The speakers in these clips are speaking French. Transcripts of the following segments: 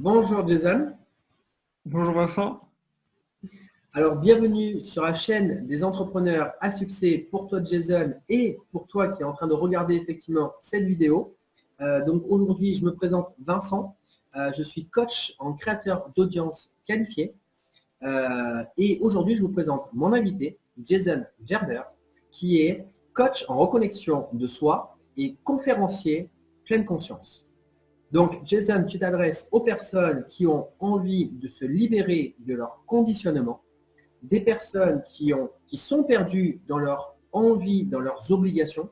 Bonjour Jason. Bonjour Vincent. Alors bienvenue sur la chaîne des entrepreneurs à succès pour toi Jason et pour toi qui est en train de regarder effectivement cette vidéo. Donc aujourd'hui je me présente Vincent. Je suis coach en créateur d'audience qualifié. Et aujourd'hui je vous présente mon invité Jason Gerber qui est coach en reconnexion de soi et conférencier pleine conscience. Donc, Jason, tu t'adresses aux personnes qui ont envie de se libérer de leur conditionnement, des personnes qui sont perdues dans leur envie, dans leurs obligations,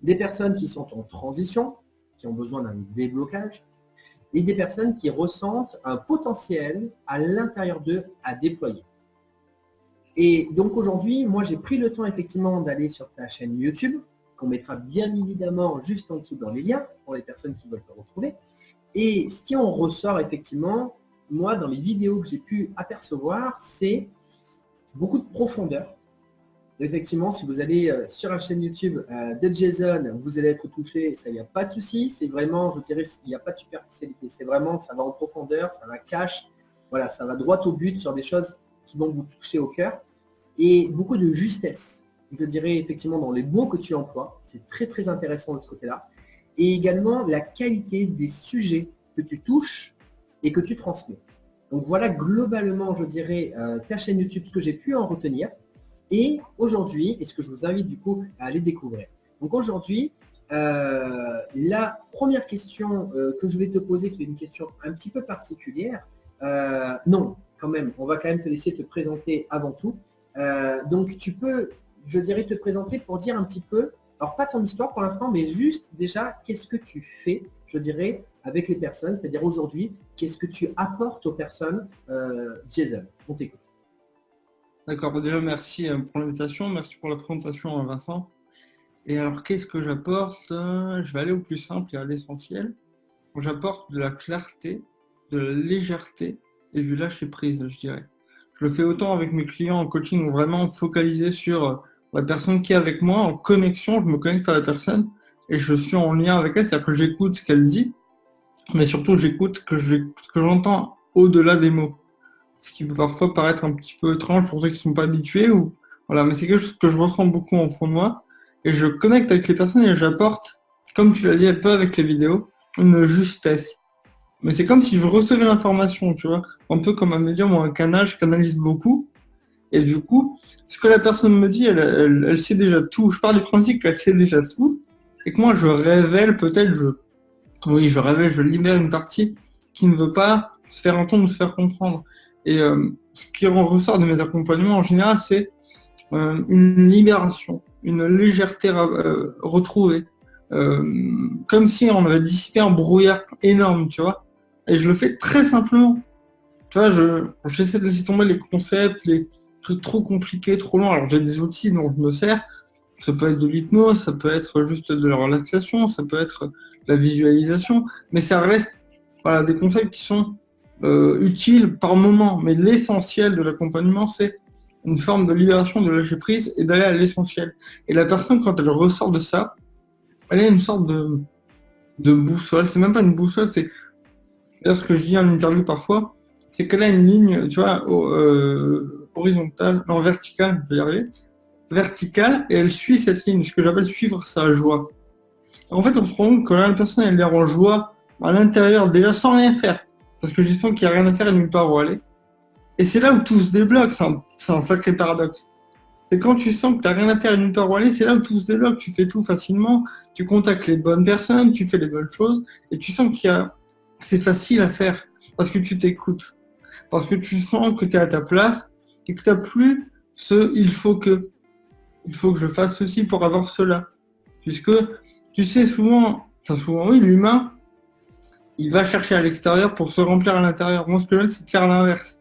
des personnes qui sont en transition, qui ont besoin d'un déblocage, et des personnes qui ressentent un potentiel à l'intérieur d'eux à déployer. Et donc aujourd'hui, moi j'ai pris le temps effectivement d'aller sur ta chaîne YouTube, qu'on mettra bien évidemment juste en dessous dans les liens pour les personnes qui veulent te retrouver. Et ce qui en ressort effectivement, moi dans les vidéos que j'ai pu apercevoir, c'est beaucoup de profondeur. Effectivement, si vous allez sur la chaîne YouTube de Jason, vous allez être touché, ça, il n'y a pas de souci. C'est vraiment, je dirais, il n'y a pas de superficialité. C'est vraiment, ça va en profondeur, ça va cash. Voilà, ça va droit au but sur des choses qui vont vous toucher au cœur. Et beaucoup de justesse. Je dirais effectivement dans les mots que tu emploies. C'est très, très intéressant de ce côté-là. Et également la qualité des sujets que tu touches et que tu transmets. Donc voilà globalement, je dirais, ta chaîne YouTube, ce que j'ai pu en retenir. Et aujourd'hui, et ce que je vous invite du coup à aller découvrir. Donc aujourd'hui, la première question que je vais te poser, qui est une question un petit peu particulière, non, quand même, on va quand même te laisser te présenter avant tout. Donc tu peux, je dirais, te présenter pour dire un petit peu, alors pas ton histoire pour l'instant, mais juste déjà, qu'est-ce que tu fais, je dirais, avec les personnes, c'est-à-dire aujourd'hui, qu'est-ce que tu apportes aux personnes, Jason, on t'écoute. D'accord, déjà merci pour l'invitation, merci pour la présentation Vincent. Et alors qu'est-ce que j'apporte? Je vais aller au plus simple et à l'essentiel. J'apporte de la clarté, de la légèreté et du lâcher prise, je dirais. Je le fais autant avec mes clients en coaching, vraiment focalisé sur la personne qui est avec moi, en connexion, je me connecte à la personne et je suis en lien avec elle, c'est-à-dire que j'écoute ce qu'elle dit, mais surtout j'écoute ce que j'entends au-delà des mots. Ce qui peut parfois paraître un petit peu étrange pour ceux qui ne sont pas habitués. Voilà, mais c'est quelque chose que je ressens beaucoup en fond de moi. Et je connecte avec les personnes et j'apporte, comme tu l'as dit un peu avec les vidéos, une justesse. Mais c'est comme si je recevais l'information, tu vois. Un peu comme un médium ou un canal, je canalise beaucoup. Et du coup, ce que la personne me dit, elle sait déjà tout. Je pars du principe qu'elle sait déjà tout. Et que moi, je révèle peut-être, je révèle, je libère une partie qui ne veut pas se faire entendre ou se faire comprendre. Et ce qui en ressort de mes accompagnements en général, c'est une libération, une légèreté retrouvée. Comme si on avait dissipé un brouillard énorme, tu vois. Et je le fais très simplement. Tu vois, j'essaie de laisser tomber les concepts, les trucs trop compliqués, trop longs. Alors j'ai des outils dont je me sers. Ça peut être de l'hypnose, ça peut être juste de la relaxation, ça peut être la visualisation, mais ça reste voilà, des concepts qui sont utiles par moment. Mais l'essentiel de l'accompagnement, c'est une forme de libération, de lâcher prise et d'aller à l'essentiel. Et la personne, quand elle ressort de ça, elle a une sorte de boussole. C'est même pas une boussole, c'est d'ailleurs ce que je dis en interview parfois, c'est qu'elle a une ligne, tu vois, horizontale, non verticale, je vais y arriver, verticale, et elle suit cette ligne, ce que j'appelle suivre sa joie. En fait, on se rend compte que là, la personne, elle est en joie à l'intérieur, déjà sans rien faire, parce que je sens qu'il n'y a rien à faire et nulle part où aller. Et c'est là où tout se débloque, c'est un sacré paradoxe. C'est quand tu sens que tu n'as rien à faire et nulle part où aller, c'est là où tout se débloque, tu fais tout facilement, tu contactes les bonnes personnes, tu fais les bonnes choses, et tu sens que c'est facile à faire, parce que tu t'écoutes, parce que tu sens que tu es à ta place, et que tu n'as plus il faut que je fasse ceci pour avoir cela. Puisque, tu sais, souvent oui, l'humain, il va chercher à l'extérieur pour se remplir à l'intérieur. Moi, ce que j'aime, c'est de faire l'inverse.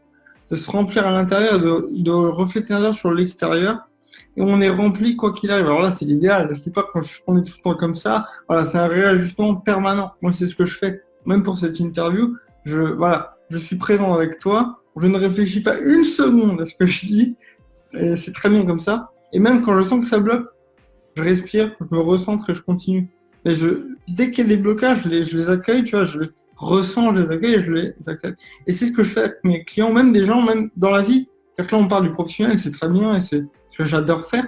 De se remplir à l'intérieur, de refléter l'intérieur sur l'extérieur. Et on est rempli quoi qu'il arrive. Alors là, c'est l'idéal. Je ne dis pas qu'on est tout le temps comme ça. Voilà, c'est un réajustement permanent. Moi, c'est ce que je fais. Même pour cette interview, je suis présent avec toi. Je ne réfléchis pas une seconde à ce que je dis. Et c'est très bien comme ça. Et même quand je sens que ça bloque, je respire, je me recentre et je continue. Et dès qu'il y a des blocages, je les accueille, tu vois, ressens, je les accueille et je les accepte. Et c'est ce que je fais avec mes clients, même des gens, même dans la vie. C'est-à-dire que là, on parle du professionnel, c'est très bien et c'est ce que j'adore faire.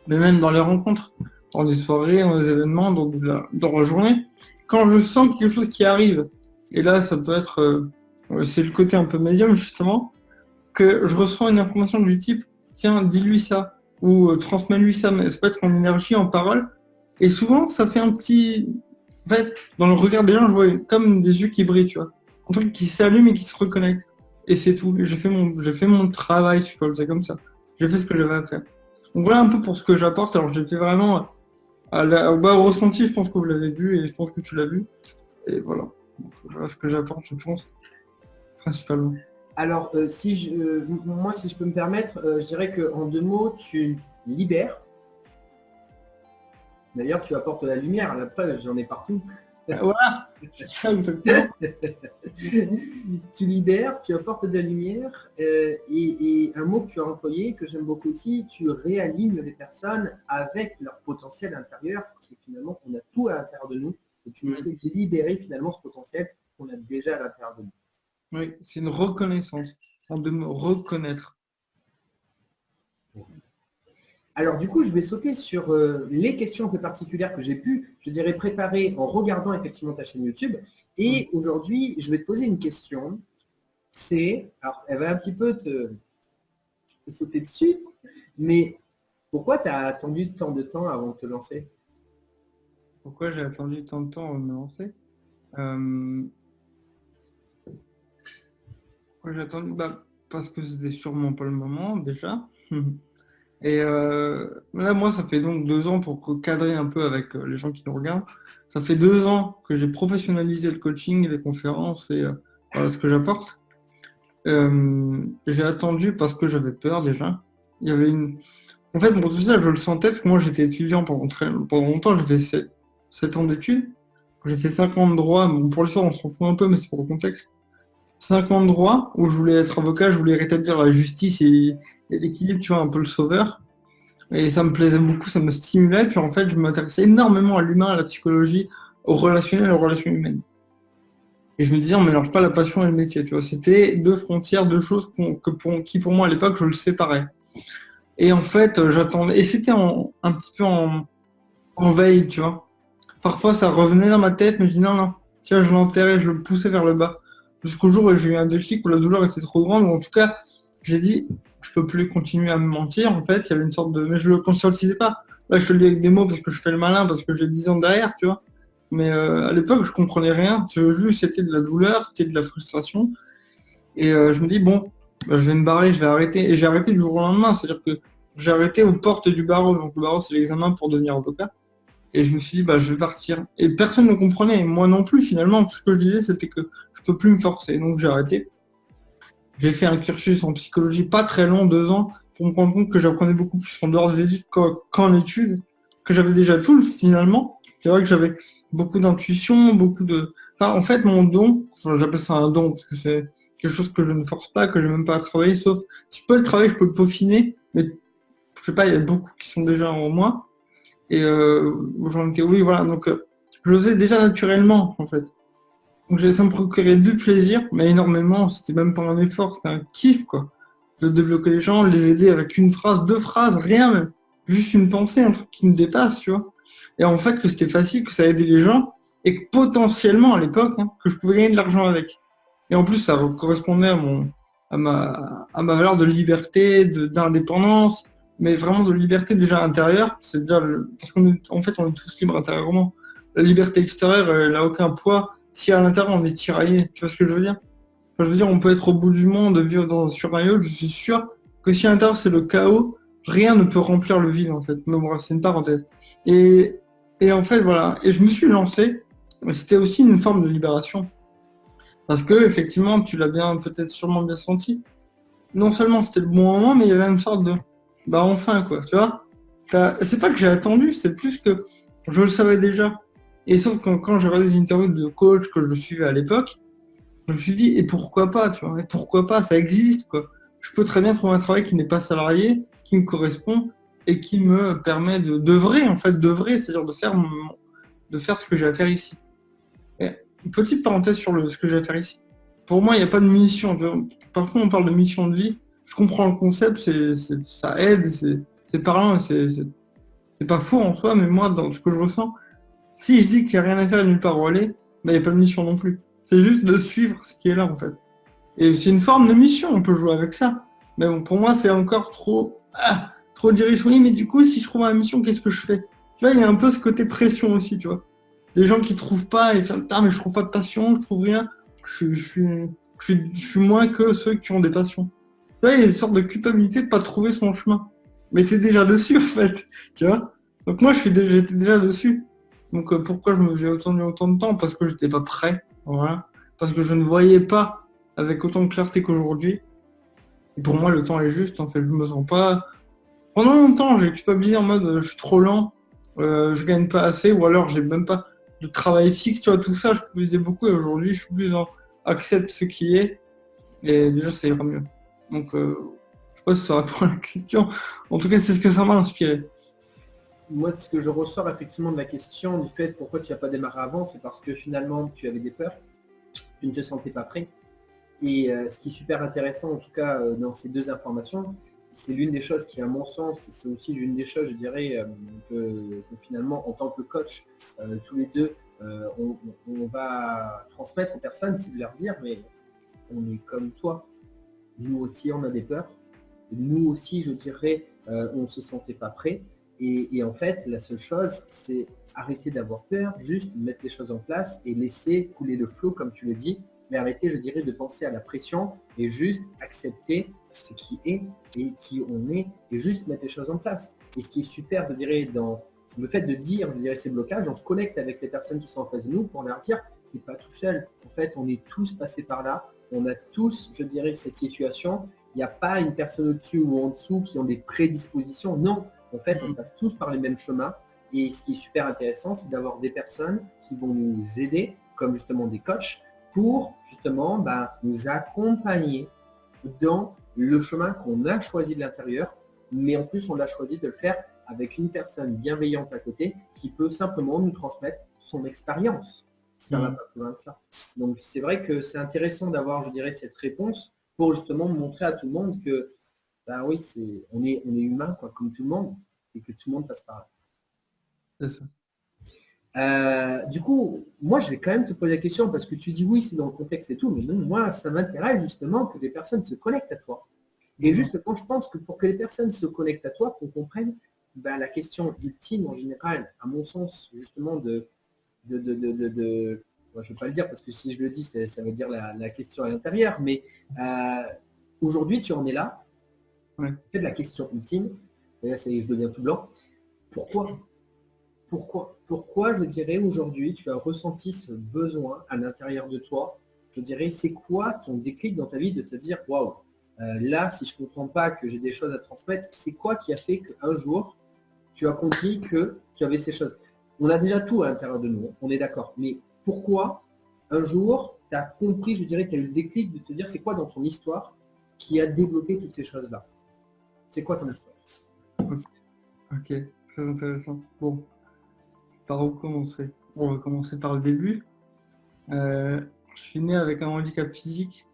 Mais même dans les rencontres, dans des soirées, dans des événements, dans la journée, quand je sens quelque chose qui arrive, et là, ça peut être, c'est le côté un peu médium, justement, que je reçois une information du type, tiens, dis-lui ça, ou transmets-lui ça, mais ça peut être en énergie, en parole, et souvent, ça fait un petit... En fait, dans le regard des gens, je vois comme des yeux qui brillent, tu vois. Un truc qui s'allume et qui se reconnecte. Et c'est tout. J'ai fait mon travail, si je peux le dire comme ça. J'ai fait ce que j'avais à faire. Donc voilà un peu pour ce que j'apporte. Alors j'ai fait vraiment au ressenti, je pense que vous l'avez vu et je pense que tu l'as vu. Et voilà. Donc, voilà ce que j'apporte, je pense, principalement. Alors, moi, si je peux me permettre, je dirais qu'en 2 mots, tu libères. D'ailleurs, tu apportes la lumière. La preuve, j'en ai partout. Voilà. C'est ça, exactement. Tu libères, tu apportes de la lumière. Et un mot que tu as employé, que j'aime beaucoup aussi, tu réalignes les personnes avec leur potentiel intérieur. Parce que finalement, on a tout à l'intérieur de nous. Et tu nous fais libérer finalement ce potentiel qu'on a déjà à l'intérieur de nous. Oui, c'est une reconnaissance. De me reconnaître. Alors du coup, je vais sauter sur les questions un peu particulières que j'ai pu, je dirais, préparer en regardant effectivement ta chaîne YouTube. Et aujourd'hui, je vais te poser une question. Alors elle va un petit peu te sauter dessus, mais pourquoi tu as attendu tant de temps avant de te lancer? Pourquoi j'ai attendu tant de temps avant de me lancer? Pourquoi j'ai attendu? Parce que c'était sûrement pas le moment déjà. Et là, moi, ça fait donc 2 ans pour cadrer un peu avec les gens qui nous regardent. Ça fait 2 ans que j'ai professionnalisé le coaching, les conférences et voilà ce que j'apporte. J'ai attendu parce que j'avais peur déjà. Il y avait En fait, pour tout ça, je le sentais parce que moi, j'étais étudiant pendant longtemps. J'ai fait 7 ans d'études. J'ai fait 5 ans de droit. Bon, pour l'histoire, on s'en fout un peu, mais c'est pour le contexte. 5 ans de droit où je voulais être avocat, je voulais rétablir la justice et l'équilibre, tu vois, un peu le sauveur. Et ça me plaisait beaucoup, ça me stimulait. Puis en fait, je m'intéressais énormément à l'humain, à la psychologie, au relationnel, aux relations humaines. Et je me disais, on ne mélange pas la passion et le métier, tu vois. C'était 2 frontières, 2 choses qui pour moi à l'époque, je le séparais. Et en fait, j'attendais. Et c'était un petit peu en veille, tu vois. Parfois, ça revenait dans ma tête, mais je dis non, non. Tiens, je l'enterrais, je le poussais vers le bas. Jusqu'au jour où j'ai eu un déclic où la douleur était trop grande, ou en tout cas, j'ai dit, je peux plus continuer à me mentir. En fait, il y avait une sorte de... Mais je le conscientisais pas. Là, je te le dis avec des mots parce que je fais le malin, parce que j'ai 10 ans derrière, tu vois. Mais à l'époque, je comprenais rien. Juste, c'était de la douleur, c'était de la frustration. Et je me dis, bon, je vais me barrer, je vais arrêter. Et j'ai arrêté du jour au lendemain. C'est-à-dire que j'ai arrêté aux portes du barreau. Donc le barreau, c'est l'examen pour devenir avocat. Et je me suis dit, je vais partir. Et personne ne comprenait. Et moi non plus, finalement. Tout ce que je disais, c'était que je peux plus me forcer. Donc j'ai arrêté. J'ai fait un cursus en psychologie pas très long, 2 ans, pour me rendre compte que j'apprenais beaucoup plus en dehors des études qu'en études, que j'avais déjà tout finalement. C'est vrai que j'avais beaucoup d'intuition, en fait, mon don, j'appelle ça un don, parce que c'est quelque chose que je ne force pas, que je n'ai même pas à travailler, sauf si je peux le travailler, je peux le peaufiner, mais je sais pas, il y a beaucoup qui sont déjà en moi. Et j'en étais, oui, voilà, donc je le faisais déjà naturellement, en fait. Donc ça me procurait du plaisir, mais énormément, c'était même pas un effort, c'était un kiff, quoi. De débloquer les gens, les aider avec une phrase, 2 phrases, rien même. Juste une pensée, un truc qui me dépasse, tu vois. Et en fait, que c'était facile, que ça aidait les gens, et que potentiellement, à l'époque, que je pouvais gagner de l'argent avec. Et en plus, ça correspondait à ma valeur de liberté, d'indépendance, mais vraiment de liberté déjà intérieure. C'est déjà parce qu'en fait, on est tous libres intérieurement. La liberté extérieure, elle n'a aucun poids si à l'intérieur on est tiraillé. Tu vois ce que je veux dire? Enfin, je veux dire, on peut être au bout du monde, vivre sur un yacht, je suis sûr que si à l'intérieur c'est le chaos, rien ne peut remplir le vide en fait. Mais bref, c'est une parenthèse. Et en fait, voilà. Et je me suis lancé, mais c'était aussi une forme de libération. Parce que, effectivement, tu l'as peut-être sûrement bien senti. Non seulement c'était le bon moment, mais il y avait une sorte de, enfin, quoi, tu vois. C'est pas que j'ai attendu, c'est plus que je le savais déjà. Et sauf que quand j'ai regardé des interviews de coach que je suivais à l'époque, je me suis dit, et pourquoi pas, tu vois, et pourquoi pas, ça existe, quoi. Je peux très bien trouver un travail qui n'est pas salarié, qui me correspond, et qui me permet d'œuvrer, en fait, d'œuvrer, c'est-à-dire de faire ce que j'ai à faire ici. une petite parenthèse sur ce que je vais faire ici. Pour moi, il n'y a pas de mission. Parfois, on parle de mission de vie. Je comprends le concept, ça aide, c'est parlant, c'est pas faux en soi, mais moi, dans ce que je ressens, si je dis qu'il n'y a rien à faire et nulle part où aller, il n'y a pas de mission non plus. C'est juste de suivre ce qui est là, en fait. Et c'est une forme de mission, on peut jouer avec ça. Mais bon, pour moi, c'est encore trop dirigé. Oui, mais du coup, si je trouve ma mission, qu'est-ce que je fais? Tu vois, il y a un peu ce côté pression aussi, tu vois. Des gens qui trouvent pas, et disent, putain, mais je trouve pas de passion, je trouve rien. Je suis moins que ceux qui ont des passions. Tu vois, il y a une sorte de culpabilité de pas trouver son chemin. Mais t'es déjà dessus, en fait, tu vois. Donc moi, j'étais déjà dessus. Donc pourquoi j'ai mis autant de temps? Parce que j'étais pas prêt, voilà. Parce que je ne voyais pas avec autant de clarté qu'aujourd'hui. Et pour moi, le temps est juste, en fait, je me sens pas... Pendant longtemps, j'ai culpabilisé en mode je suis trop lent, je gagne pas assez, ou alors j'ai même pas de travail fixe, tu vois, tout ça, je culpabilisais beaucoup, et aujourd'hui, je suis plus en accepte ce qui est, et déjà, ça ira mieux. Donc, je sais pas si ça répond à la question. En tout cas, c'est ce que ça m'a inspiré. Moi, ce que je ressors effectivement de la question du fait pourquoi tu n'as pas démarré avant, c'est parce que finalement, tu avais des peurs, tu ne te sentais pas prêt. Et ce qui est super intéressant, en tout cas, dans ces deux informations, c'est l'une des choses qui, à mon sens, c'est aussi l'une des choses, je dirais, que finalement, en tant que coach, tous les deux, on va transmettre aux personnes, c'est de leur dire, mais on est comme toi. Nous aussi, on a des peurs. Nous aussi, je dirais, on ne se sentait pas prêt. Et en fait, la seule chose, c'est arrêter d'avoir peur, juste mettre les choses en place et laisser couler le flot, comme tu le dis, mais arrêter, je dirais, de penser à la pression et juste accepter ce qui est et qui on est et juste mettre les choses en place. Et ce qui est super, je dirais, dans le fait de dire, je dirais, ces blocages, on se connecte avec les personnes qui sont en face de nous pour leur dire, tu n'es pas tout seul. En fait, on est tous passés par là. On a tous, je dirais, cette situation. Il n'y a pas une personne au-dessus ou en dessous qui ont des prédispositions. Non, en fait, on passe tous par les mêmes chemins. Et ce qui est super intéressant, c'est d'avoir des personnes qui vont nous aider, comme justement des coachs, pour justement nous accompagner dans le chemin qu'on a choisi de l'intérieur. Mais en plus, on l'a choisi de le faire avec une personne bienveillante à côté qui peut simplement nous transmettre son expérience. Ça va pas plus loin que ça. Donc, c'est vrai que c'est intéressant d'avoir, je dirais, cette réponse pour justement montrer à tout le monde que, oui, on est humain, quoi, comme tout le monde, et que tout le monde passe par là. C'est ça. Du coup, moi, je vais quand même te poser la question parce que tu dis oui, c'est dans le contexte et tout, mais non, moi, ça m'intéresse justement que les personnes se connectent à toi. Et justement, je pense que pour que les personnes se connectent à toi, qu'on comprenne la question ultime en général, à mon sens, justement, je ne vais pas le dire parce que si je le dis, ça veut dire la question à l'intérieur, mais aujourd'hui, tu en es là. Ouais. C'est de la question ultime. Et là, je deviens tout blanc. Pourquoi, je dirais, aujourd'hui, tu as ressenti ce besoin à l'intérieur de toi? Je dirais, c'est quoi ton déclic dans ta vie de te dire, waouh, là, si je ne comprends pas que j'ai des choses à transmettre, c'est quoi qui a fait qu'un jour, tu as compris que tu avais ces choses? On a déjà tout à l'intérieur de nous, on est d'accord. Mais pourquoi, un jour, tu as compris, je dirais, tu as eu le déclic de te dire, c'est quoi dans ton histoire qui a développé toutes ces choses-là? C'est quoi ton histoire? Ok, très intéressant. Bon, par où commencer? On va commencer par le début. Je suis né avec un handicap physique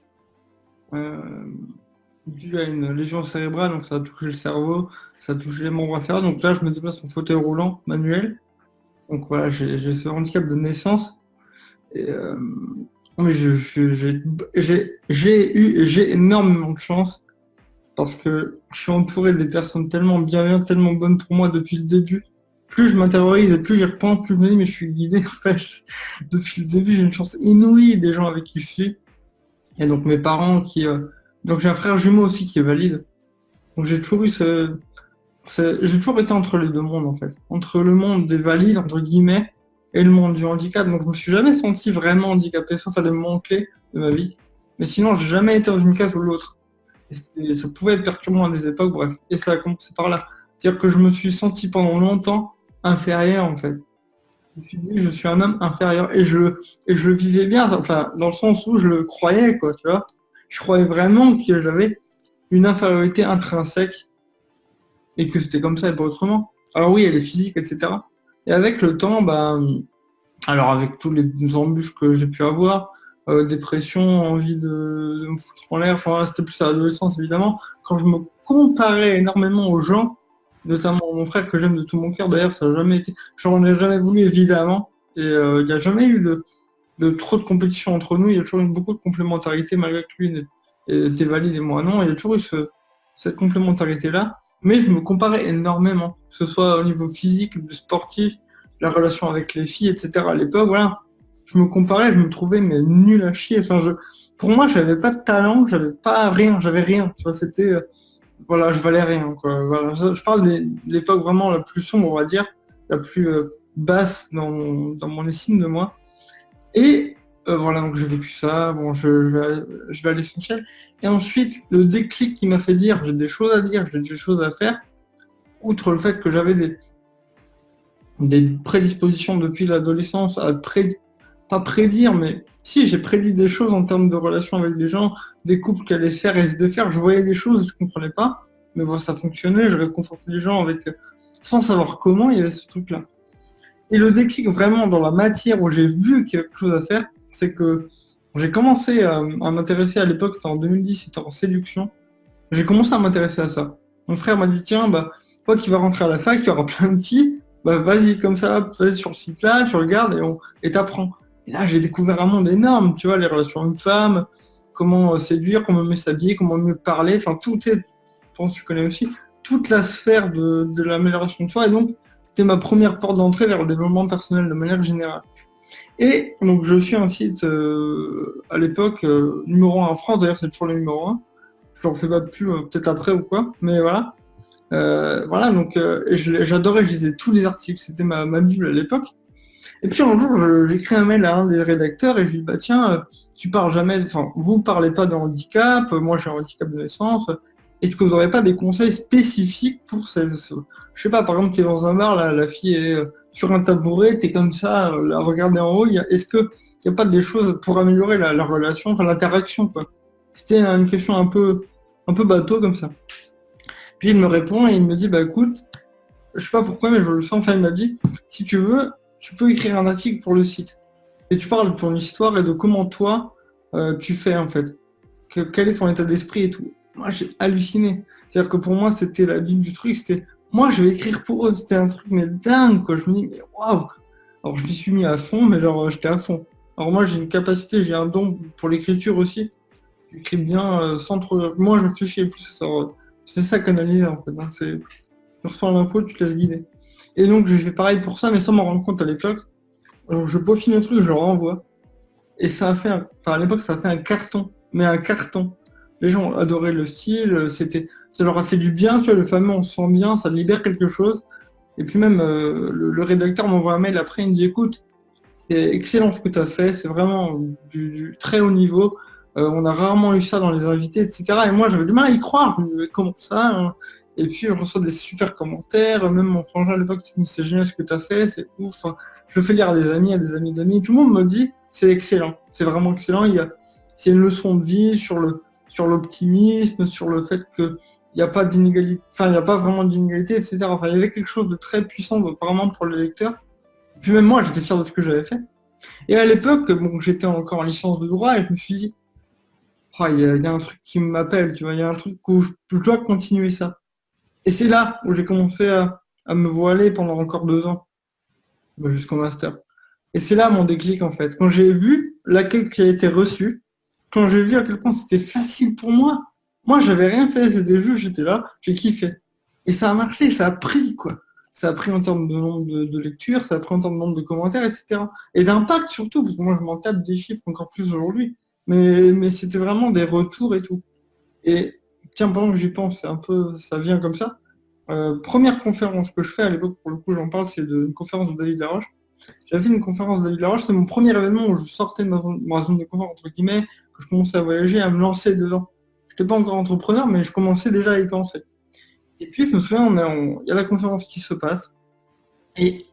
dû à une lésion cérébrale, donc ça a touché le cerveau, ça a touché les membres inférieurs. Donc là, je me déplace en fauteuil roulant manuel. Donc voilà, j'ai ce handicap de naissance. Et, mais j'ai énormément de chance parce que je suis entouré des personnes tellement bienveillantes, tellement bonnes pour moi depuis le début. Plus je m'intériorise et plus j'y repense, plus je me dis mais je suis guidé en fait. Depuis le début, j'ai une chance inouïe des gens avec qui je suis. Et donc mes parents qui... Donc j'ai un frère jumeau aussi qui est valide. Donc j'ai toujours eu j'ai toujours été entre les deux mondes en fait. Entre le monde des valides, entre guillemets, et le monde du handicap. Donc je me suis jamais senti vraiment handicapé, sauf à des moments clés de ma vie. Mais sinon, j'ai jamais été dans une case ou l'autre. Ça pouvait être perturbant à des époques, bref. Et ça a commencé par là. C'est-à-dire que je me suis senti pendant longtemps inférieur en fait. Je me suis dit, je suis un homme inférieur et je le vivais bien, enfin, dans le sens où je le croyais, quoi, tu vois. Je croyais vraiment que j'avais une infériorité intrinsèque et que c'était comme ça et pas autrement. Alors oui, elle est physique, etc. Et avec le temps, Alors avec tous les embûches que j'ai pu avoir, dépression, envie de me foutre en l'air, enfin c'était plus à l'adolescence évidemment, quand je me comparais énormément aux gens, notamment mon frère que j'aime de tout mon cœur, d'ailleurs ça n'a jamais été, j'en ai jamais voulu évidemment, et il n'y a jamais eu de trop de compétition entre nous, il y a toujours eu beaucoup de complémentarité malgré que lui était valide et moi non, il y a toujours eu cette complémentarité-là, mais je me comparais énormément, que ce soit au niveau physique, sportif, la relation avec les filles, etc. À l'époque, voilà, je me comparais, je me trouvais mais nul à chier. Enfin, pour moi, j'avais pas de talent, j'avais pas rien, j'avais rien. Tu vois, c'était, voilà, je valais rien, quoi. Voilà, je parle de l'époque vraiment la plus sombre, on va dire, la plus basse dans mon estime de moi. Et voilà, donc j'ai vécu ça, bon, je vais à l'essentiel. Et ensuite, le déclic qui m'a fait dire, j'ai des choses à dire, j'ai des choses à faire, outre le fait que j'avais des prédispositions depuis l'adolescence à pas prédire, mais si, j'ai prédit des choses en termes de relations avec des gens, des couples qui allaient se faire et se défaire, je voyais des choses, je comprenais pas, mais voilà, ça fonctionnait, je réconfortais les gens sans savoir comment, il y avait ce truc-là. Et le déclic vraiment dans la matière où j'ai vu qu'il y avait quelque chose à faire, c'est que j'ai commencé à m'intéresser à l'époque, c'était en 2010, c'était en séduction. J'ai commencé à m'intéresser à ça. Mon frère m'a dit, tiens, bah, toi qui vas rentrer à la fac, il y aura plein de filles, bah vas-y comme ça, vas-y sur le site là, tu regardes et t'apprends. Et là, j'ai découvert un monde énorme, tu vois, les relations hommes-femmes, comment séduire, comment mieux s'habiller, comment mieux parler, enfin tout est, je pense que tu connais aussi, toute la sphère de l'amélioration de soi. Et donc, c'était ma première porte d'entrée vers le développement personnel de manière générale. Et donc, je suis un site, à l'époque, numéro 1 en France, d'ailleurs, c'est toujours le numéro 1. Je n'en fais pas plus, peut-être après ou quoi, mais voilà. Voilà, donc j'adorais, je lisais tous les articles, c'était ma Bible à l'époque. Et puis un jour, j'écris un mail à un des rédacteurs et je lui dis, bah tiens, tu parles jamais, enfin, vous parlez pas de handicap, moi j'ai un handicap de naissance, est-ce que vous n'aurez pas des conseils spécifiques pour je sais pas, par exemple, tu es dans un bar, la fille est sur un tabouret, tu es comme ça, la regarder en haut, est-ce qu'il n'y a pas des choses pour améliorer la relation, enfin l'interaction, quoi. C'était une question un peu bateau comme ça. Puis il me répond et il me dit, bah écoute, je sais pas pourquoi, mais je le sens, enfin il m'a dit, si tu veux, tu peux écrire un article pour le site. Et tu parles de ton histoire et de comment toi, tu fais en fait. Quel est ton état d'esprit et tout. Moi j'ai halluciné. C'est-à-dire que pour moi c'était la bible du truc, c'était, moi je vais écrire pour eux, c'était un truc mais dingue quoi. Je me dis, mais waouh. Alors je m'y suis mis à fond, mais genre j'étais à fond. Alors moi j'ai une capacité, j'ai un don pour l'écriture aussi. J'écris bien sans trop... Moi je réfléchis plus, c'est ça canaliser en fait. Hein. Tu reçois l'info, tu te laisses guider. Et donc je fais pareil pour ça, mais sans m'en rendre compte à l'époque. Alors, je peaufine le truc, je le renvoie. Et ça a fait, à l'époque, ça a fait un carton. Mais un carton. Les gens adoraient le style, ça leur a fait du bien, tu vois, le fameux on se sent bien, ça libère quelque chose. Et puis même, le rédacteur m'envoie un mail après, il me dit, écoute, c'est excellent ce que tu as fait, c'est vraiment du très haut niveau. On a rarement eu ça dans les invités, etc. Et moi, j'avais du mal à y croire. Comment ça hein. Et puis, je reçois des super commentaires. Même mon frangin à l'époque, c'est génial ce que tu as fait, c'est ouf. Je le fais lire à des amis d'amis. Tout le monde me dit, c'est excellent. C'est vraiment excellent. C'est une leçon de vie sur l'optimisme, sur le fait qu'il n'y a pas d'inégalité, enfin, il n'y a pas vraiment d'inégalité, etc. Enfin, il y avait quelque chose de très puissant, apparemment, pour les lecteurs. Et puis même moi, j'étais fier de ce que j'avais fait. Et à l'époque, bon, j'étais encore en licence de droit et je me suis dit, oh, il y a un truc qui m'appelle, tu vois, il y a un truc où je dois continuer ça. Et c'est là où j'ai commencé à me voiler pendant encore 2 ans, jusqu'au master. Et c'est là mon déclic en fait. Quand j'ai vu l'accueil qui a été reçu, quand j'ai vu à quel point c'était facile pour moi j'avais rien fait, c'était juste, j'étais là, j'ai kiffé. Et ça a marché, ça a pris quoi. Ça a pris en termes de nombre de lectures, ça a pris en termes de nombre de commentaires, etc. Et d'impact surtout, parce que moi je m'en tape des chiffres encore plus aujourd'hui. Mais c'était vraiment des retours et tout. Et tiens, pendant que j'y pense, ça vient comme ça. Première conférence que je fais à l'époque, pour le coup j'en parle, c'est une conférence de David Laroche. J'avais fait une conférence de David Laroche, c'était mon premier événement où je sortais de ma zone de confort, entre guillemets, que je commençais à voyager, à me lancer dedans. Je n'étais pas encore entrepreneur, mais je commençais déjà à y penser. Et puis je me souviens, il y a la conférence qui se passe, et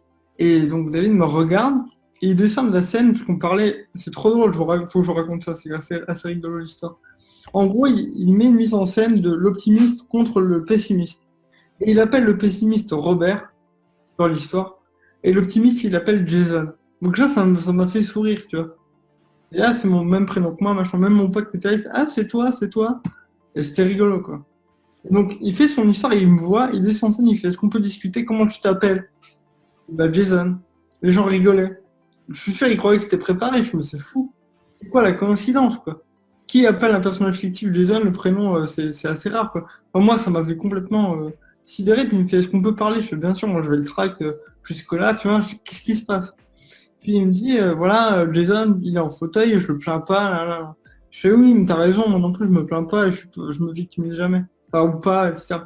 donc David me regarde, et il descend de la scène, puisqu'on parlait, c'est trop drôle, il faut que je vous raconte ça, c'est assez rigolo l'histoire. En gros, il met une mise en scène de l'optimiste contre le pessimiste. Et il appelle le pessimiste Robert, dans l'histoire, et l'optimiste, il l'appelle Jason. Donc là, ça m'a fait sourire, tu vois. Et là, c'est mon même prénom que moi, machin. Même mon pote qui était là, il fait, ah, c'est toi, c'est toi. Et c'était rigolo, quoi. Et donc, il fait son histoire, il me voit, il descend en scène, il fait, est-ce qu'on peut discuter, comment tu t'appelles? Bah, Jason. Les gens rigolaient. Je suis sûr, ils croyaient que c'était préparé. Je me c'est fou. C'est quoi la coïncidence, quoi? Qui appelle un personnage fictif Jason, le prénom, c'est assez rare, quoi. Enfin, moi, ça m'avait complètement sidéré. Puis il me fait, est-ce qu'on peut parler? Je fais, bien sûr, moi, je vais le track jusque-là, tu vois, qu'est-ce qui se passe? Puis il me dit, voilà, Jason, il est en fauteuil, je le plains pas, là, là. Je fais, oui, mais t'as raison, moi non plus, je me plains pas, et je me victimise jamais. Enfin, ou pas, etc.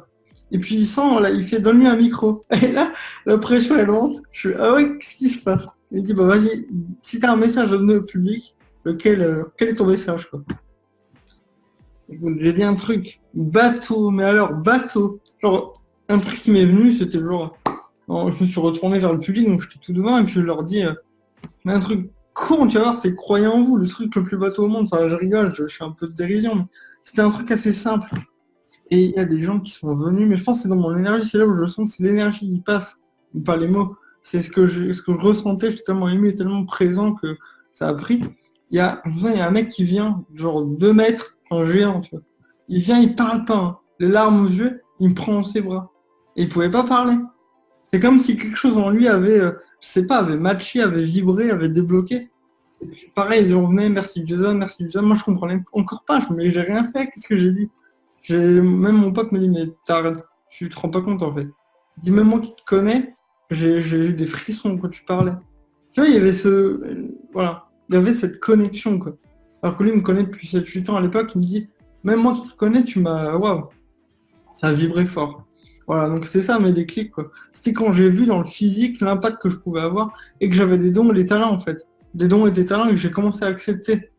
Et puis il sent, là, il fait, donne-lui un micro. Et là, la pression, elle monte. Je fais, ah ouais, qu'est-ce qui se passe? Il dit, bah vas-y, si t'as un message à donner au public, quel est ton message, quoi? Donc, j'ai dit un truc, bateau, mais alors, bateau. Genre, un truc qui m'est venu, c'était genre, je me suis retourné vers le public, donc j'étais tout devant, et puis je leur dis, mais un truc con, tu vas voir, c'est croyez en vous, le truc le plus bateau au monde. Enfin, je rigole, je fais un peu de dérision, mais c'était un truc assez simple. Et il y a des gens qui sont venus, mais je pense que c'est dans mon énergie, c'est là où je le sens, c'est l'énergie qui passe, pas les mots. C'est ce que je ressentais, j'étais tellement ému et tellement présent que ça a pris. Il y a un mec qui vient, genre 2 mètres, un géant, tu vois. Il vient, il parle pas, hein. Les larmes aux yeux, il me prend dans ses bras. Et il pouvait pas parler. C'est comme si quelque chose en lui avait, je sais pas, avait matché, avait vibré, avait débloqué. Et puis pareil, ils revenaient, merci Jason, moi je comprenais encore pas, mais j'ai rien fait, qu'est-ce que j'ai dit? Même mon pote me dit, mais t'arrêtes, tu te rends pas compte en fait. Il dit, même moi qui te connais, j'ai eu des frissons quand tu parlais. Tu vois, il y avait voilà, il y avait cette connexion, quoi. Alors que lui il me connaît depuis 7-8 ans à l'époque, il me dit, même moi qui te connais, waouh, ça a vibré fort. Voilà, donc c'est ça mes déclics, quoi. C'était quand j'ai vu dans le physique l'impact que je pouvais avoir et que j'avais des dons et des talents, en fait. Des dons et des talents et que j'ai commencé à accepter.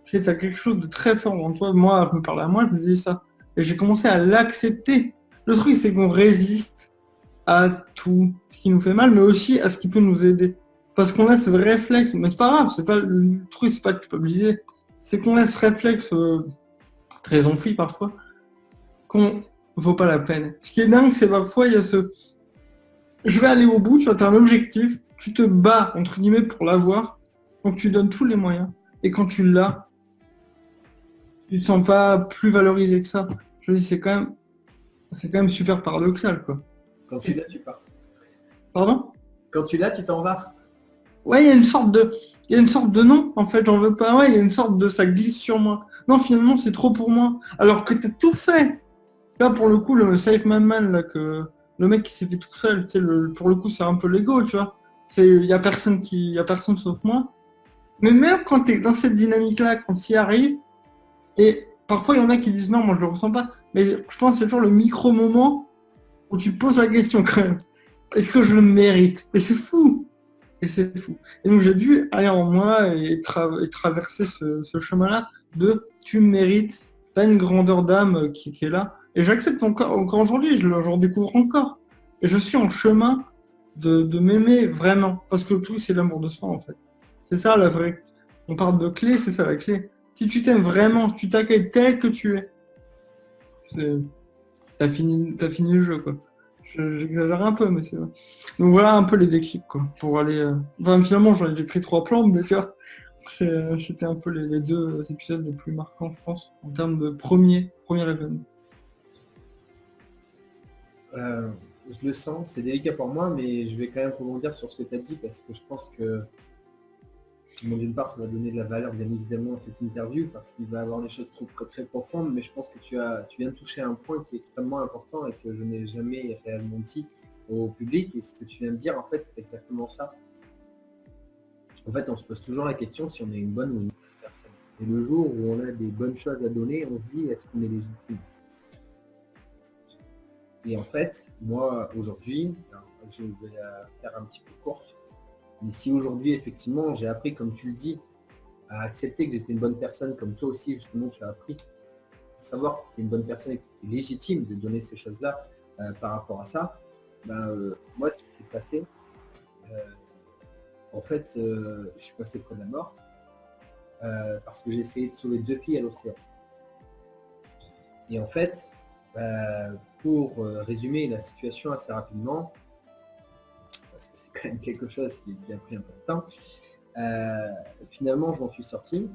Tu sais, t'as quelque chose de très fort en toi. Moi, je me parlais à moi, je me disais ça. Et j'ai commencé à l'accepter. Le truc, c'est qu'on résiste à tout ce qui nous fait mal, mais aussi à ce qui peut nous aider. Parce qu'on a ce réflexe, mais c'est pas grave, c'est pas le truc, c'est pas de culpabiliser. C'est qu'on a ce réflexe très enfui parfois, qu'on vaut pas la peine. Ce qui est dingue, c'est parfois, il y a je vais aller au bout, tu vois, as un objectif, tu te bats, entre guillemets, pour l'avoir, donc tu donnes tous les moyens. Et quand tu l'as, tu te sens pas plus valorisé que ça. Je dis, c'est quand même super paradoxal, quoi. Quand tu l'as, tu pars. Pardon? Quand tu l'as, tu t'en vas. Ouais, il y a une sorte de non, en fait, j'en veux pas. Ouais, il y a une sorte de, ça glisse sur moi. Non, finalement, c'est trop pour moi. Alors que t'as tout fait. Là, pour le coup, le Safe Man, là, le mec qui s'est fait tout seul, tu sais, pour le coup, c'est un peu l'ego, tu vois. Il y a personne sauf moi. Mais même quand tu es dans cette dynamique-là, quand tu y arrives, et parfois, il y en a qui disent non, moi, je le ressens pas. Mais je pense que c'est toujours le micro-moment où tu poses la question, quand même. Est-ce que je le mérite? Et c'est fou. Et c'est fou. Et donc, j'ai dû aller en moi et traverser ce chemin-là de tu mérites, tu as une grandeur d'âme qui est là. Et j'accepte encore aujourd'hui, j'en découvre encore. Et je suis en chemin de m'aimer vraiment. Parce que le truc, c'est l'amour de soi, en fait. C'est ça la vraie. On parle de clé, c'est ça la clé. Si tu t'aimes vraiment, si tu t'accueilles tel que tu es, c'est- t'as fini le jeu, quoi. J'exagère un peu, mais c'est vrai. Donc voilà un peu les déclics, quoi. Pour aller. Enfin, finalement, j'en ai pris 3 plans, mais tu vois, c'était un peu les 2 épisodes les plus marquants, je pense, en termes de premier événement. Je le sens, c'est délicat pour moi, mais je vais quand même rebondir sur ce que tu as dit parce que je pense que, bon, d'une part, ça va donner de la valeur, bien évidemment, à cette interview parce qu'il va avoir des choses très, très profondes, mais je pense que tu viens de toucher un point qui est extrêmement important et que je n'ai jamais réellement dit au public. Et ce que tu viens de dire, en fait, c'est exactement ça. En fait, on se pose toujours la question si on est une bonne ou une mauvaise personne. Et le jour où on a des bonnes choses à donner, on se dit est-ce qu'on est légitime? Et en fait, moi, aujourd'hui, je vais la faire un petit peu courte, mais si aujourd'hui, effectivement, j'ai appris, comme tu le dis, à accepter que j'étais une bonne personne, comme toi aussi, justement, tu as appris, à savoir que tu es une bonne personne et que tu es légitime de donner ces choses-là par rapport à ça, moi, ce qui s'est passé, euh, en fait, je suis passé près de la mort parce que j'ai essayé de sauver 2 filles à l'océan. Et en fait, pour résumer la situation assez rapidement, parce que c'est quand même quelque chose qui a pris un peu de temps. Finalement, je m'en suis sorti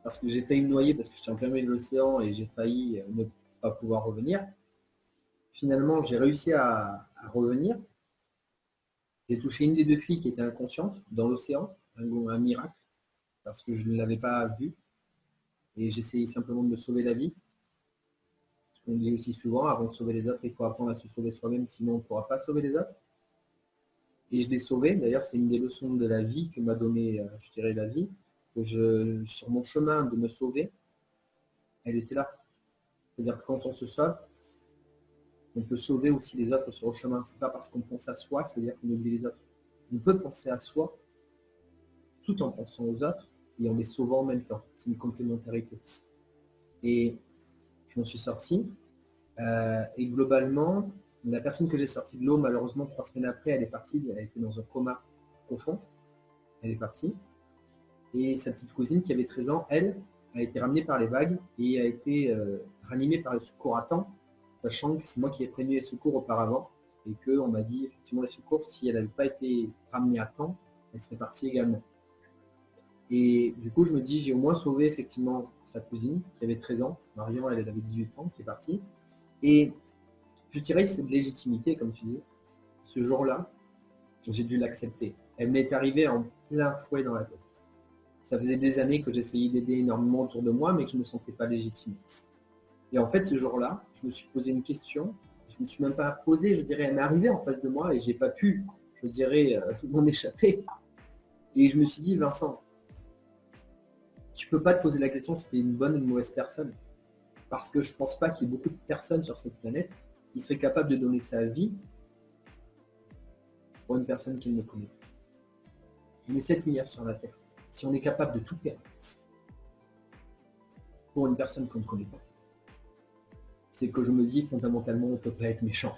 parce que j'ai failli me noyer parce que j'étais en plein milieu de l'océan et j'ai failli ne pas pouvoir revenir. Finalement, j'ai réussi à revenir. J'ai touché une des deux filles qui était inconsciente dans l'océan, un miracle, parce que je ne l'avais pas vue. Et j'essayais simplement de me sauver la vie. Ce qu'on dit aussi souvent, avant de sauver les autres, il faut apprendre à se sauver soi-même, sinon on ne pourra pas sauver les autres. Et je l'ai sauvée. D'ailleurs, c'est une des leçons de la vie que m'a donné, je dirais, la vie. Que sur mon chemin de me sauver, elle était là. C'est-à-dire que quand on se sauve, on peut sauver aussi les autres sur le chemin. Ce n'est pas parce qu'on pense à soi, c'est-à-dire qu'on oublie les autres. On peut penser à soi tout en pensant aux autres et en les sauvant en même temps. C'est une complémentarité. Et je m'en suis sorti. Et globalement, la personne que j'ai sortie de l'eau, malheureusement, 3 semaines après, elle est partie. Elle était dans un coma profond. Elle est partie. Et sa petite cousine, qui avait 13 ans, elle, a été ramenée par les vagues et a été ranimée par les secours à temps, sachant que c'est moi qui ai prévenu les secours auparavant et qu'on m'a dit, effectivement, les secours, si elle n'avait pas été ramenée à temps, elle serait partie également. Et du coup, je me dis, j'ai au moins sauvé effectivement sa cousine, qui avait 13 ans. Marion, elle avait 18 ans, qui est partie. Et je dirais que c'est de légitimité, comme tu dis. Ce jour-là, j'ai dû l'accepter. Elle m'est arrivée en plein fouet dans la tête. Ça faisait des années que j'essayais d'aider énormément autour de moi, mais que je ne me sentais pas légitime. Et en fait, ce jour-là, je me suis posé une question. Je ne me suis même pas posé, je dirais, elle m'est arrivée en face de moi et je n'ai pas pu, je dirais, m'en échapper. Et je me suis dit, Vincent, tu ne peux pas te poser la question si tu es une bonne ou une mauvaise personne. Parce que je ne pense pas qu'il y ait beaucoup de personnes sur cette planète qui seraient capables de donner sa vie pour une personne qu'ils ne connaissent pas. On est 7 milliards sur la Terre. Si on est capable de tout perdre pour une personne qu'on ne connaît pas, c'est que je me dis fondamentalement on ne peut pas être méchant.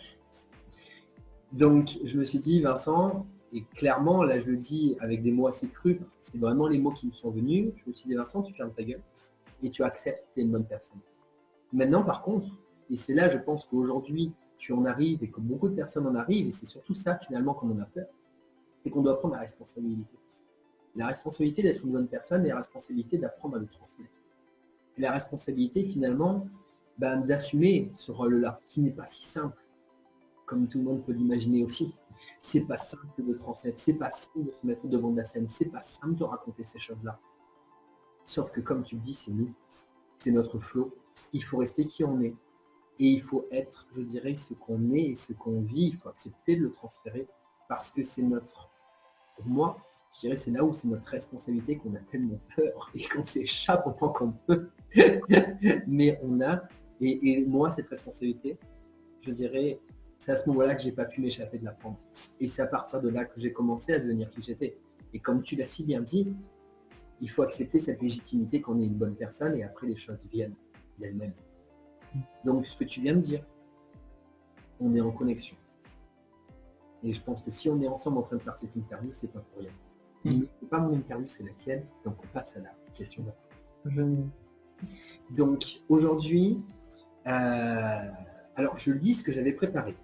Donc je me suis dit, Vincent, et clairement là je le dis avec des mots assez crus parce que c'est vraiment les mots qui me sont venus, je me suis dit, Vincent, tu fermes ta gueule et tu acceptes que tu es une bonne personne. Maintenant par contre, et c'est là je pense qu'aujourd'hui tu en arrives et que beaucoup de personnes en arrivent, et c'est surtout ça finalement qu'on en a peur, c'est qu'on doit prendre la responsabilité. La responsabilité d'être une bonne personne et la responsabilité d'apprendre à le transmettre. Et la responsabilité finalement d'assumer ce rôle-là, qui n'est pas si simple, comme tout le monde peut l'imaginer aussi. C'est pas simple de transmettre, c'est pas simple de se mettre devant de la scène, c'est pas simple de raconter ces choses-là. Sauf que comme tu le dis, c'est nous, c'est notre flot. Il faut rester qui on est. Et il faut être, je dirais, ce qu'on est et ce qu'on vit. Il faut accepter de le transférer parce que c'est notre, pour moi, je dirais c'est là où c'est notre responsabilité qu'on a tellement peur et qu'on s'échappe autant qu'on peut. Mais on a, et moi cette responsabilité, je dirais, c'est à ce moment-là que j'ai pas pu m'échapper de la prendre. Et c'est à partir de là que j'ai commencé à devenir qui j'étais. Et comme tu l'as si bien dit, il faut accepter cette légitimité qu'on est une bonne personne et après les choses viennent d'elles-mêmes. Donc ce que tu viens de dire, on est en connexion. Et je pense que si on est ensemble en train de faire cette interview, c'est pas pour rien. C'est pas mon interview, c'est la tienne. Donc on passe à la question d'après. Donc aujourd'hui, alors je lis ce que j'avais préparé.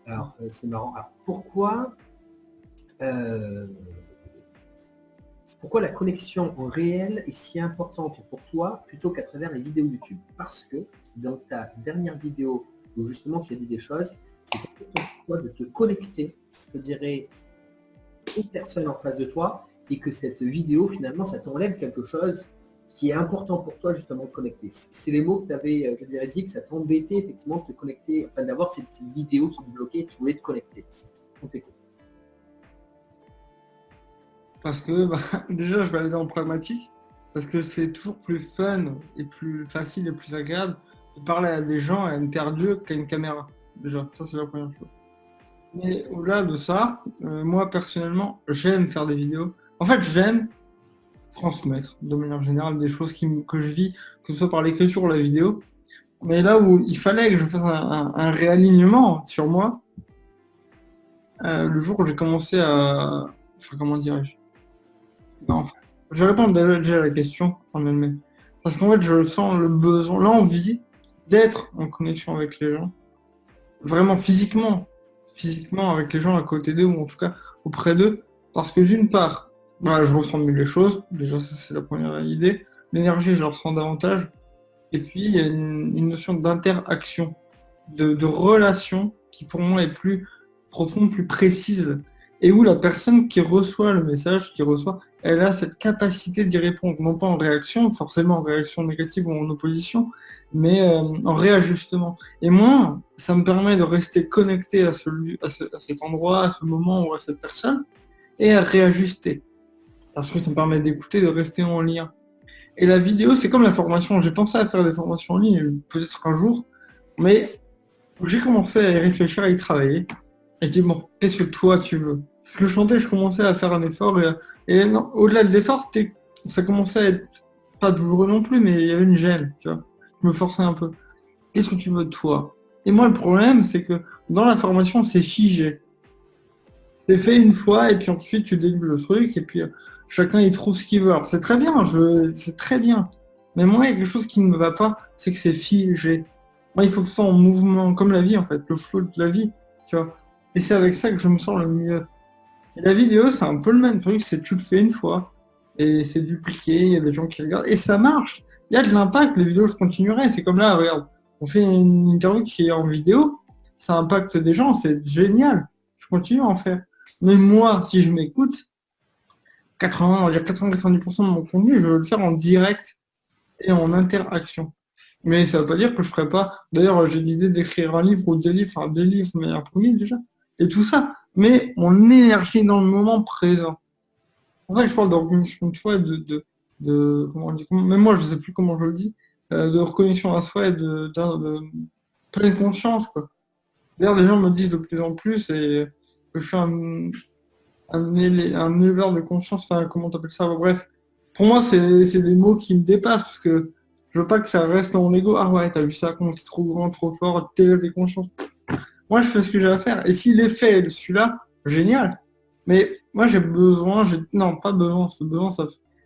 Alors c'est marrant. Alors, pourquoi la connexion en réel est si importante pour toi plutôt qu'à travers les vidéos YouTube? Parce que dans ta dernière vidéo où justement tu as dit des choses, c'est important pour toi de te connecter, je dirais, une personne en face de toi et que cette vidéo finalement ça t'enlève quelque chose qui est important pour toi justement de connecter. C'est les mots que tu avais, je dirais, dit que ça t'embêtait effectivement de te connecter, enfin d'avoir cette petite vidéo qui te bloquait, tu voulais te connecter. On t'écoute. Parce que déjà, je vais aller dans le pragmatique, parce que c'est toujours plus fun et plus facile et plus agréable de parler à des gens, à une paire d'yeux qu'à une caméra. Déjà, ça c'est la première chose. Mais au-delà de ça, moi personnellement, j'aime faire des vidéos. En fait, j'aime transmettre de manière générale des choses que je vis, que ce soit par l'écriture ou la vidéo. Mais là où il fallait que je fasse un réalignement sur moi, le jour où j'ai commencé à... Enfin, comment dirais-je? Non, je vais répondre déjà à la question en elle-même. Parce qu'en fait, je sens le besoin, l'envie d'être en connexion avec les gens. Vraiment physiquement physiquement avec les gens à côté d'eux, ou en tout cas auprès d'eux, parce que d'une part, voilà, je ressens mieux les choses, déjà ça c'est la première idée, l'énergie je la ressens davantage, et puis il y a une notion d'interaction, de relation qui pour moi est plus profonde, plus précise, et où la personne qui reçoit le message, qui reçoit, elle a cette capacité d'y répondre, non pas en réaction, forcément en réaction négative ou en opposition, mais en réajustement. Et moi, ça me permet de rester connecté à cet endroit, à ce moment ou à cette personne, et à réajuster. Parce que ça me permet d'écouter, de rester en lien. Et la vidéo, c'est comme la formation. J'ai pensé à faire des formations en ligne, peut-être un jour, mais j'ai commencé à y réfléchir, à y travailler. Et je dis, bon, qu'est-ce que toi tu veux? Parce que je sentais, je commençais à faire un effort. Et non, au-delà de l'effort, ça commençait à être pas douloureux non plus, mais il y avait une gêne, tu vois. Je me forçais un peu. Qu'est-ce que tu veux de toi? Et moi, le problème, c'est que dans la formation, c'est figé. C'est fait une fois, et puis ensuite, tu délivres le truc, et puis chacun, il trouve ce qu'il veut. Alors, c'est très bien, c'est très bien. Mais moi, il y a quelque chose qui ne me va pas, c'est que c'est figé. Moi, il faut que ce soit en mouvement, comme la vie, en fait, le flow de la vie, tu vois. Et c'est avec ça que je me sens le mieux. Et la vidéo, c'est un peu le même truc, c'est tu le fais une fois, et c'est dupliqué, il y a des gens qui regardent, et ça marche. Il y a de l'impact, les vidéos, je continuerai. C'est comme là, regarde, on fait une interview qui est en vidéo, ça impacte des gens, c'est génial. Je continue à en faire. Mais moi, si je m'écoute, 80, on va dire 80-90% de mon contenu, je veux le faire en direct et en interaction. Mais ça ne veut pas dire que je ne ferai pas. D'ailleurs, j'ai l'idée d'écrire un livre ou des livres, enfin des livres, mais un premier déjà. Et tout ça. Mais mon énergie dans le moment présent. C'est pour ça que je parle d'organisation de soi et comment on dit, même moi, je ne sais plus comment je le dis, de reconnexion à soi et de pleine conscience, quoi. D'ailleurs, les gens me disent de plus en plus et que je suis un éleveur de conscience, enfin, comment t'appelles ça? Bref, pour moi, c'est des mots qui me dépassent parce que je veux pas que ça reste dans mon ego. Ah ouais, t'as vu ça, comment c'est trop grand, trop fort, t'es des consciences. Moi, je fais ce que j'ai à faire. Et s'il est fait, celui-là, génial. Mais moi, non, pas besoin. Ce besoin,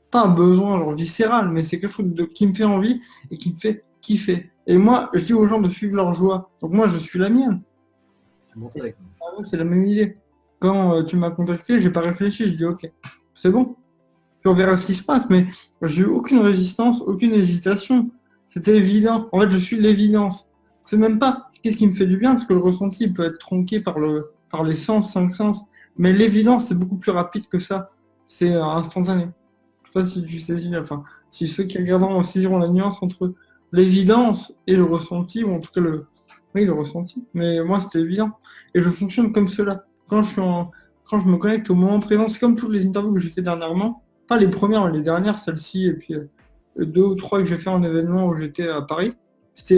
pas un besoin genre viscéral, mais c'est quelque chose qui me fait envie et qui me fait kiffer. Et moi, je dis aux gens de suivre leur joie. Donc moi, je suis la mienne. C'est la même idée. Quand tu m'as contacté, j'ai pas réfléchi, je dis ok, c'est bon. Puis on verra ce qui se passe, mais j'ai eu aucune résistance, aucune hésitation. C'était évident. En fait, je suis l'évidence. C'est même pas qu'est-ce qui me fait du bien, parce que le ressenti peut être tronqué par les sens, 5 sens. Mais l'évidence, c'est beaucoup plus rapide que ça. C'est instantané. Je sais pas si tu saisis, enfin, si ceux qui regardent saisiront la nuance entre l'évidence et le ressenti, ou en tout cas oui, le ressenti. Mais moi, c'était évident. Et je fonctionne comme cela. Quand je me connecte au moment présent, c'est comme toutes les interviews que j'ai fait dernièrement. Pas les premières, mais les dernières, celles-ci, et puis 2 ou 3 que j'ai fait en événement où j'étais à Paris.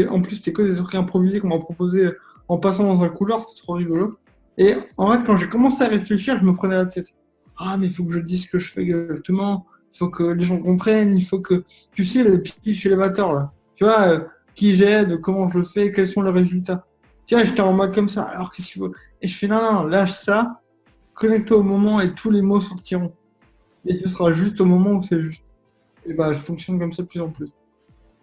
En plus, c'était que des trucs improvisés qu'on m'a proposé en passant dans un couloir, c'était trop rigolo. Et en fait, quand j'ai commencé à réfléchir, je me prenais la tête. Ah, mais il faut que je dise ce que je fais exactement. Il faut que les gens comprennent. Il faut que, tu sais, le pitch élévateur, là. Tu vois, qui j'aide, comment je le fais, quels sont les résultats. Tu vois, j'étais en mode comme ça. Alors, qu'est-ce qu'il faut? Et je fais non, lâche ça, connecte-toi au moment et tous les mots sortiront. Et ce sera juste au moment où c'est juste. Et bah, je fonctionne comme ça de plus en plus.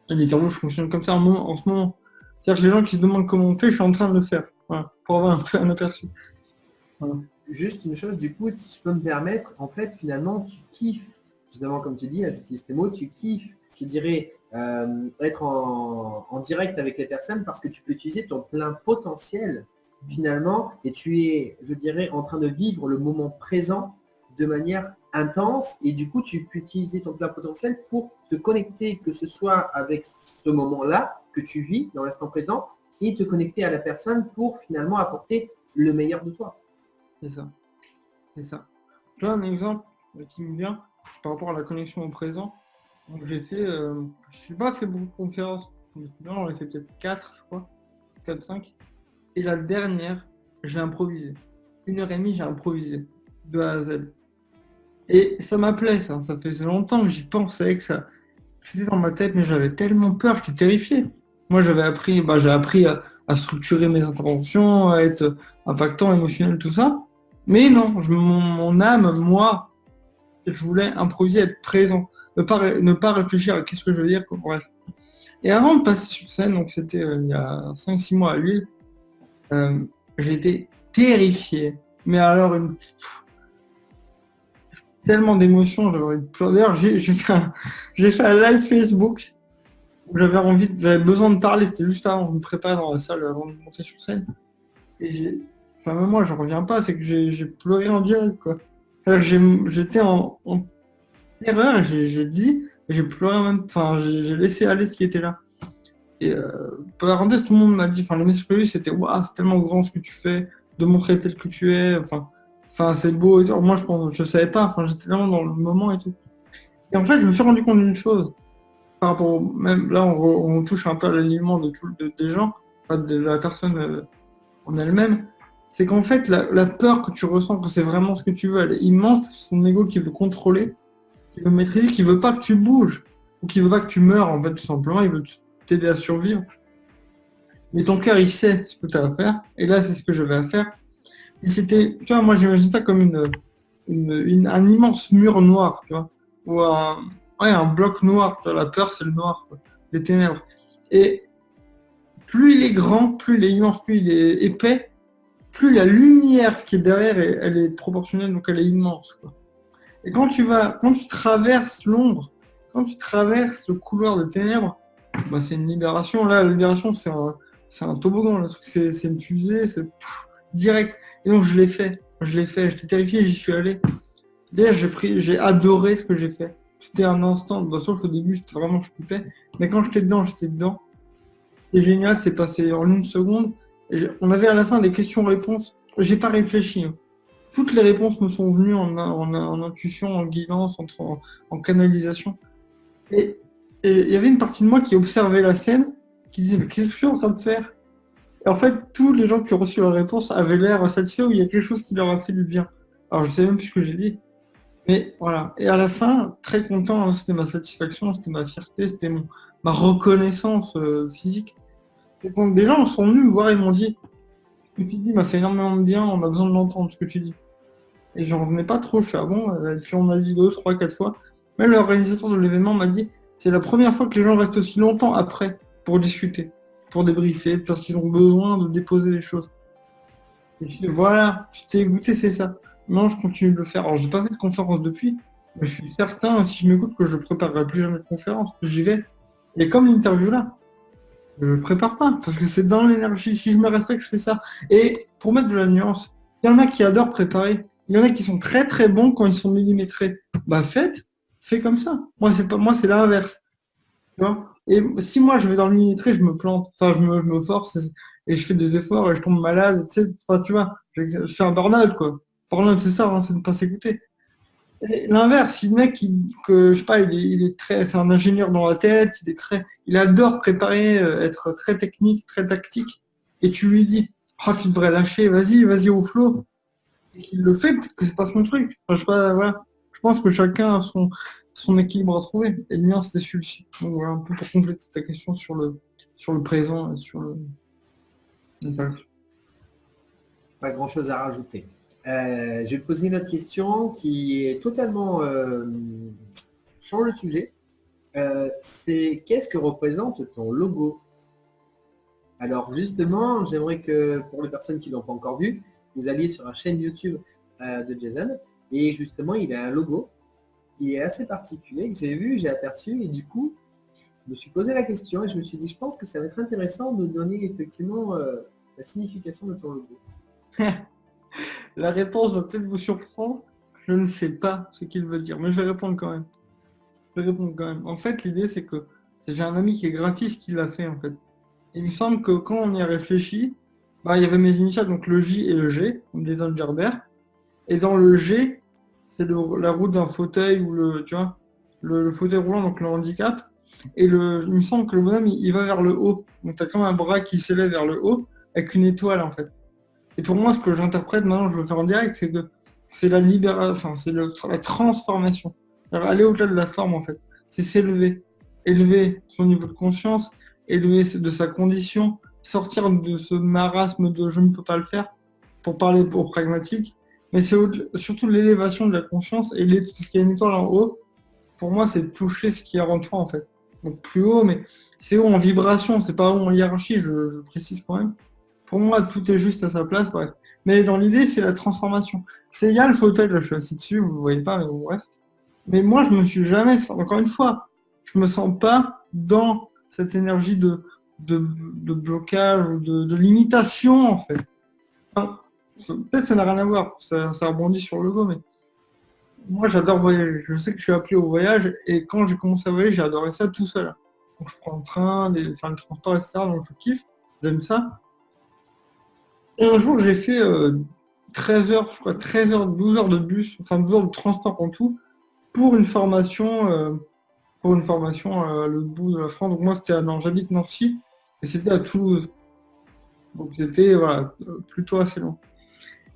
Et littéralement, je fonctionne comme ça en ce moment. C'est-à-dire que les gens qui se demandent comment on fait, je suis en train de le faire. Voilà, pour avoir un peu un aperçu. Voilà. Juste une chose, du coup, si je peux me permettre, en fait, finalement, tu kiffes, justement, comme tu dis, j'utilise tes mots, tu kiffes, je dirais, être en direct avec les personnes parce que tu peux utiliser ton plein potentiel, finalement, et tu es, je dirais, en train de vivre le moment présent de manière intense, et du coup, tu peux utiliser ton plein potentiel pour te connecter, que ce soit avec ce moment-là que tu vis dans l'instant présent, et te connecter à la personne pour finalement apporter le meilleur de toi. C'est ça. C'est ça. Tu vois un exemple qui me vient par rapport à la connexion au présent. Donc j'ai fait, je n'ai pas fait beaucoup de conférences. J'en ai fait peut-être 4, je crois. 4, 5. Et la dernière, j'ai improvisé. 1h30, j'ai improvisé. De A à Z. Et ça m'appelait, ça. Ça faisait longtemps que j'y pensais, c'était dans ma tête, mais j'avais tellement peur, j'étais terrifié. Moi, j'ai appris à structurer mes interventions, à être impactant, émotionnel, tout ça. Mais non, mon âme, moi, je voulais improviser, être présent, ne pas réfléchir à qu'est-ce que je veux dire, bref. Et avant de passer sur scène, donc c'était il y a 5-6 mois à Lille, j'ai été terrifié. Mais alors, tellement d'émotions, j'avais envie de pleurer. D'ailleurs, j'ai fait un live Facebook où j'avais besoin de parler. C'était juste avant, je me préparais dans la salle avant de monter sur scène. Et même moi, j'en reviens pas, c'est que j'ai pleuré en direct, quoi. Alors, j'étais en terreur, et j'ai dit, et j'ai pleuré en même temps, j'ai laissé aller ce qui était là. Et pendant la parenthèse, tout le monde m'a dit, les messages que j'ai eu, c'était waouh, c'est tellement grand ce que tu fais, de montrer tel que tu es, c'est beau et tout. Alors, moi, je savais pas, j'étais vraiment dans le moment et tout. Et en fait, je me suis rendu compte d'une chose, par rapport même là, on touche un peu à l'alignement des gens, de la personne en elle-même, c'est qu'en fait, la peur que tu ressens quand c'est vraiment ce que tu veux, elle est immense, c'est son ego qui veut contrôler, qui veut maîtriser, qui veut pas que tu bouges, ou qui veut pas que tu meurs, en fait, tout simplement, il veut t'aider à survivre. Mais ton cœur, il sait ce que tu as à faire, et là, c'est ce que j'avais à faire. Et c'était, tu vois, moi, j'imagine ça comme un immense mur noir, tu vois, ou un bloc noir, tu vois, la peur, c'est le noir, quoi, les ténèbres. Et plus il est grand, plus il est immense, plus il est épais, plus la lumière qui est derrière, elle est proportionnelle, donc elle est immense, quoi. Et quand tu traverses l'ombre, quand tu traverses le couloir de ténèbres, c'est une libération. Là, la libération, c'est un toboggan, le truc, c'est une fusée, c'est direct. Et donc, je l'ai fait, j'étais terrifié, j'y suis allé. D'ailleurs, j'ai adoré ce que j'ai fait. C'était un instant, sauf qu'au début, je flippais, mais quand j'étais dedans, j'étais dedans. C'est génial, c'est passé en 1 seconde. On avait à la fin des questions-réponses. J'ai pas réfléchi, hein. Toutes les réponses me sont venues en intuition, en guidance, en canalisation. Et il y avait une partie de moi qui observait la scène, qui disait, mais qu'est-ce que je suis en train de faire? Et en fait, tous les gens qui ont reçu la réponse avaient l'air satisfaits ou il y a quelque chose qui leur a fait du bien. Alors, je sais même plus ce que j'ai dit. Mais voilà. Et à la fin, très content, hein, c'était ma satisfaction, c'était ma fierté, c'était ma reconnaissance physique. Et donc, des gens sont venus me voir et m'ont dit, ce que tu dis m'a fait énormément de bien, on a besoin de l'entendre, ce que tu dis. Et j'en revenais pas trop, je fais, ah bon, et puis on m'a dit 2, 3, 4 fois. Même l'organisateur de l'événement m'a dit, c'est la première fois que les gens restent aussi longtemps après pour discuter, pour débriefer, parce qu'ils ont besoin de déposer des choses. Et je dis, voilà, tu t'es écouté, c'est ça. Non, je continue de le faire. Alors, j'ai pas fait de conférence depuis, mais je suis certain, si je m'écoute, que je préparerai plus jamais de conférence. J'y vais. Et comme l'interview là, je ne prépare pas, parce que c'est dans l'énergie. Si je me respecte, je fais ça. Et pour mettre de la nuance, il y en a qui adorent préparer. Il y en a qui sont très très bons quand ils sont millimétrés. Fais comme ça. Moi, c'est l'inverse. Tu vois. Et si moi je vais dans le millimétré, je me plante. Je me force et je fais des efforts et je tombe malade. Tu vois, je fais un burn-out, quoi. Burn-out, c'est ça, hein, c'est de ne pas s'écouter. Et l'inverse, si le mec, je sais pas, c'est un ingénieur dans la tête, il adore préparer, être très technique, très tactique, et tu lui dis, oh, tu devrais lâcher, vas-y au flow, et qu'il le fait, que c'est pas son truc. Je sais pas, voilà. Je pense que chacun a son équilibre à trouver, et le mien, c'était celui-ci. Donc voilà, un peu pour compléter ta question sur le présent et sur l'interaction. Pas grand-chose à rajouter. Je vais te poser une autre question qui est totalement change le sujet. C'est qu'est-ce que représente ton logo? Alors justement, j'aimerais que pour les personnes qui ne l'ont pas encore vu, vous alliez sur la chaîne YouTube de Jason et justement il a un logo qui est assez particulier que j'ai vu, j'ai aperçu et du coup je me suis posé la question et je me suis dit je pense que ça va être intéressant de donner effectivement la signification de ton logo. La réponse va peut-être vous surprendre. Je ne sais pas ce qu'il veut dire, mais je vais répondre quand même. En fait, l'idée, c'est que j'ai un ami qui est graphiste qui l'a fait, en fait. Et il me semble que quand on y a réfléchi, il y avait mes initiales, donc le J et le G, comme les Gerbert. Et dans le G, c'est la roue d'un fauteuil ou le fauteuil roulant, donc le handicap. Et il me semble que le bonhomme, il va vers le haut. Donc tu as comme un bras qui s'élève vers le haut, avec une étoile, en fait. Et pour moi, ce que j'interprète maintenant, je veux faire en direct, c'est la libération, c'est la transformation. Alors, aller au-delà de la forme, en fait. C'est s'élever. Élever son niveau de conscience, élever de sa condition, sortir de ce marasme de je ne peux pas le faire, pour parler au pragmatique. Mais c'est surtout l'élévation de la conscience et ce qui est une étoile en haut, pour moi, c'est toucher ce qui est en toi, en fait. Donc plus haut, mais c'est haut en vibration, c'est pas haut en hiérarchie, je précise quand même. pour moi, tout est juste à sa place, bref. Mais dans l'idée, c'est la transformation. Il y a le fauteuil, là, je suis assis dessus, vous ne voyez pas, mais bon, bref. Mais moi, je me suis jamais, encore une fois, je me sens pas dans cette énergie de blocage ou de limitation, en fait. Enfin, peut-être que ça n'a rien à voir, ça rebondit sur le go, mais moi, j'adore voyager. Je sais que je suis appelé au voyage, et quand j'ai commencé à voyager, j'ai adoré ça tout seul. Donc, je prends le train, faire le transport, etc., donc je kiffe, j'aime ça. Et un jour, j'ai fait 13 heures, je crois, 13 heures, 12 heures de bus, enfin 12 heures de transport en tout, pour une formation, à l'autre bout de la France. Donc moi, j'habite Nancy, et c'était à Toulouse. Donc c'était voilà, plutôt assez long.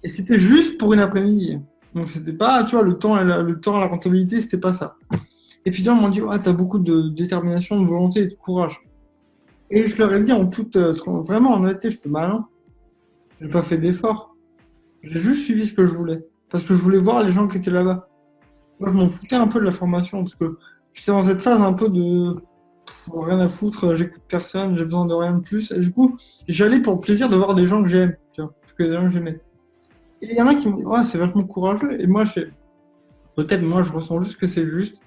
Et c'était juste pour une après-midi. Donc c'était pas, tu vois, le temps, la rentabilité, c'était pas ça. Et puis là, on m'a dit, ah, t'as beaucoup de détermination, de volonté et de courage. Et je leur ai dit en toute, vraiment en honnêteté, je fais malin. J'ai pas fait d'effort. J'ai juste suivi ce que je voulais. Parce que je voulais voir les gens qui étaient là-bas. Moi, je m'en foutais un peu de la formation. Parce que j'étais dans cette phase un peu de rien à foutre, j'écoute personne, j'ai besoin de rien de plus. Et du coup, j'allais pour le plaisir de voir des gens que j'aime. Tu vois, parce que des gens que j'aimais. Et il y en a qui me disent, ouais, c'est vachement courageux. Et moi, peut-être, moi, je ressens juste que c'est juste.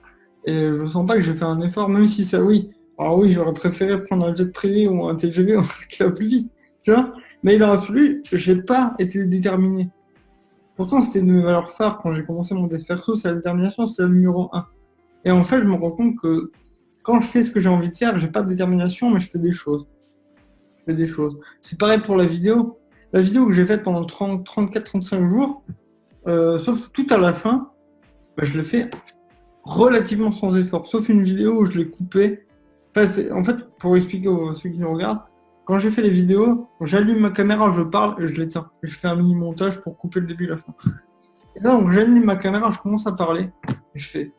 Et je sens pas que j'ai fait un effort, même si ça, oui. Alors oui, j'aurais préféré prendre un jet privé ou un TGV qui va plus vite. Tu vois. Mais dans l'absolu, j'ai pas été déterminé. Pourtant, c'était une valeur phare quand j'ai commencé mon dev perso, c'est la détermination, c'est le numéro 1. Et en fait, je me rends compte que quand je fais ce que j'ai envie de faire, j'ai pas de détermination, mais je fais des choses. C'est pareil pour la vidéo. La vidéo que j'ai faite pendant 34-35 jours, sauf tout à la fin, bah, je l'ai fait relativement sans effort. Sauf une vidéo où je l'ai coupée. Enfin, en fait, pour expliquer à ceux qui nous regardent, quand j'ai fait les vidéos, j'allume ma caméra, je parle et je l'éteins. Je fais un mini montage pour couper le début et la fin. Et là, donc, j'allume ma caméra, je commence à parler et je fais,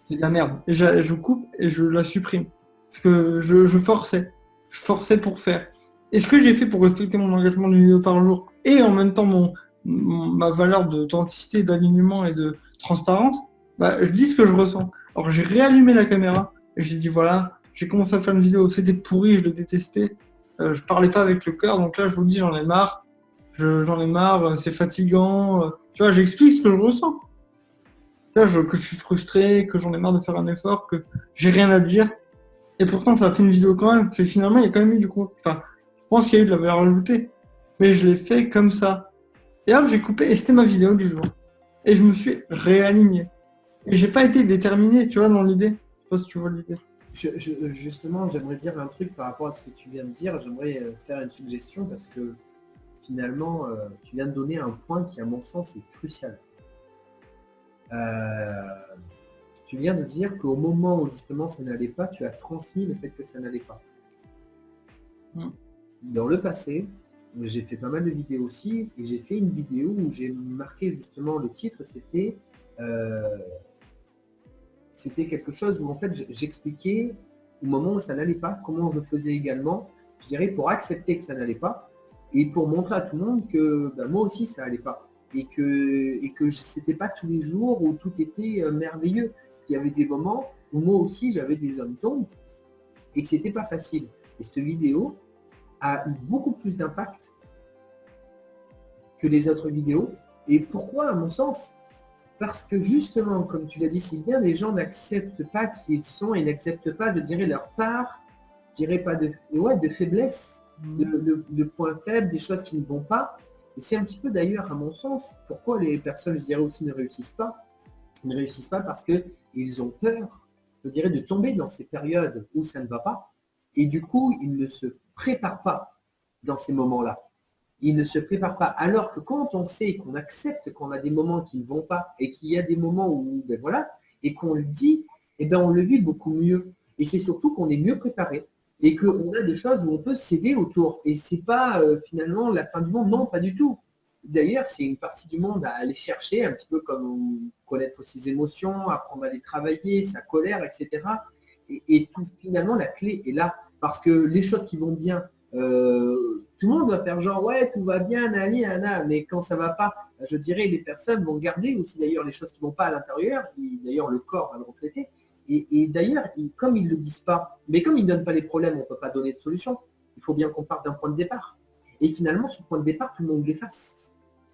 c'est de la merde. Et je coupe et je la supprime. Parce que je forçais. Je forçais pour faire. Et ce que j'ai fait pour respecter mon engagement d'une vidéo par jour et en même temps ma valeur d'authenticité, d'alignement et de transparence, bah, je dis ce que je ressens. Alors j'ai réallumé la caméra et j'ai dit voilà, j'ai commencé à faire une vidéo, c'était pourri, je le détestais. Je parlais pas avec le cœur, donc là je vous dis j'en ai marre. J'en ai marre, c'est fatigant. Tu vois, j'explique ce que je ressens. Tu vois, que je suis frustré, que j'en ai marre de faire un effort, que j'ai rien à dire. Et pourtant ça a fait une vidéo quand même. C'est finalement il y a quand même eu du coup. Enfin, je pense qu'il y a eu de la valeur ajoutée. Mais je l'ai fait comme ça. Et hop, j'ai coupé et c'était ma vidéo du jour. Et je me suis réaligné. Et j'ai pas été déterminé, tu vois, dans l'idée. Je sais pas si tu vois l'idée. Justement, j'aimerais dire un truc par rapport à ce que tu viens de dire. J'aimerais faire une suggestion parce que finalement, tu viens de donner un point qui, à mon sens, est crucial. Tu viens de dire qu'au moment où justement ça n'allait pas, tu as transmis le fait que ça n'allait pas. Dans le passé, j'ai fait pas mal de vidéos aussi, et j'ai fait une vidéo où j'ai marqué justement le titre, c'était quelque chose où en fait j'expliquais au moment où ça n'allait pas, comment je faisais également, je dirais pour accepter que ça n'allait pas, et pour montrer à tout le monde que moi aussi ça n'allait pas. Et que c'était pas tous les jours où tout était merveilleux. Il y avait des moments où moi aussi j'avais des zones d'ombre et que c'était pas facile. Et cette vidéo a eu beaucoup plus d'impact que les autres vidéos. Et pourquoi, à mon sens? Parce que justement, comme tu l'as dit si bien, les gens n'acceptent pas qui ils sont et n'acceptent pas, je dirais, leur part, je dirais pas de faiblesse, de points faibles, des choses qui ne vont pas. Et c'est un petit peu d'ailleurs, à mon sens, pourquoi les personnes, je dirais aussi, ne réussissent pas. Ils ne réussissent pas parce qu'ils ont peur, je dirais, de tomber dans ces périodes où ça ne va pas. Et du coup, ils ne se préparent pas dans ces moments-là. Ils ne se préparent pas. Alors que quand on sait qu'on accepte qu'on a des moments qui ne vont pas et qu'il y a des moments où, et qu'on le dit, on le vit beaucoup mieux. Et c'est surtout qu'on est mieux préparé. Et qu'on a des choses où on peut s'aider autour. Et c'est pas finalement la fin du monde, non, pas du tout. D'ailleurs, c'est une partie du monde à aller chercher, un petit peu comme connaître ses émotions, apprendre à les travailler, sa colère, etc. Et tout, finalement, la clé est là. Parce que les choses qui vont bien, tout le monde va faire genre, ouais, tout va bien, nani, nana, mais quand ça va pas, je dirais, les personnes vont garder aussi d'ailleurs les choses qui vont pas à l'intérieur, d'ailleurs le corps va le refléter. Et d'ailleurs, comme ils ne le disent pas, mais comme ils ne donnent pas les problèmes, on ne peut pas donner de solution. Il faut bien qu'on parte d'un point de départ. et finalement, sur le point de départ, tout le monde l'efface.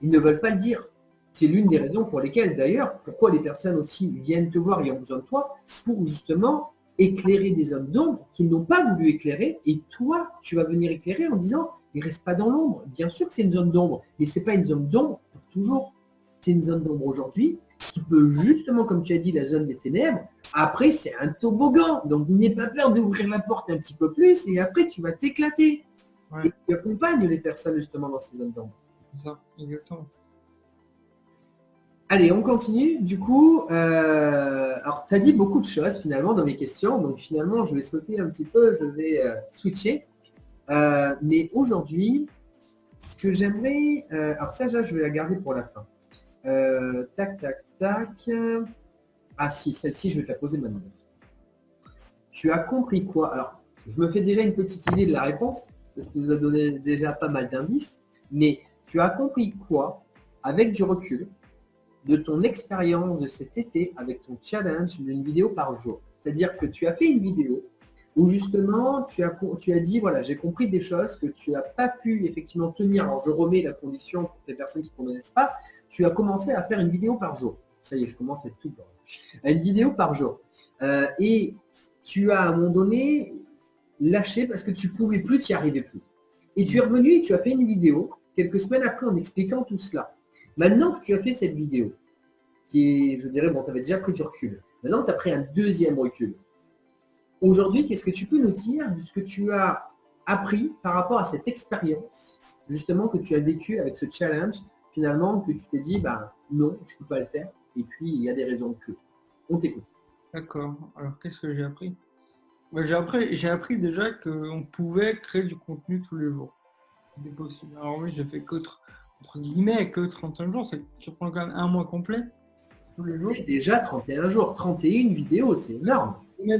Ils ne veulent pas le dire. C'est l'une des raisons pour lesquelles, d'ailleurs, pourquoi les personnes aussi viennent te voir et ont besoin de toi, pour justement éclairer des zones d'ombre qu'ils n'ont pas voulu éclairer, et toi, tu vas venir éclairer en disant, il ne reste pas dans l'ombre. Bien sûr que c'est une zone d'ombre, mais ce n'est pas une zone d'ombre pour toujours. C'est une zone d'ombre aujourd'hui qui peut justement, comme tu as dit, la zone des ténèbres. Après, c'est un toboggan. Donc, n'aie pas peur d'ouvrir la porte un petit peu plus et après, tu vas t'éclater. Ouais. Et tu accompagnes les personnes justement dans ces zones d'ombre. C'est ça, exactement. Allez, on continue. Du coup, alors tu as dit beaucoup de choses finalement dans mes questions. Donc finalement, je vais sauter un petit peu, je vais switcher. Mais aujourd'hui, ce que j'aimerais... alors ça, je vais la garder pour la fin. Tac, tac, tac. Ah si, celle-ci, je vais te la poser maintenant. Tu as compris quoi? Alors, je me fais déjà une petite idée de la réponse, parce que tu nous as donné déjà pas mal d'indices. Mais tu as compris quoi, avec du recul, de ton expérience de cet été avec ton challenge d'une vidéo par jour? C'est-à-dire que tu as fait une vidéo où justement tu as dit, voilà, j'ai compris des choses que tu n'as pas pu effectivement tenir. Alors je remets la condition pour les personnes qui ne connaissent pas. Tu as commencé à faire une vidéo par jour. Ça y est, je commence à être tout bas. Une vidéo par jour. Et tu as à un moment donné lâché parce que tu ne pouvais plus, tu n'y arrivais plus. Et tu es revenu et tu as fait une vidéo quelques semaines après en expliquant tout cela. Maintenant que tu as fait cette vidéo, qui est, je dirais, bon, tu avais déjà pris du recul. Maintenant, tu as pris un deuxième recul. Aujourd'hui, qu'est-ce que tu peux nous dire de ce que tu as appris par rapport à cette expérience, justement, que tu as vécu avec ce challenge, finalement, que tu t'es dit, bah non, je ne peux pas le faire, et puis il y a des raisons que. On t'écoute. D'accord. Alors, qu'est-ce que j'ai appris? J'ai appris déjà qu'on pouvait créer du contenu tous les jours. C'était possible. Alors oui, j'ai fait entre guillemets, que 31 jours, ça prend quand même un mois complet, tous les jours. Déjà 31 jours, 31 vidéos, c'est énorme.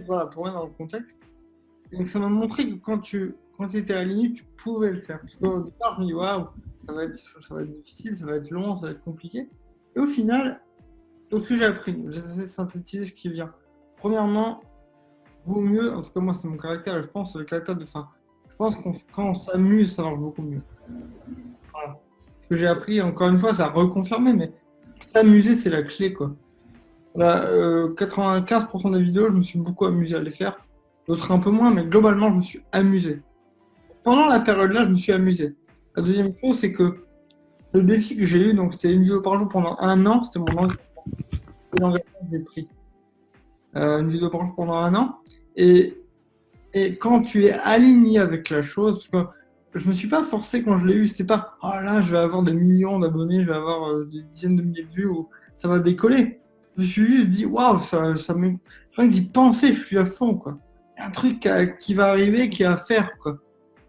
Voilà, pour mettre dans le contexte. Donc ça m'a montré que quand tu étais aligné, tu pouvais le faire. Parce qu'au départ, je me dis, waouh, ça va être difficile, ça va être long, ça va être compliqué. Et au final, tout ce que j'ai appris, j'essaie de synthétiser ce qui vient. Premièrement, vaut mieux, en tout cas moi c'est mon caractère, je pense le caractère de fin. Je pense que quand on s'amuse, ça marche beaucoup mieux. Voilà. Ce que j'ai appris, encore une fois, ça a reconfirmé, mais s'amuser, c'est la clé, quoi. Là, 95% des vidéos, je me suis beaucoup amusé à les faire. D'autres un peu moins, mais globalement, je me suis amusé. Pendant la période-là, je me suis amusé. La deuxième chose, c'est que le défi que j'ai eu, donc c'était une vidéo par jour pendant un an, c'était mon engagement. C'est l'engagement que j'ai pris. Une vidéo par jour pendant un an. Et quand tu es aligné avec la chose, parce que je me suis pas forcé quand je l'ai eu, c'était pas « Oh là, je vais avoir des millions d'abonnés, je vais avoir des dizaines de milliers de vues, ou ça va décoller ». Je me suis juste dit « Waouh, ça me... » Rien que d'y penser, je suis à fond, quoi. Il y a un truc qui va arriver, qui est à faire, quoi.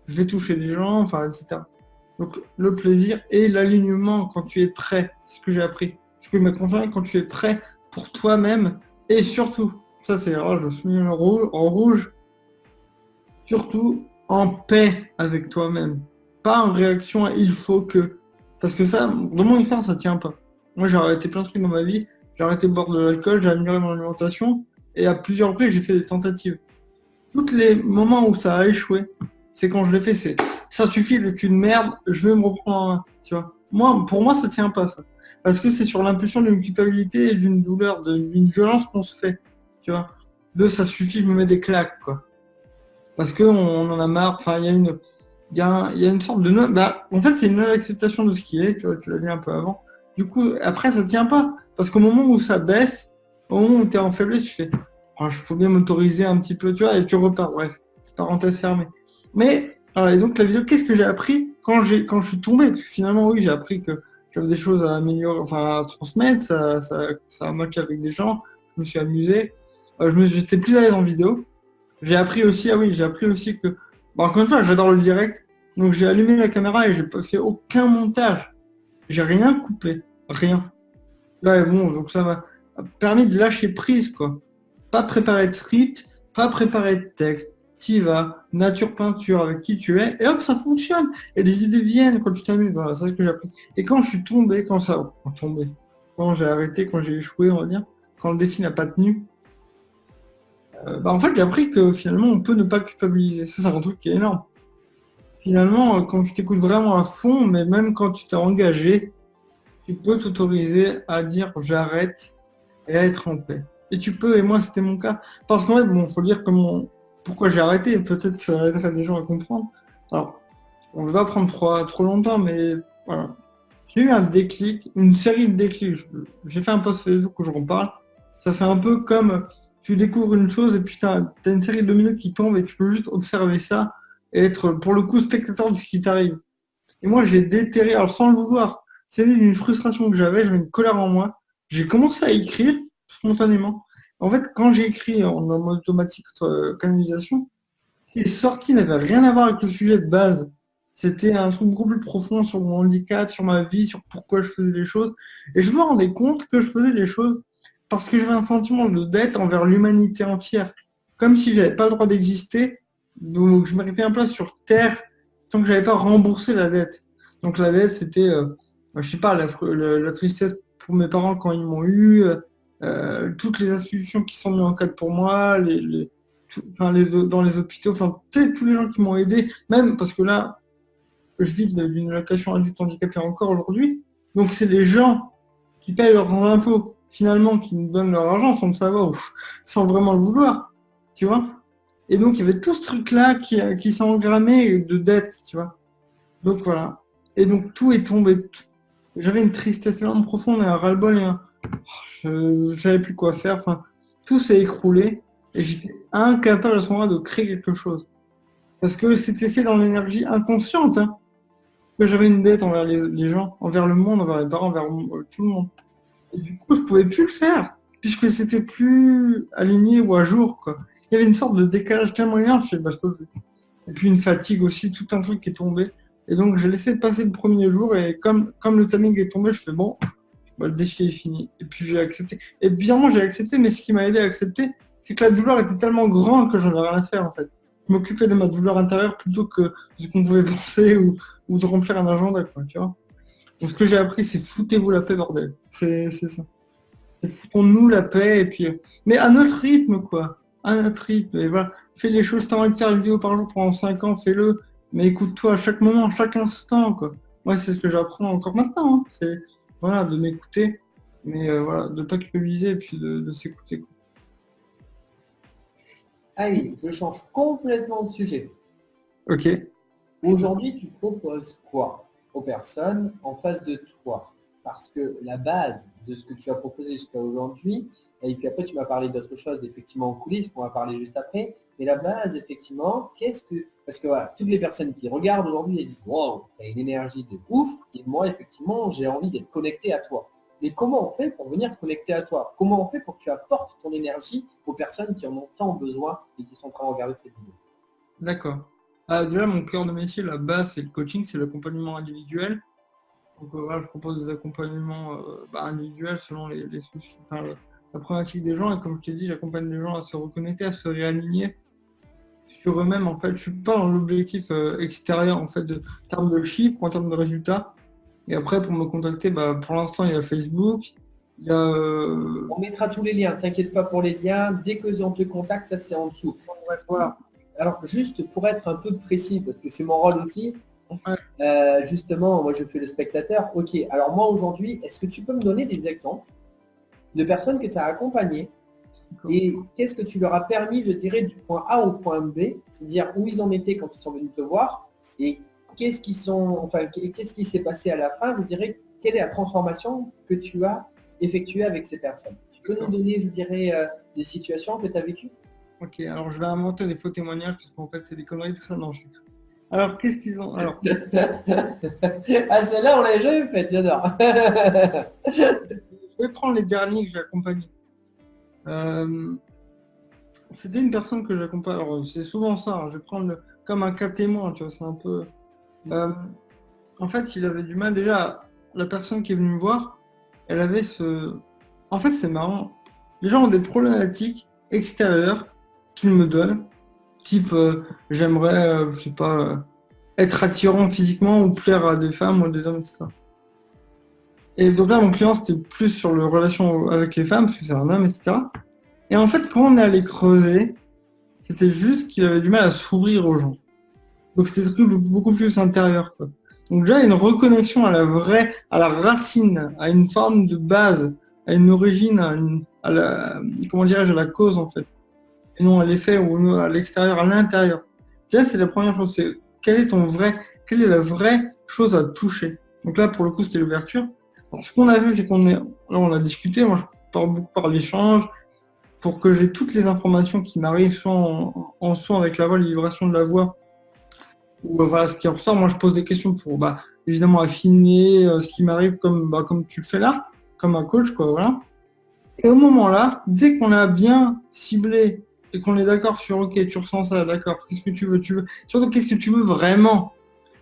Je vais toucher des gens, enfin, etc. Donc, le plaisir et l'alignement quand tu es prêt, c'est ce que j'ai appris. Ce que m'a confirmé, quand tu es prêt pour toi-même, et surtout, ça c'est, je me souviens en rouge, surtout en paix avec toi-même. Pas en réaction à il faut que. Parce que ça, dans mon expérience, ça tient pas. Moi, j'ai arrêté plein de trucs dans ma vie. J'ai arrêté de boire de l'alcool, j'ai amélioré mon alimentation. Et à plusieurs reprises, j'ai fait des tentatives. Tous les moments où ça a échoué, c'est quand je l'ai fait, c'est ça suffit, le cul de merde, je vais me reprendre en main. Tu vois. Pour moi, ça tient pas, ça. Parce que c'est sur l'impulsion d'une culpabilité, d'une douleur, d'une violence qu'on se fait. Tu vois. Ça suffit, je me mets des claques, quoi. Parce qu'on en a marre, enfin, il y a une sorte de... en fait, c'est une non-acceptation de ce qui est, tu vois, tu l'as dit un peu avant. Du coup, après, ça tient pas. Parce qu'au moment où ça baisse, au moment où tu es en faiblesse, tu fais je peux bien m'autoriser un petit peu, tu vois, et tu repars, bref, parenthèse fermée. Mais, et donc la vidéo, qu'est-ce que j'ai appris quand je suis tombé? Parce que finalement, oui, j'ai appris que j'avais des choses à améliorer, enfin, à transmettre, ça a matché avec des gens, je me suis amusé, j'étais plus à l'aise en vidéo. J'ai appris aussi que, encore une fois, j'adore le direct, donc j'ai allumé la caméra et j'ai pas fait aucun montage. J'ai rien coupé, rien. Là, bon, donc ça m'a permis de lâcher prise, quoi. Pas préparer de script, pas préparer de texte. T'y vas, nature peinture avec qui tu es, et hop, ça fonctionne. Et les idées viennent quand tu t'amuses. Voilà, c'est ce que j'ai appris. Et quand je suis tombé, quand j'ai arrêté, quand j'ai échoué, on va dire, quand le défi n'a pas tenu, en fait, j'ai appris que finalement, on peut ne pas culpabiliser. Ça, c'est un truc qui est énorme. finalement, quand tu t'écoutes vraiment à fond, mais même quand tu t'es engagé, tu peux t'autoriser à dire j'arrête et à être en paix. Et tu peux, et moi c'était mon cas. Parce qu'en fait, bon, faut dire pourquoi j'ai arrêté, peut-être ça aiderait des gens à comprendre. Alors, on ne va pas prendre trop longtemps, mais voilà. J'ai eu un déclic, une série de déclics. J'ai fait un post Facebook où je reparle. Ça fait un peu comme tu découvres une chose et puis tu as une série de minutes qui tombent et tu peux juste observer ça et être pour le coup spectateur de ce qui t'arrive. Et moi, j'ai déterré, alors sans le vouloir, c'est une frustration que j'avais une colère en moi. J'ai commencé à écrire spontanément. En fait, quand j'ai écrit en mode automatique canalisation, ce qui est sorti n'avait rien à voir avec le sujet de base. C'était un truc beaucoup plus profond sur mon handicap, sur ma vie, sur pourquoi je faisais les choses. Et je me rendais compte que je faisais les choses parce que j'avais un sentiment de dette envers l'humanité entière. Comme si je n'avais pas le droit d'exister, donc je méritais un place sur Terre tant que je n'avais pas remboursé la dette. Donc la dette, c'était, je sais pas, la tristesse pour mes parents quand ils m'ont eu, toutes les institutions qui sont mises en cadre pour moi, dans les hôpitaux, enfin, tu sais, tous les gens qui m'ont aidé, même parce que là, je vis d'une allocation adulte handicapé encore aujourd'hui. Donc, c'est les gens qui payent leurs impôts, finalement, qui nous donnent leur argent sans le savoir, ou sans vraiment le vouloir, tu vois. Et donc, il y avait tout ce truc-là qui s'est engrammé de dettes, tu vois. Donc, voilà. Et donc, tout est tombé. J'avais une tristesse tellement profonde et un ras-le-bol et je ne savais plus quoi faire. Enfin, tout s'est écroulé et j'étais incapable à ce moment-là de créer quelque chose. Parce que c'était fait dans l'énergie inconsciente. Hein, que j'avais une dette envers les gens, envers le monde, envers les parents, envers tout le monde. Et du coup, je ne pouvais plus le faire, puisque c'était plus aligné ou à jour, quoi. Il y avait une sorte de décalage tellement énorme, je sais pas, je peux plus. Et puis une fatigue aussi, tout un truc qui est tombé. Et donc, j'ai laissé passer le premier jour, et comme le timing est tombé, je fais bon, bah, le défi est fini. Et puis j'ai accepté. Et bizarrement, j'ai accepté, mais ce qui m'a aidé à accepter, c'est que la douleur était tellement grande que j'en avais rien à faire, en fait. Je m'occupais de ma douleur intérieure plutôt que de ce qu'on pouvait penser ou de remplir un agenda, quoi, tu vois. Donc ce que j'ai appris, c'est foutez-vous la paix, bordel. C'est ça. Et foutons-nous la paix, et puis... mais à notre rythme, quoi. À notre rythme. Et voilà. Fais les choses, si t'as envie de faire une vidéo par jour pendant 5 ans, fais-le. Mais écoute-toi à chaque moment, à chaque instant, quoi. Moi, c'est ce que j'apprends encore maintenant. Hein. C'est voilà, de m'écouter, mais voilà, de ne pas culpabiliser et puis de s'écouter. Allez, je change complètement de sujet. Ok. Aujourd'hui, tu proposes quoi aux personnes en face de toi? Parce que la base de ce que tu as proposé jusqu'à aujourd'hui, et puis après tu m'as parlé d'autres choses effectivement en coulisses, qu'on va parler juste après, mais la base effectivement, parce que voilà, toutes les personnes qui regardent aujourd'hui, elles disent wow, tu as une énergie de ouf, et moi effectivement j'ai envie d'être connecté à toi. Mais comment on fait pour venir se connecter à toi? Comment on fait pour que tu apportes ton énergie aux personnes qui en ont tant besoin et qui sont en train de regarder cette vidéo? D'accord. Déjà, mon cœur de métier, la base, c'est le coaching, c'est l'accompagnement individuel. Donc voilà, je propose des accompagnements individuels selon les soucis, enfin, la problématique des gens. Et comme je t'ai dit, j'accompagne les gens à se reconnecter, à se réaligner sur eux-mêmes. En fait, je ne suis pas dans l'objectif extérieur en fait, de termes de chiffres ou en termes de résultats. Et après, pour me contacter, pour l'instant, il y a Facebook. Il y a, On mettra tous les liens, t'inquiète pas pour les liens. Dès que on te contacte, ça c'est en dessous. voilà. Alors, juste pour être un peu précis, parce que c'est mon rôle aussi, justement, moi je fais le spectateur. Ok, alors moi aujourd'hui, est-ce que tu peux me donner des exemples de personnes que tu as accompagnées et qu'est-ce que tu leur as permis, je dirais, du point A au point B, c'est-à-dire où ils en étaient quand ils sont venus te voir et qu'est-ce qui s'est passé à la fin, je dirais, quelle est la transformation que tu as effectuée avec ces personnes. Tu peux nous donner, je dirais, des situations que tu as vécues? Ok, alors je vais inventer des faux témoignages parce qu'en fait c'est des conneries, tout ça. Non, alors qu'est-ce qu'ils ont? Alors, ah, celle-là, on l'a jamais faite, j'adore. je vais prendre les derniers que j'ai accompagnés. C'était une personne que j'accompagne. Alors, c'est souvent ça. Hein, je vais prendre comme un cas témoin, tu vois, c'est un peu. En fait, il avait du mal. Déjà, la personne qui est venue me voir, elle avait ce. En fait, c'est marrant. Les gens ont des problématiques extérieures qu'ils me donnent. Type, j'aimerais, je sais pas, être attirant physiquement ou plaire à des femmes ou à des hommes, etc. Et donc là, mon client, c'était plus sur la relation avec les femmes, parce que c'est un homme, etc. Et en fait, quand on est allé creuser, c'était juste qu'il avait du mal à s'ouvrir aux gens. Donc c'est des trucs beaucoup plus intérieurs, quoi. Donc déjà, il y a une reconnexion à la vraie, à la racine, à une forme de base, à une origine, à la, comment dirais-je, à la cause, en fait. Et non à l'effet ou non à l'extérieur, à l'intérieur. Déjà, c'est la première chose, c'est quelle est la vraie chose à toucher. Donc là, pour le coup, c'était l'ouverture. Alors, ce qu'on a fait, c'est là, on a discuté, moi, je parle beaucoup par l'échange, pour que j'ai toutes les informations qui m'arrivent, soit en son avec la voix, les vibrations de la voix, ou voilà, ce qui ressort. Moi, je pose des questions pour, évidemment, affiner ce qui m'arrive comme tu le fais là, comme un coach, quoi, voilà. Et au moment-là, dès qu'on a bien ciblé et qu'on est d'accord sur OK, tu ressens ça, d'accord, qu'est-ce que tu veux? Surtout, qu'est-ce que tu veux vraiment?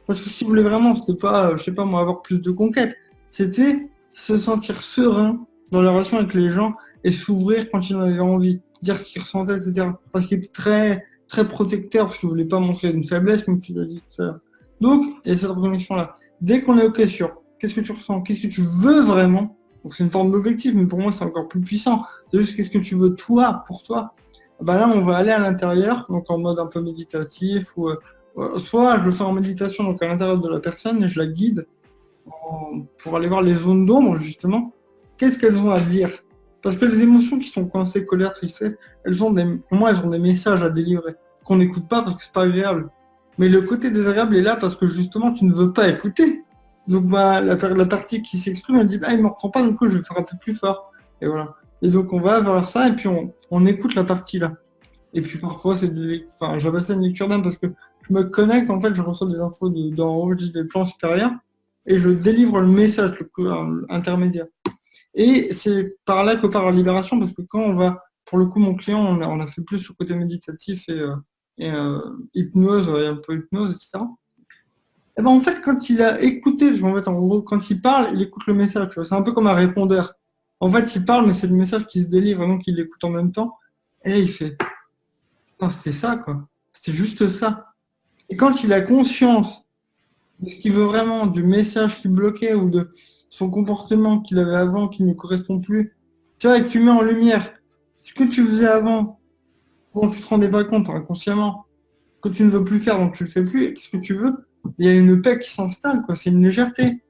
Parce que ce qu'il voulait vraiment, c'était pas, je sais pas moi, avoir plus de conquêtes. C'était se sentir serein dans la relation avec les gens et s'ouvrir quand il en avait envie, dire ce qu'il ressentait, etc. Parce qu'il était très, très protecteur, parce qu'il voulait pas montrer une faiblesse, comme tu l'as dit tout à l'heure. Donc, il y a cette reconnexion-là. Dès qu'on est OK sur qu'est-ce que tu ressens, qu'est-ce que tu veux vraiment, donc c'est une forme d'objectif, mais pour moi c'est encore plus puissant. C'est juste qu'est-ce que tu veux toi, pour toi. Là, on va aller à l'intérieur, donc en mode un peu méditatif, ou soit je le fais en méditation, donc à l'intérieur de la personne, et je la guide pour aller voir les zones d'ombre, justement. Qu'est-ce qu'elles ont à dire? Parce que les émotions qui sont coincées, colère, tristesse, pour moi, elles ont des messages à délivrer, qu'on n'écoute pas parce que c'est pas agréable. Mais le côté désagréable est là parce que justement, tu ne veux pas écouter. Donc la partie qui s'exprime, elle dit, il ne m'entend pas, donc je vais faire un peu plus fort. Et voilà. Et donc on va vers ça, et puis on écoute la partie là. Et puis parfois, j'appelle ça une lecture d'âme parce que je me connecte, en fait, je reçois des infos d'en haut, des plans supérieurs, et je délivre le message intermédiaire. Et c'est par là que part la libération, parce que quand on va, pour le coup, mon client, on a fait plus le côté méditatif et hypnose, un peu hypnose, etc. Et en fait, quand il a écouté, en fait, en gros, quand il parle, il écoute le message, tu vois. C'est un peu comme un répondeur. En fait, il parle, mais c'est le message qui se délivre, donc il l'écoute en même temps. Et il fait, non, c'était ça, quoi. C'était juste ça. Et quand il a conscience de ce qu'il veut vraiment, du message qui bloquait ou de son comportement qu'il avait avant qui ne correspond plus, tu vois, et que tu mets en lumière ce que tu faisais avant, dont tu te rendais pas compte inconsciemment, que tu ne veux plus faire, donc tu le fais plus, et qu'est-ce que tu veux? Il y a une paix qui s'installe, quoi. C'est une légèreté.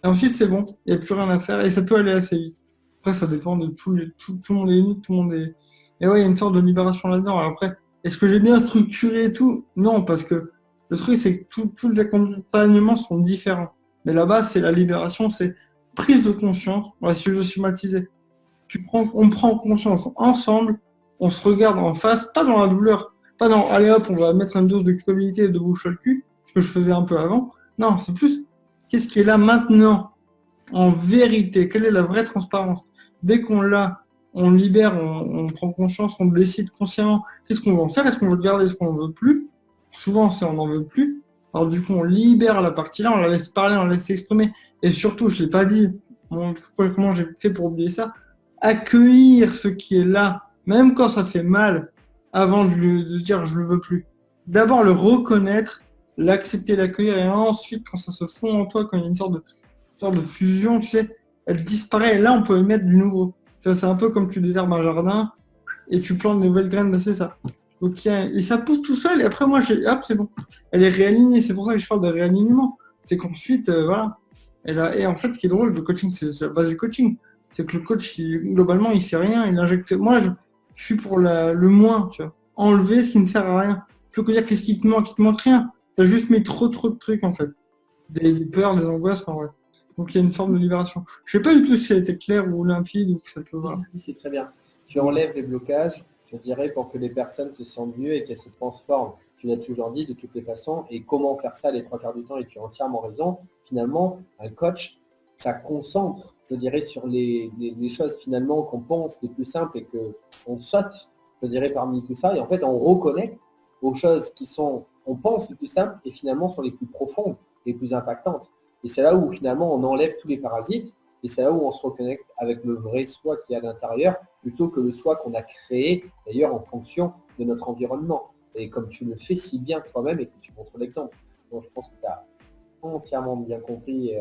Et ensuite, c'est bon. Il n'y a plus rien à faire et ça peut aller assez vite. Après, ça dépend de tout le monde est unique, tout le monde est. Et ouais, il y a une sorte de libération là-dedans. Alors après, est-ce que j'ai bien structuré et tout? Non, parce que le truc, c'est que tous les accompagnements sont différents. Mais là-bas, c'est la libération, c'est prise de conscience. Voilà, si je veux schématiser. On prend conscience ensemble, on se regarde en face, pas dans la douleur, pas dans allez hop, on va mettre une dose de culpabilité et de bouche le cul, ce que je faisais un peu avant. Non, c'est plus qu'est-ce qui est là maintenant, en vérité, quelle est la vraie transparence. Dès qu'on l'a, on libère, on prend conscience, on décide consciemment qu'est-ce qu'on veut en faire, est-ce qu'on veut le garder, est-ce qu'on ne veut plus. Souvent, c'est on n'en veut plus. Alors du coup, on libère la partie là, on la laisse parler, on la laisse s'exprimer. Et surtout, je ne l'ai pas dit, comment j'ai fait pour oublier ça, accueillir ce qui est là, même quand ça fait mal, avant de dire je le veux plus. D'abord le reconnaître, l'accepter, l'accueillir, et ensuite quand ça se fond en toi, quand il y a une sorte de fusion, tu sais, elle disparaît, et là on peut y mettre du nouveau. Tu vois, c'est un peu comme tu désherbes un jardin et tu plantes de nouvelles graines, c'est ça. Donc, et ça pousse tout seul, et après moi, hop, c'est bon. Elle est réalignée, c'est pour ça que je parle de réalignement. C'est qu'ensuite, voilà. Et en fait, ce qui est drôle, le coaching, c'est la base du coaching. C'est que le coach, globalement, il fait rien, il injecte. Moi, je suis pour le moins, tu vois. Enlever ce qui ne sert à rien. Tu peux dire qu'est-ce qui te manque rien. T'as juste mis trop de trucs, en fait. Des peurs, des angoisses, enfin, ouais. Donc, il y a une forme de libération. Je sais pas du tout si ça a été clair ou limpide, ou que ça peut voir. Si, c'est très bien. Tu enlèves les blocages, je dirais, pour que les personnes se sentent mieux et qu'elles se transforment. Tu l'as toujours dit de toutes les façons. Et comment faire ça les trois quarts du temps, et tu as entièrement raison. Finalement, un coach, ça concentre, je dirais, sur les choses finalement qu'on pense les plus simples et qu'on saute, je dirais, parmi tout ça. Et en fait, on reconnecte aux choses qui sont, on pense les plus simples et finalement sont les plus profondes, les plus impactantes. Et c'est là où finalement on enlève tous les parasites. Et c'est là où on se reconnecte avec le vrai soi qui est à l'intérieur, plutôt que le soi qu'on a créé, d'ailleurs, en fonction de notre environnement. Et comme tu le fais si bien toi-même et que tu montres l'exemple. Donc, je pense que tu as entièrement bien compris,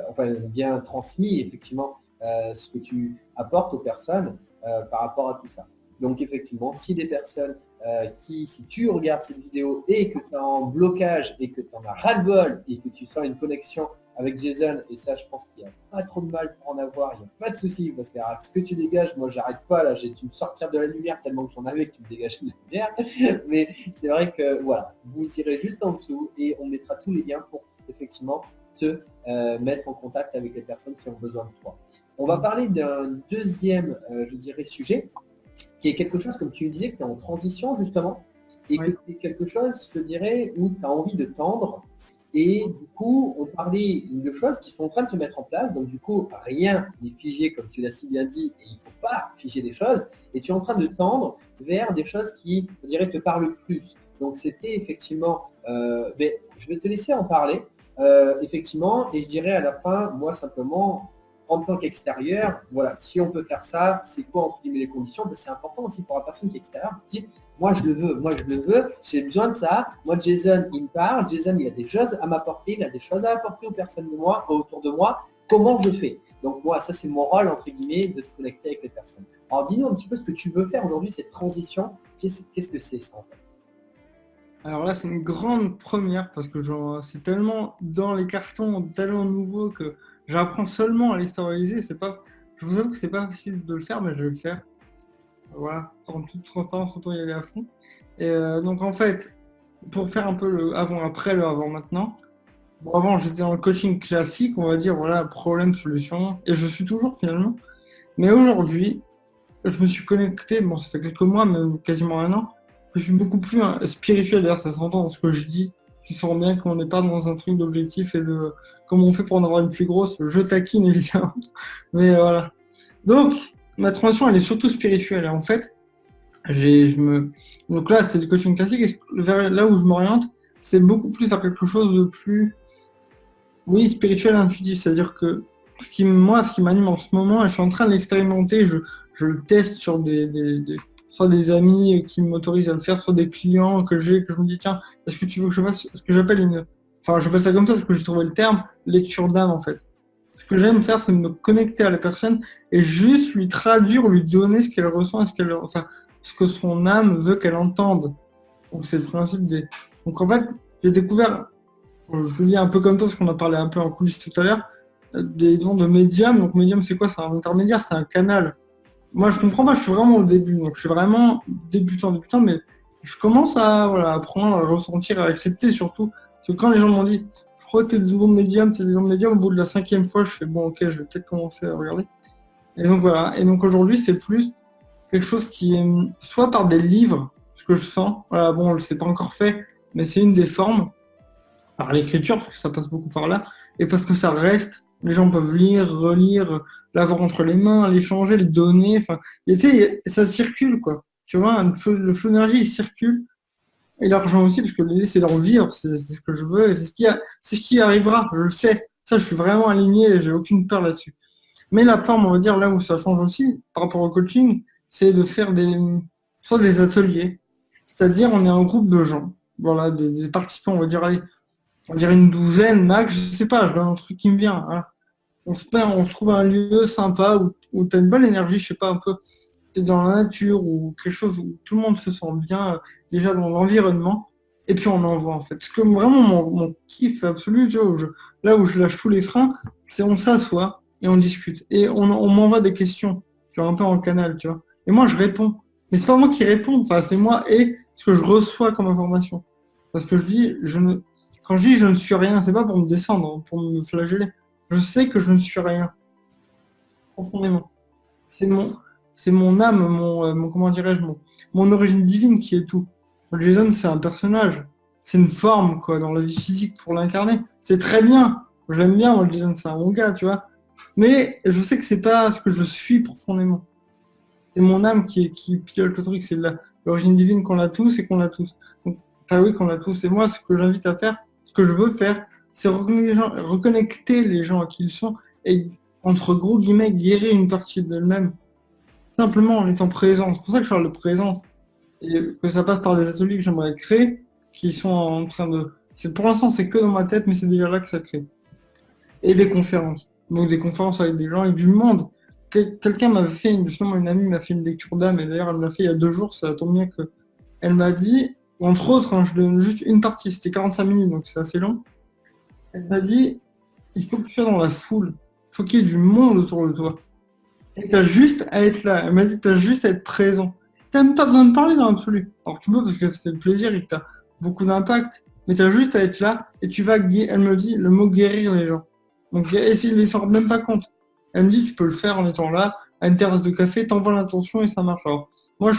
enfin bien transmis, effectivement, ce que tu apportes aux personnes par rapport à tout ça. Donc effectivement, si des personnes si tu regardes cette vidéo et que tu es en blocage et que tu en as ras-le-bol et que tu sens une connexion avec Jason, et ça je pense qu'il n'y a pas trop de mal pour en avoir, il n'y a pas de souci, parce que ce que tu dégages, moi j'arrête pas, là j'ai dû me sortir de la lumière tellement que j'en avais que tu me dégages de la lumière, mais c'est vrai que voilà, vous irez juste en dessous et on mettra tous les liens pour effectivement te mettre en contact avec les personnes qui ont besoin de toi. On va parler d'un deuxième, je dirais, sujet, qui est quelque chose, comme tu me disais, que tu es en transition justement, et que c'est quelque chose, je dirais, où tu as envie de tendre. Et du coup, on parlait de choses qui sont en train de se mettre en place. Donc du coup, rien n'est figé, comme tu l'as si bien dit, et il ne faut pas figer des choses. Et tu es en train de tendre vers des choses qui, je dirais, te parlent plus. Donc c'était effectivement, je vais te laisser en parler, effectivement, et je dirais à la fin, moi simplement, en tant qu'extérieur, voilà, si on peut faire ça, c'est quoi entre guillemets les conditions? C'est important aussi pour la personne qui est extérieure, qui dit moi je le veux, j'ai besoin de ça. Moi Jason, il me parle, Jason il a des choses à m'apporter, il a des choses à apporter aux personnes de moi, autour de moi, comment je fais? Donc moi, ça c'est mon rôle entre guillemets de te connecter avec les personnes. Alors dis-nous un petit peu ce que tu veux faire aujourd'hui, cette transition, qu'est-ce que c'est ça en fait? Alors là, c'est une grande première parce que c'est tellement dans les cartons, tellement nouveau que j'apprends seulement à l'extérioriser. Je vous avoue que c'est pas facile de le faire, mais je vais le faire. Voilà, en toute transparence, autant y aller à fond. Et donc en fait, pour faire un peu le avant-après, le avant-maintenant, bon, avant j'étais dans le coaching classique, on va dire, voilà, problème, solution, et je suis toujours finalement. Mais aujourd'hui, je me suis connecté, bon ça fait quelques mois, même quasiment un an, je suis beaucoup plus spirituel, d'ailleurs ça s'entend dans ce que je dis. Tu sens bien qu'on n'est pas dans un truc d'objectif et de comment on fait pour en avoir une plus grosse, je taquine évidemment. Mais voilà. Donc, ma transition elle est surtout spirituelle. Et en fait, donc là c'était du coaching classique, et là où je m'oriente, c'est beaucoup plus vers quelque chose de plus, oui, spirituel, intuitif. C'est-à-dire que ce qui m'anime en ce moment, et je suis en train de l'expérimenter, je le teste sur soit des amis qui m'autorisent à le faire, soit des clients que je me dis, tiens, est-ce que tu veux que je fasse ce que j'appelle j'appelle ça comme ça parce que j'ai trouvé le terme, lecture d'âme en fait. Ce que j'aime faire, c'est me connecter à la personne et juste lui traduire, lui donner ce qu'elle ressent, ce que son âme veut qu'elle entende. Donc c'est le principe des... Donc en fait, j'ai découvert, je lis un peu comme toi, parce qu'on a parlé un peu en coulisses tout à l'heure, des dons de médium. Donc médium, c'est quoi? C'est un intermédiaire, c'est un canal. Moi, je comprends pas, je suis vraiment au début. Donc je suis vraiment débutant, mais je commence à apprendre, à ressentir, à accepter surtout. Parce que quand les gens m'ont dit, je crois que t'es des dons de médium, c'est des dons de médium, au bout de la 5e fois, je fais, bon, ok, je vais peut-être commencer à regarder. Et donc voilà. Et donc aujourd'hui, c'est plus quelque chose qui est soit par des livres, ce que je sens. Voilà, bon, c'est pas encore fait, mais c'est une des formes. Par l'écriture, parce que ça passe beaucoup par là, et parce que ça reste, les gens peuvent lire, relire, l'avoir entre les mains, l'échanger, le donner, enfin, et tu sais, ça circule, quoi. Tu vois, le flot d'énergie, il circule, et l'argent aussi, parce que l'idée, c'est d'en vivre, c'est ce que je veux, et c'est ce qui arrivera, je le sais. Ça, je suis vraiment aligné, et j'ai aucune peur là-dessus. Mais la forme, on va dire, là où ça change aussi, par rapport au coaching, c'est de faire soit des ateliers, c'est-à-dire, on est un groupe de gens, voilà, des participants, on dirait une douzaine max, je sais pas, je donne un truc qui me vient. Hein. On se trouve un lieu sympa où tu as une bonne énergie, je sais pas, un peu, c'est dans la nature ou quelque chose où tout le monde se sent bien, déjà dans l'environnement, et puis on envoie en fait. Ce que vraiment mon kiff absolu, tu vois, là où je lâche tous les freins, c'est on s'assoit et on discute. Et on m'envoie des questions, tu vois, un peu en canal, tu vois. Et moi je réponds. Mais c'est pas moi qui réponds, enfin c'est moi et ce que je reçois comme information. Parce que quand je dis je ne suis rien, c'est pas pour me descendre, pour me flageller. Je sais que je ne suis rien, profondément. C'est mon âme, comment dirais-je, mon origine divine qui est tout. Jason, c'est un personnage, c'est une forme, quoi, dans la vie physique pour l'incarner. C'est très bien, j'aime bien, moi, Jason, c'est un bon gars, tu vois. Mais je sais que c'est pas ce que je suis profondément. C'est mon âme qui pilote le truc, c'est l'origine divine qu'on a tous et qu'on a tous. Donc, oui, qu'on a tous. Et moi, ce que j'invite à faire, ce que je veux faire, c'est reconnecter les gens à qui ils sont et, entre gros guillemets, guérir une partie d'eux-mêmes, simplement en étant présent. C'est pour ça que je parle de présence. Et que ça passe par des ateliers que j'aimerais créer, qui sont en train de... Pour l'instant, c'est que dans ma tête, mais c'est déjà là que ça crée. Et des conférences. Donc des conférences avec des gens et du monde. quelqu'un m'avait fait, justement une amie m'a fait une lecture d'âme, et d'ailleurs elle me l'a fait il y a 2 jours, ça tombe bien que elle m'a dit, entre autres, hein, je donne juste une partie, c'était 45 minutes, donc c'est assez long. Elle m'a dit, il faut que tu sois dans la foule, il faut qu'il y ait du monde autour de toi. Et tu as juste à être là. Elle m'a dit, tu as juste à être présent. Tu n'as même pas besoin de parler dans l'absolu. Alors tu peux parce que ça fait plaisir et que tu as beaucoup d'impact, mais tu as juste à être là et tu vas, elle me dit le mot guérir les gens. Donc essayer, ils ne s'en rendent même pas compte. Elle me dit, tu peux le faire en étant là, à une terrasse de café, t'envoies l'intention et ça marche. Alors, moi,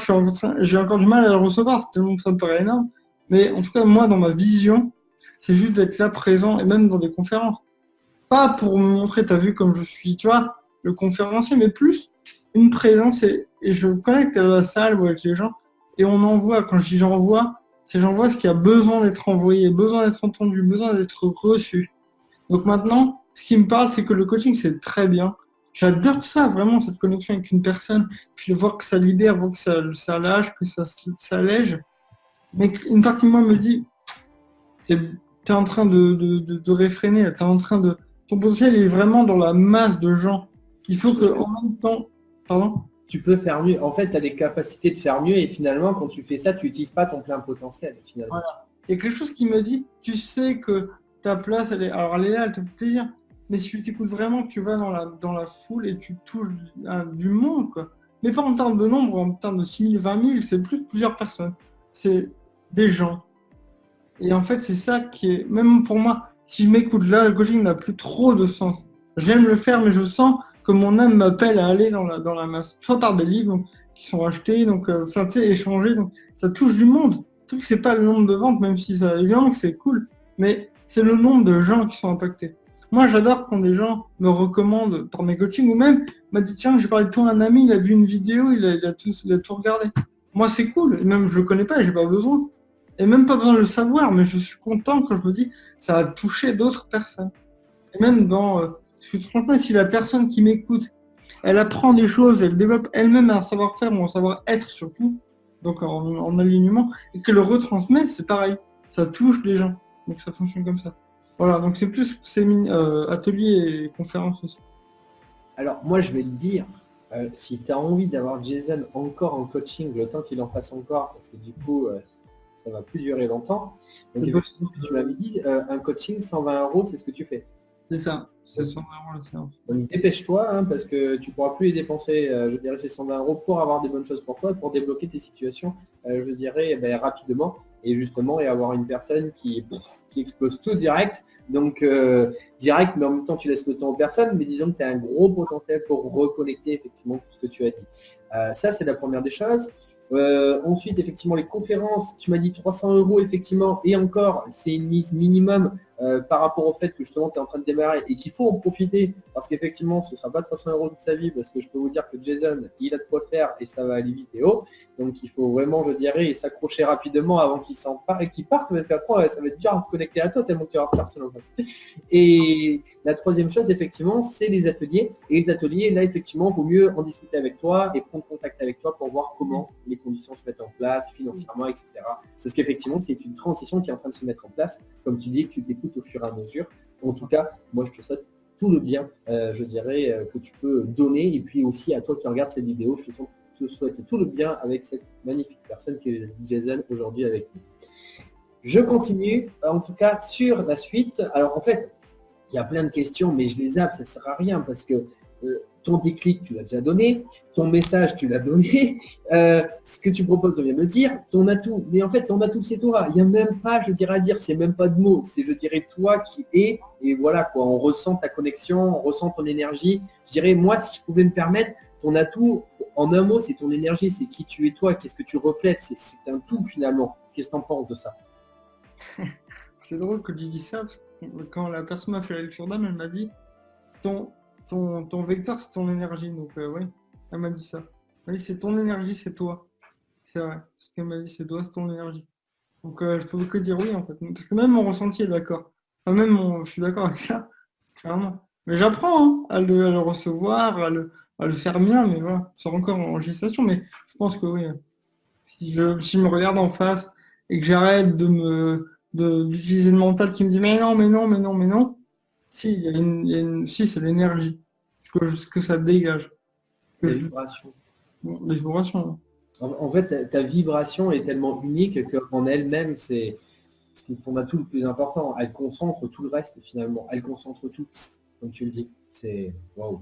j'ai encore du mal à le recevoir, c'est tellement que ça me paraît énorme. Mais en tout cas, moi, dans ma vision, c'est juste d'être là, présent, et même dans des conférences. Pas pour me montrer, t'as vu comme je suis, tu vois, le conférencier, mais plus une présence et je connecte à la salle ou avec les gens et on envoie. Quand je dis j'envoie, c'est j'envoie ce qui a besoin d'être envoyé, besoin d'être entendu, besoin d'être reçu. Donc maintenant, ce qui me parle, c'est que le coaching, c'est très bien. J'adore ça, vraiment, cette connexion avec une personne, puis de voir que ça libère, voir que ça lâche, que ça allège. Mais une partie de moi me dit, tu es en train de réfréner, t'es en train de... Ton potentiel est vraiment dans la masse de gens. Il faut que en même temps... Pardon? Tu peux faire mieux. En fait, tu as des capacités de faire mieux et finalement, quand tu fais ça, tu n'utilises pas ton plein potentiel. Finalement. Voilà. Il y a quelque chose qui me dit, tu sais que ta place, elle est là, elle te fait plaisir. Mais si tu t'écoutes vraiment, que tu vas dans la foule et tu touches du monde, quoi. Mais pas en termes de nombre, en termes de 6 000, 20 000, c'est plus plusieurs personnes. C'est des gens. Et en fait, c'est ça qui est, même pour moi, si je m'écoute là, le coaching n'a plus trop de sens. J'aime le faire, mais je sens que mon âme m'appelle à aller dans la masse. Soit par des livres donc, qui sont achetés, donc, tu sais, échangés, donc ça touche du monde. Le truc, c'est pas le nombre de ventes, même si ça, évidemment que c'est cool, mais c'est le nombre de gens qui sont impactés. Moi, j'adore quand des gens me recommandent par mes coachings, ou même m'a dit, tiens, j'ai parlé de toi à un ami, il a vu une vidéo, il a tout regardé. Moi, c'est cool, et même je le connais pas, et j'ai pas besoin. Et même pas besoin de le savoir, mais je suis content quand je me dis ça a touché d'autres personnes. Et même parce que franchement, si la personne qui m'écoute, elle apprend des choses, elle développe elle-même un savoir-faire ou un savoir-être surtout, donc en alignement, et qu'elle le retransmet, c'est pareil. Ça touche les gens. Donc ça fonctionne comme ça. Voilà, donc c'est plus atelier et conférence aussi. Alors, moi, je vais te dire, si tu as envie d'avoir Jason encore en coaching, le temps qu'il en fasse encore, parce que du coup, ça va plus durer longtemps. Donc, effectivement, ce que tu m'avais dit, un coaching, 120 €, c'est ce que tu fais. C'est ça, c'est 120 € la séance. Donc, dépêche-toi, hein, parce que tu ne pourras plus les dépenser, je dirais, ces 120 € pour avoir des bonnes choses pour toi, pour débloquer tes situations, je dirais, rapidement, et justement, et avoir une personne qui explose tout direct. Donc, direct, mais en même temps, tu laisses le temps aux personnes, mais disons que tu as un gros potentiel pour reconnecter effectivement tout ce que tu as dit. Ça, c'est la première des choses. Ensuite, effectivement, les conférences, tu m'as dit 300 € effectivement, et encore, c'est une mise minimum par rapport au fait que justement tu es en train de démarrer et qu'il faut en profiter parce qu'effectivement, ce ne sera pas 300 € de sa vie parce que je peux vous dire que Jason, il a de quoi faire et ça va aller vite et haut. Donc, il faut vraiment, je dirais, s'accrocher rapidement avant qu'il parte parce qu'après, ça va être dur à se connecter à toi tellement qu'il y aura personne en fait. Et la troisième chose, effectivement, c'est les ateliers. Et les ateliers, là, effectivement, il vaut mieux en discuter avec toi et prendre contact avec toi pour voir comment les conditions se mettent en place, financièrement, etc. Parce qu'effectivement, c'est une transition qui est en train de se mettre en place. Comme tu dis, que tu t'écoutes au fur et à mesure. En tout cas, moi, je te souhaite tout le bien, je dirais, que tu peux donner. Et puis aussi, à toi qui regardes cette vidéo, je te souhaite tout le bien avec cette magnifique personne qui est Jason aujourd'hui avec nous. Je continue, en tout cas, sur la suite. Alors, en fait, il y a plein de questions, mais je les zappe, ça ne sert à rien parce que ton déclic, tu l'as déjà donné, ton message, tu l'as donné, ce que tu proposes, on vient de le dire, ton atout, mais en fait, ton atout, c'est toi. Il n'y a même pas, je dirais à dire, c'est même pas de mots, c'est, je dirais, toi qui es, et voilà, quoi, on ressent ta connexion, on ressent ton énergie. Je dirais, moi, si je pouvais me permettre, ton atout, en un mot, c'est ton énergie, c'est qui tu es toi, qu'est-ce que tu reflètes, c'est un tout, finalement. Qu'est-ce que tu en penses de ça? C'est drôle que tu dis ça, parce que quand la personne m'a fait la lecture d'âme, elle m'a dit ton vecteur, c'est ton énergie. Donc, oui, elle m'a dit ça. Elle m'a dit, c'est ton énergie, c'est toi. C'est vrai. Ce qu'elle m'a dit, c'est toi, c'est ton énergie. Donc, je peux que dire oui, en fait. Parce que même mon ressenti est d'accord. Enfin, je suis d'accord avec ça, clairement. Mais j'apprends hein, à le recevoir, à le faire bien, mais voilà, c'est encore en gestation. Mais je pense que oui. Si je me regarde en face et que j'arrête d'utiliser le mental qui me dit mais non, mais non, mais non, mais non, si, si c'est l'énergie que ça dégage. que Ta je... vibration. les vibrations. En fait, ta vibration est tellement unique qu'en elle-même, c'est ton atout le plus important. Elle concentre tout le reste finalement. Elle concentre tout, comme tu le dis. C'est waouh.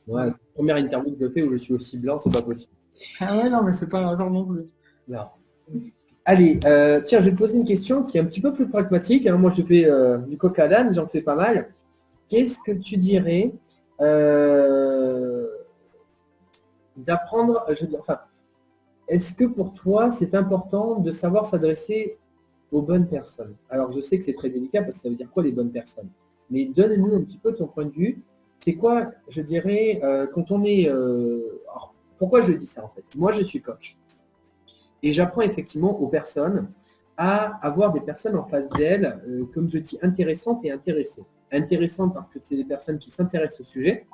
Ouais, c'est la première interview que je fais où je suis aussi blanc, c'est pas possible. Ah ouais, non, mais c'est pas un hasard non plus. Là. Allez, tiens, je vais te poser une question qui est un petit peu plus pragmatique, hein. Moi, je fais du coq à l'âne, j'en fais pas mal. Qu'est-ce que tu dirais d'apprendre, je veux dire, enfin, est-ce que pour toi, c'est important de savoir s'adresser aux bonnes personnes? Alors, je sais que c'est très délicat parce que ça veut dire quoi les bonnes personnes? Mais donne-nous un petit peu ton point de vue. C'est quoi, je dirais, quand on est... alors, pourquoi je dis ça en fait? Moi, je suis coach. Et j'apprends effectivement aux personnes à avoir des personnes en face d'elles, comme je dis, intéressantes et intéressées. Intéressantes parce que c'est des personnes qui s'intéressent au sujet.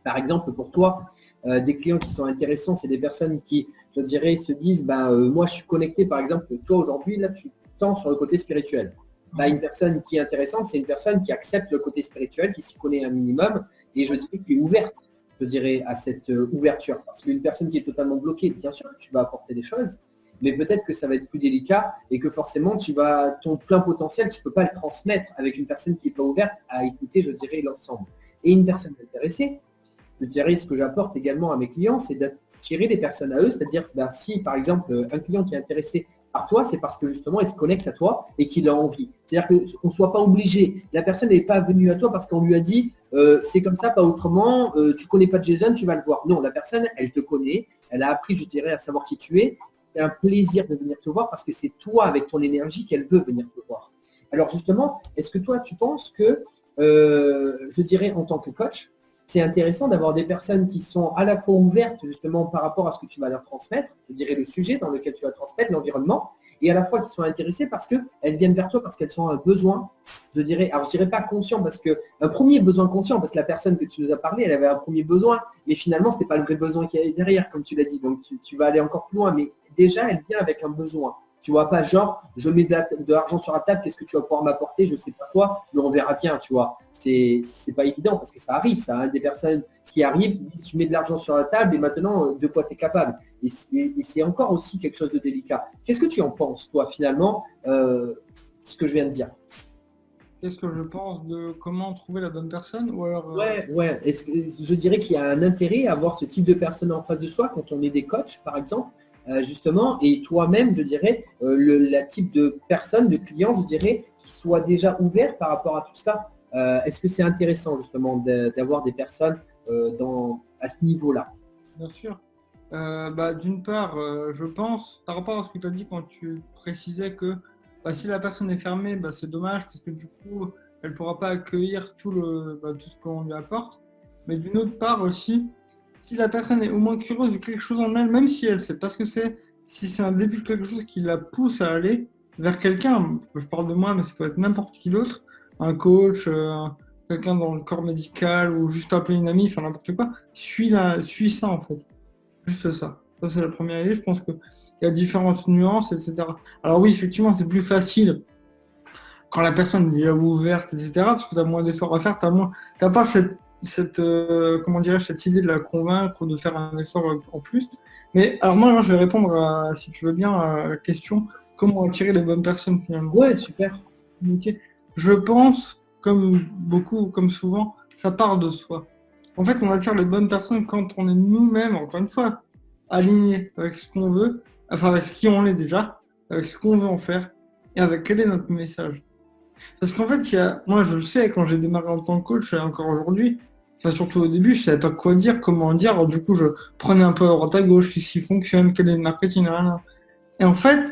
Par exemple, pour toi, des clients qui sont intéressants, c'est des personnes qui, je dirais, se disent, moi je suis connecté, par exemple, toi aujourd'hui, là tu tends sur le côté spirituel. Une personne qui est intéressante, c'est une personne qui accepte le côté spirituel, qui s'y connaît un minimum, et je dirais qui est ouverte, je dirais, à cette ouverture. Parce qu'une personne qui est totalement bloquée, bien sûr que tu vas apporter des choses, mais peut-être que ça va être plus délicat et que forcément ton plein potentiel, tu ne peux pas le transmettre avec une personne qui n'est pas ouverte à écouter, je dirais, l'ensemble. Et une personne intéressée, je dirais, ce que j'apporte également à mes clients, c'est d'attirer des personnes à eux, c'est-à-dire si par exemple un client qui est intéressé par toi, c'est parce que justement il se connecte à toi et qu'il a envie. C'est-à-dire qu'on ne soit pas obligé. La personne n'est pas venue à toi parce qu'on lui a dit c'est comme ça, pas autrement, tu ne connais pas Jason, tu vas le voir. Non, la personne, elle te connaît, elle a appris, je dirais, à savoir qui tu es. C'est un plaisir de venir te voir parce que c'est toi, avec ton énergie, qu'elle veut venir te voir. Alors justement, est-ce que toi, tu penses que, je dirais, en tant que coach, c'est intéressant d'avoir des personnes qui sont à la fois ouvertes justement par rapport à ce que tu vas leur transmettre, je dirais le sujet dans lequel tu vas transmettre, l'environnement, et à la fois qui sont intéressées parce qu'elles viennent vers toi parce qu'elles ont un besoin, je dirais, alors je dirais pas conscient parce qu'un premier besoin conscient, parce que la personne que tu nous as parlé, elle avait un premier besoin, mais finalement, ce n'était pas le vrai besoin qu'il y avait derrière, comme tu l'as dit, donc tu vas aller encore plus loin, mais déjà, elle vient avec un besoin. Tu vois pas genre, je mets de l'argent sur la table, qu'est-ce que tu vas pouvoir m'apporter, je sais pas quoi, mais on verra bien, tu vois. C'est pas évident parce que ça arrive, ça. Hein, des personnes qui arrivent, tu mets de l'argent sur la table et maintenant, de quoi tu es capable. Et c'est encore aussi quelque chose de délicat. Qu'est-ce que tu en penses, toi, finalement, ce que je viens de dire? Qu'est-ce que je pense de comment trouver la bonne personne ou alors, Ouais. Je dirais qu'il y a un intérêt à avoir ce type de personne en face de soi quand on est des coachs, par exemple, justement, et toi-même, je dirais, la type de personne, de client, je dirais, qui soit déjà ouvert par rapport à tout ça. Est-ce que c'est intéressant justement d'avoir des personnes à ce niveau-là? Bien sûr. D'une part, je pense, par rapport à ce que tu as dit quand tu précisais que si la personne est fermée, c'est dommage parce que du coup, elle ne pourra pas accueillir tout ce qu'on lui apporte. Mais d'une autre part aussi, si la personne est au moins curieuse de quelque chose en elle, même si elle ne sait pas ce que c'est, si c'est un début de quelque chose qui la pousse à aller vers quelqu'un, je parle de moi, mais ça peut être n'importe qui d'autre, un coach, quelqu'un dans le corps médical ou juste appeler une amie, enfin n'importe quoi, suis ça en fait. Juste ça. Ça, c'est la première idée. Je pense qu'il y a différentes nuances, etc. Alors oui, effectivement, c'est plus facile quand la personne est déjà ouverte, etc. Parce que tu as moins d'efforts à faire. Tu n'as pas comment dirais-je, cette idée de la convaincre, de faire un effort en plus. Mais alors moi, je vais répondre, si tu veux bien, à la question comment attirer les bonnes personnes finalement. Ouais, super. Okay. Je pense, comme beaucoup, comme souvent, ça part de soi. En fait, on attire les bonnes personnes quand on est nous-mêmes, encore une fois, alignés avec ce qu'on veut, enfin avec qui on est déjà, avec ce qu'on veut en faire, et avec quel est notre message. Parce qu'en fait, moi je le sais, quand j'ai démarré en tant que coach, et encore aujourd'hui, enfin surtout au début, je savais pas quoi dire, comment dire, alors du coup je prenais un peu à droite à gauche, qu'est-ce qui fonctionne, quel est le marketing, rien. Et en fait,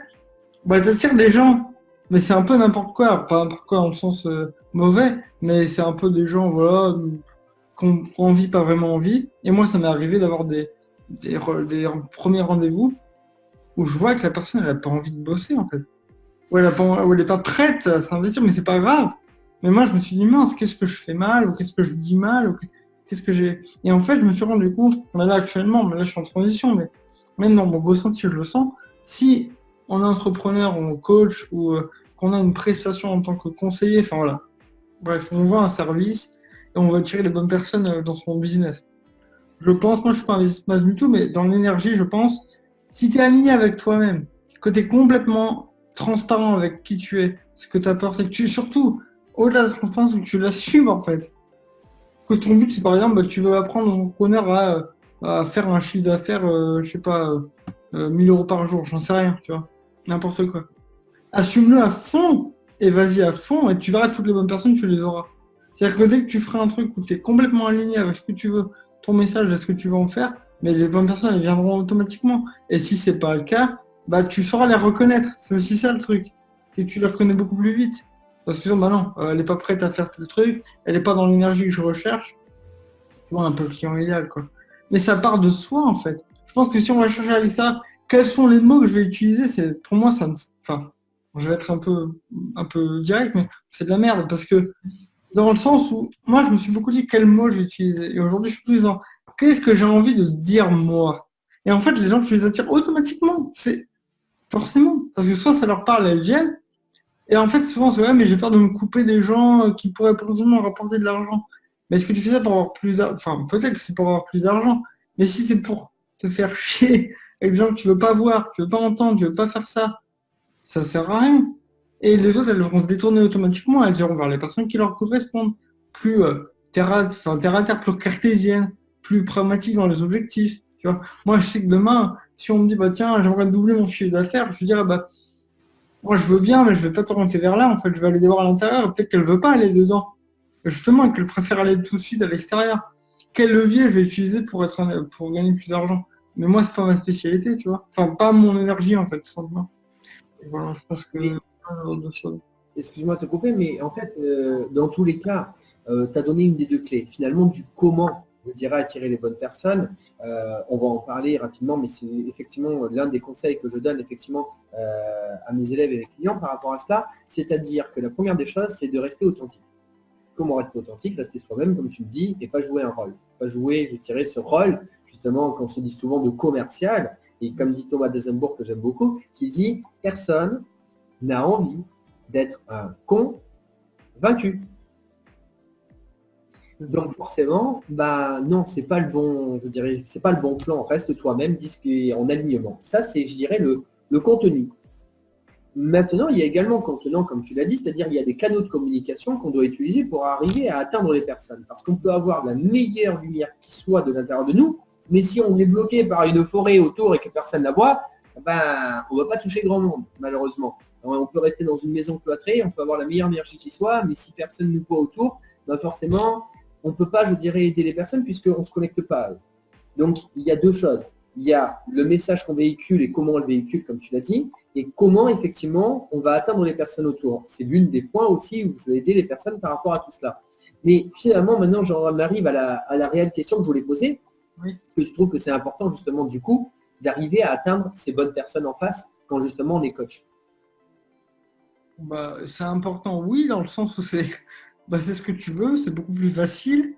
t'attires des gens, mais c'est un peu n'importe quoi, alors, pas n'importe quoi dans le sens mauvais, mais c'est un peu des gens, voilà, qu'on envie, pas vraiment envie. Et moi, ça m'est arrivé d'avoir des premiers rendez-vous où je vois que la personne, elle n'a pas envie de bosser, en fait. Ou elle n'est pas prête à s'investir, mais c'est pas grave. Mais moi, je me suis dit, mince, qu'est-ce que je fais mal, ou qu'est-ce que je dis mal, ou qu'est-ce que j'ai... Et en fait, je me suis rendu compte, là actuellement, mais là je suis en transition, mais même dans mon ressenti, je le sens, si on est entrepreneur, ou coach, ou qu'on a une prestation en tant que conseiller, enfin voilà. Bref, on vend un service, et on va attirer les bonnes personnes dans son business. Je pense, moi je suis pas un businessman du tout, mais dans l'énergie, je pense, si tu es aligné avec toi-même, que tu es complètement transparent avec qui tu es, ce que tu apportes, et que tu, surtout, au-delà de la transparence, que tu l'assumes en fait. Que ton but, c'est par exemple, tu veux apprendre aux entrepreneurs à faire un chiffre d'affaires, je sais pas, 1000 euros par jour, j'en sais rien, tu vois, n'importe quoi. Assume-le à fond et vas-y à fond et tu verras toutes les bonnes personnes, tu les auras. C'est-à-dire que dès que tu feras un truc où tu es complètement aligné avec ce que tu veux, ton message et ce que tu veux en faire, mais les bonnes personnes elles viendront automatiquement. Et si c'est pas le cas, bah tu sauras les reconnaître. C'est aussi ça le truc. Et tu les reconnais beaucoup plus vite. Parce que bah non, elle n'est pas prête à faire tel truc, elle n'est pas dans l'énergie que je recherche. Tu vois, un peu le client idéal, quoi. Mais ça part de soi, en fait. Je pense que si on va chercher avec ça, quels sont les mots que je vais utiliser, c'est pour moi, ça me. Enfin, je vais être un peu direct, mais c'est de la merde. Parce que dans le sens où moi, je me suis beaucoup dit quels mots je vais utiliser. Et aujourd'hui, je suis plus dans qu'est-ce que j'ai envie de dire moi. Et en fait, les gens, tu les attires automatiquement. C'est forcément. Parce que soit ça leur parle, elles viennent. Et en fait, souvent, c'est ouais, mais j'ai peur de me couper des gens qui pourraient potentiellement rapporter de l'argent. Mais est-ce que tu fais ça pour avoir plus d'argent? Enfin, peut-être que c'est pour avoir plus d'argent. Mais si c'est pour te faire chier avec des gens que tu veux pas voir, tu veux pas entendre, tu veux pas faire ça sert à rien. Et les autres, elles vont se détourner automatiquement, elles iront vers les personnes qui leur correspondent. Plus terre à terre, plus cartésienne, plus pragmatique dans les objectifs. Tu vois. Moi, je sais que demain, si on me dit, bah tiens, j'aimerais doubler mon chiffre d'affaires, je dirais, bah, moi, je veux bien, mais je vais pas t'orienter vers là. En fait, je vais aller d'abord à l'intérieur. Peut-être qu'elle veut pas aller dedans. Justement, qu'elle préfère aller tout de suite à l'extérieur. Quel levier je vais utiliser pour gagner plus d'argent? Mais moi, c'est pas ma spécialité, tu vois. Enfin, pas mon énergie, en fait, tout simplement. Et voilà, je pense que. Mais excuse-moi de te couper, mais en fait, dans tous les cas, tu as donné une des deux clés. Finalement, du comment, je dirais, attirer les bonnes personnes. On va en parler rapidement, mais c'est effectivement l'un des conseils que je donne effectivement à mes élèves et mes clients par rapport à cela. C'est-à-dire que la première des choses, c'est de rester authentique. Comment rester authentique? Rester soi-même, comme tu le dis, et pas jouer un rôle. Pas jouer, je dirais, ce rôle, justement, qu'on se dit souvent de commercial, et comme dit Thomas Desembourg, que j'aime beaucoup, qui dit « Personne n'a envie d'être un convaincu ». Donc forcément, bah non, c'est pas le bon, je dirais, c'est pas le bon plan. Reste toi-même, dis ce qui est en alignement. Ça, c'est, je dirais, le contenu. Maintenant, il y a également le contenant, comme tu l'as dit, c'est-à-dire il y a des canaux de communication qu'on doit utiliser pour arriver à atteindre les personnes. Parce qu'on peut avoir la meilleure lumière qui soit de l'intérieur de nous, mais si on est bloqué par une forêt autour et que personne ne la voit, ben, on ne va pas toucher grand monde, malheureusement. Alors, on peut rester dans une maison cloîtrée, on peut avoir la meilleure énergie qui soit, mais si personne ne nous voit autour, ben forcément, on ne peut pas, je dirais, aider les personnes puisqu'on ne se connecte pas à eux. Donc, il y a deux choses. Il y a le message qu'on véhicule et comment on le véhicule, comme tu l'as dit, et comment, effectivement, on va atteindre les personnes autour. C'est l'une des points aussi où je vais aider les personnes par rapport à tout cela. Mais finalement, maintenant, j'en arrive à la réelle question que je voulais poser. Oui. Est-ce que tu trouves que c'est important, justement, du coup, d'arriver à atteindre ces bonnes personnes en face quand, justement, on est coach? Bah, c'est important, oui, dans le sens où c'est ce que tu veux, c'est beaucoup plus facile.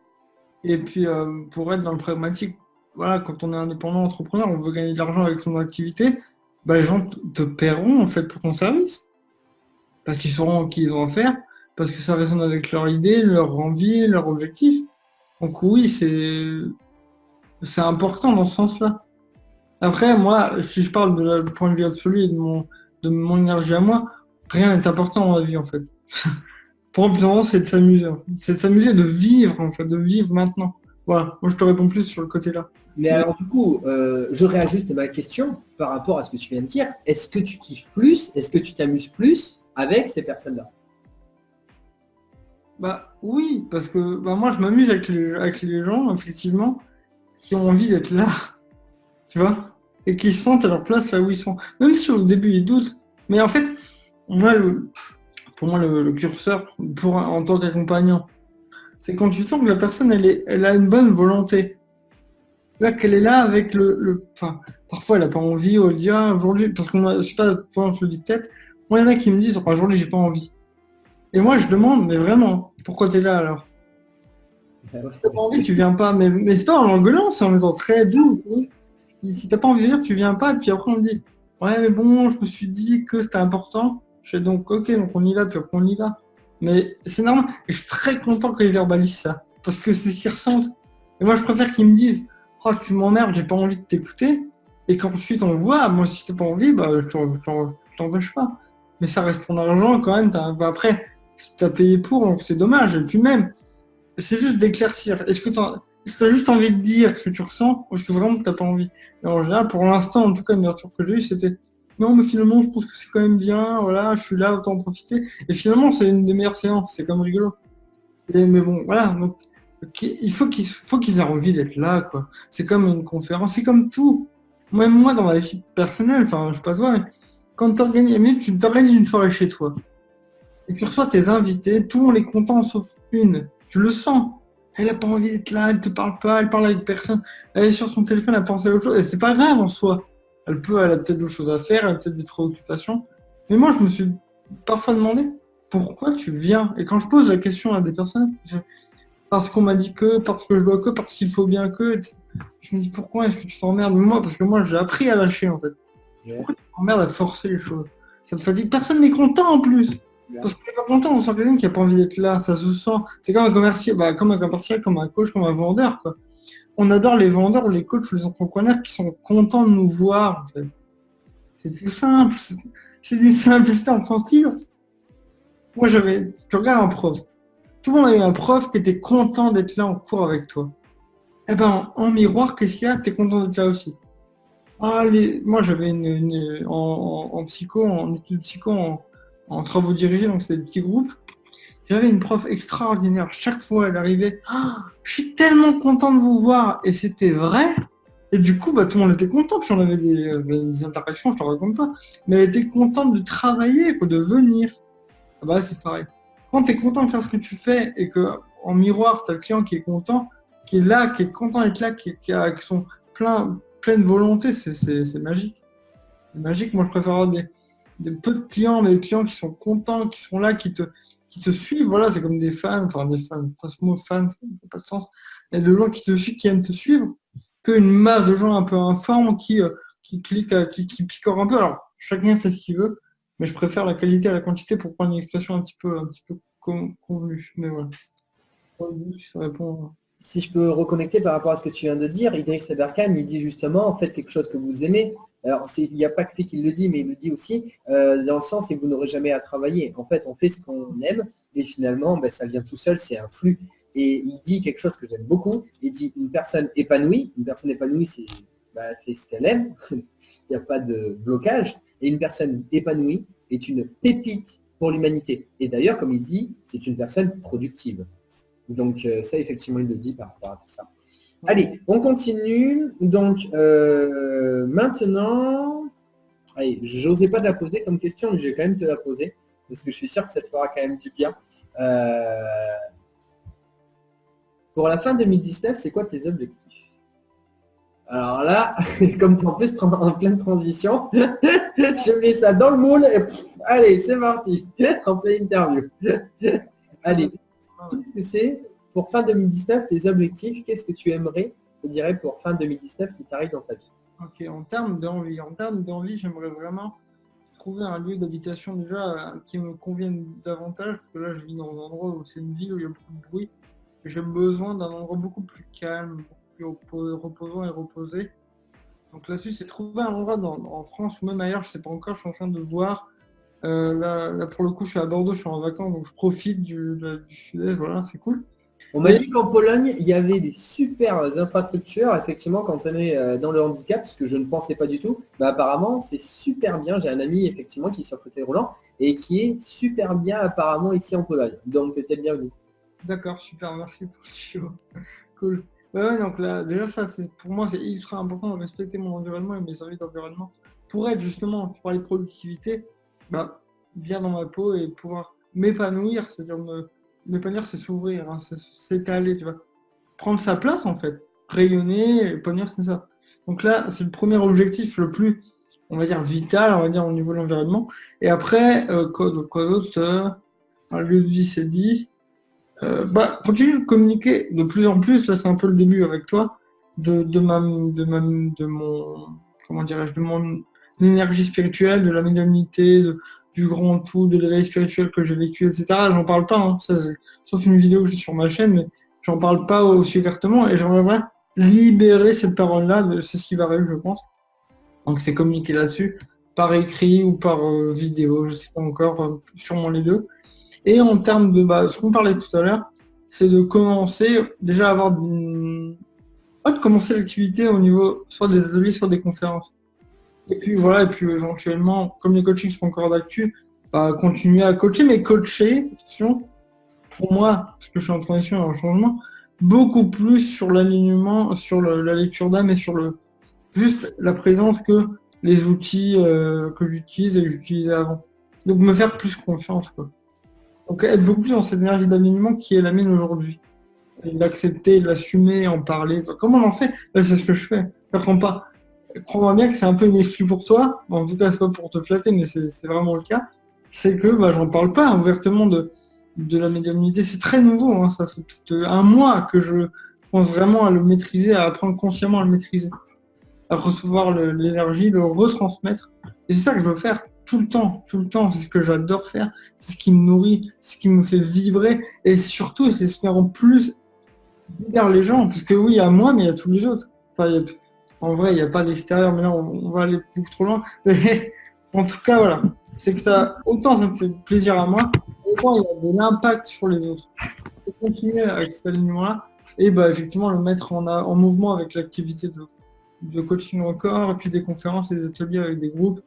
Et puis, pour être dans le pragmatique, voilà, quand on est indépendant, entrepreneur, on veut gagner de l'argent avec son activité, bah, les gens te paieront en fait pour ton service. Parce qu'ils sauront qui ils ont à faire, parce que ça résonne avec leur idée, leur envie, leur objectif. Donc oui, c'est important dans ce sens-là. Après, moi, si je parle du point de vue absolu et de mon énergie à moi, rien n'est important dans la vie en fait. Pour moi, plus important, c'est de s'amuser. C'est de s'amuser, de vivre en fait, de vivre maintenant. Voilà, moi je te réponds plus sur le côté-là. Mais alors, du coup, je réajuste ma question par rapport à ce que tu viens de dire. Est-ce que tu kiffes plus? Est-ce que tu t'amuses plus avec ces personnes-là? Bah oui, parce que bah, moi je m'amuse avec les gens, effectivement, qui ont envie d'être là, tu vois, et qui se sentent à leur place là où ils sont. Même si au début ils doutent. Mais en fait, moi, pour moi, le curseur en tant qu'accompagnant, c'est quand tu sens que la personne elle a une bonne volonté. Là, qu'elle est là avec enfin, parfois elle n'a pas envie, ou elle dit ah, aujourd'hui, parce que je sais pas, toi je le dis peut-être, moi il y en a qui me disent oh, aujourd'hui j'ai pas envie. Et moi je demande, mais vraiment, pourquoi tu es là alors? Si t'as pas envie, tu viens pas, mais c'est pas en l'engueulant, c'est en étant très doux. Tu vois. Si t'as pas envie de venir, tu viens pas, et puis après on me dit ouais mais bon, je me suis dit que c'était important. Je fais donc ok, donc on y va, puis après on y va. Mais c'est normal, et je suis très content qu'ils verbalisent ça, parce que c'est ce qu'ils ressentent. Et moi je préfère qu'ils me disent oh, tu m'emmerdes, j'ai pas envie de t'écouter. Et qu'ensuite on voit, moi si t'as pas envie, bah je t'empêche pas. Mais ça reste ton argent quand même. Bah, après, t'as payé pour, donc c'est dommage. Et puis même, c'est juste d'éclaircir. Est-ce que t'as juste envie de dire ce que tu ressens ou est-ce que vraiment t'as pas envie? Et en général, pour l'instant, en tout cas, le retour que j'ai eu, c'était non, mais finalement, je pense que c'est quand même bien. Voilà, je suis là, autant en profiter. Et finalement, c'est une des meilleures séances. C'est comme rigolo. Mais bon, voilà. Donc, il faut qu'ils aient envie d'être là, quoi. C'est comme une conférence, c'est comme tout. Même moi, dans ma vie personnelle, enfin, je sais pas toi, mais quand tu t'organises une soirée chez toi et tu reçois tes invités, tout le monde est content sauf une. Tu le sens. Elle a pas envie d'être là, elle te parle pas, elle parle avec personne, elle est sur son téléphone, elle pense à autre chose. Et c'est pas grave en soi. Elle a peut-être d'autres choses à faire, elle a peut-être des préoccupations. Mais moi, je me suis parfois demandé pourquoi tu viens. Et quand je pose la question à des personnes, parce qu'on m'a dit que, parce que je dois que, parce qu'il faut bien que. Je me dis pourquoi est-ce que tu t'emmerdes? Moi, parce que moi j'ai appris à lâcher en fait. Pourquoi tu t'emmerdes à forcer les choses? Ça te fatigue. Personne n'est content en plus. Parce qu'on n'est pas content, on sent quelqu'un qui n'a pas envie d'être là, ça se sent. C'est comme un commercial, comme un commercial, comme un coach, comme un vendeur, quoi. On adore les vendeurs ou les coachs ou les entrepreneurs qui sont contents de nous voir. En fait. C'est tout simple, c'est d'une simplicité enfantine. Moi tu regardes un prof. Tout le monde a eu un prof qui était content d'être là en cours avec toi. Eh ben, en miroir, qu'est-ce qu'il y a? Tu es content d'être là aussi. Moi, j'avais en psycho, en études psycho, en travaux dirigés, donc c'est des petits groupes. J'avais une prof extraordinaire. Chaque fois, elle arrivait. Ah, je suis tellement content de vous voir. Et c'était vrai. Et du coup, tout le monde était content. Puis on avait des interactions, je ne te raconte pas. Mais elle était contente de travailler, quoi, de venir. C'est pareil. Quand tu es content de faire ce que tu fais et que en miroir, tu as le client qui est content, qui est là, qui est content d'être là, qui sont pleine volonté, c'est magique. C'est magique. Moi, je préfère avoir des peu de clients, mais des clients qui sont contents, qui sont là, qui te suivent. Voilà, c'est comme des fans, pas ce mot fan, ça n'a pas de sens. Il y a des gens qui te suivent, qui aiment te suivre, qu'une masse de gens un peu informes qui cliquent, qui picorent un peu. Alors, chacun fait ce qu'il veut, mais je préfère la qualité à la quantité pour prendre une expression un petit peu convenue. Mais voilà. Si ça répond. Si je peux reconnecter par rapport à ce que tu viens de dire, Idriss Aberkan, il dit justement, en fait, quelque chose que vous aimez. Alors, il n'y a pas que lui qui le dit, mais il le dit aussi, dans le sens où vous n'aurez jamais à travailler. En fait, on fait ce qu'on aime et finalement, ça vient tout seul, c'est un flux. Et il dit quelque chose que j'aime beaucoup. Il dit une personne épanouie, c'est elle fait ce qu'elle aime, il n'y a pas de blocage. Et une personne épanouie est une pépite pour l'humanité. Et d'ailleurs, comme il dit, c'est une personne productive. Donc ça, effectivement, il le dit par rapport à tout ça. Allez, on continue. Donc maintenant, allez, je n'osais pas te la poser comme question, mais je vais quand même te la poser, parce que je suis sûr que ça te fera quand même du bien. Pour la fin 2019, c'est quoi tes objectifs? Alors là, comme tu es en plus en pleine transition, je mets ça dans le moule et allez, c'est parti, en pleine interview. Allez. Qu'est-ce que c'est pour fin 2019, tes objectifs? Qu'est-ce que tu aimerais, je dirais, pour fin 2019 qui t'arrive dans ta vie? Ok, en termes d'envie, j'aimerais vraiment trouver un lieu d'habitation déjà qui me convienne davantage, parce que là je vis dans un endroit où c'est une ville où il y a beaucoup de bruit, et j'ai besoin d'un endroit beaucoup plus calme, beaucoup plus reposant et reposé. Donc là-dessus, c'est trouver un endroit en France ou même ailleurs, je ne sais pas encore, je suis en train de voir. Là, pour le coup, je suis à Bordeaux, je suis en vacances, donc je profite du sud-est, voilà, c'est cool. On m'a dit qu'en Pologne, il y avait des super infrastructures, effectivement, quand on est dans le handicap, ce que je ne pensais pas du tout. Apparemment, c'est super bien. J'ai un ami, effectivement, qui est sur fauteuil roulant et qui est super bien, apparemment, ici en Pologne. Donc, peut-être bienvenue. D'accord, super, merci pour le show. Cool. Ouais, donc là, déjà, ça, pour moi, c'est ultra important de respecter mon environnement et mes envies d'environnement pour être, justement, tu parlais de productivité, bien dans ma peau et pouvoir m'épanouir, c'est-à-dire m'épanouir, c'est s'ouvrir, hein, c'est s'étaler, tu vois. Prendre sa place, en fait. Rayonner, épanouir, c'est ça. Donc là, c'est le premier objectif le plus, on va dire, vital, on va dire, au niveau de l'environnement. Et après, quoi d'autre un lieu de vie, c'est dit. Continue de communiquer de plus en plus, là, c'est un peu le début avec toi, de mon, comment dirais-je, de mon énergie spirituelle, de la médiumnité, du grand tout, de l'éveil spirituel que j'ai vécu, etc. J'en parle pas, hein, sauf une vidéo que j'ai sur ma chaîne, mais j'en parle pas aussi ouvertement et j'aimerais libérer cette parole-là, c'est ce qui va arriver, je pense. Donc c'est communiquer là-dessus, par écrit ou par vidéo, je sais pas encore, sûrement les deux. Et en termes de ce qu'on parlait tout à l'heure, c'est de commencer déjà à avoir pas de commencer l'activité au niveau soit des ateliers, soit des conférences. Et puis voilà, et puis éventuellement, comme les coachings sont encore d'actu, continuer à coacher, mais coacher, attention, pour moi, parce que je suis en transition et en changement, beaucoup plus sur l'alignement, sur la lecture d'âme et sur juste la présence que les outils que j'utilise et que j'utilisais avant. Donc me faire plus confiance, quoi. Donc être beaucoup plus dans cette énergie d'alignement qui est la mienne aujourd'hui. Et l'accepter, l'assumer, en parler. Comment on en fait? C'est ce que je fais. Crois-moi bien que c'est un peu une excuse pour toi. En tout cas, c'est pas pour te flatter, mais c'est vraiment le cas. C'est que j'en parle pas ouvertement de la médiumnité. C'est très nouveau, hein. Ça fait peut-être un mois que je pense vraiment à le maîtriser, à apprendre consciemment à le maîtriser, à recevoir l'énergie, de le retransmettre. Et c'est ça que je veux faire tout le temps, tout le temps. C'est ce que j'adore faire, c'est ce qui me nourrit, ce qui me fait vibrer. Et surtout, c'est ce qui rend plus vers les gens. Parce que oui, il y a moi, mais il y a tous les autres. En vrai, il n'y a pas d'extérieur, mais là, on va aller beaucoup trop loin. Mais en tout cas, voilà. C'est que autant ça me fait plaisir à moi, autant il y a de l'impact sur les autres. Je vais continuer avec cet alignement-là et effectivement le mettre en mouvement avec l'activité de coaching encore, et puis des conférences et des ateliers avec des groupes.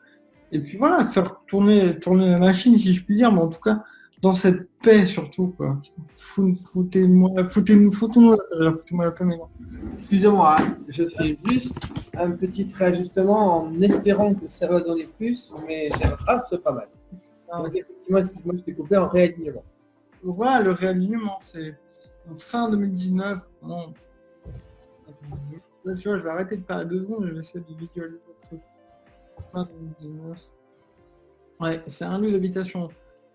Et puis voilà, faire tourner la machine, si je puis dire, mais en tout cas, dans cette paix surtout, quoi. Foutez-moi la paix maintenant. Excusez-moi, hein, je fais juste un petit réajustement en espérant que ça va donner plus, mais c'est pas mal. Donc, effectivement, excuse-moi, je t'ai coupé en réalignement. Donc voilà, le réalignement, c'est fin 2019. Non. Là, tu vois, je vais arrêter de parler 2 secondes, je vais essayer de visualiser le truc. Fin 2019. Ouais, c'est un lieu d'habitation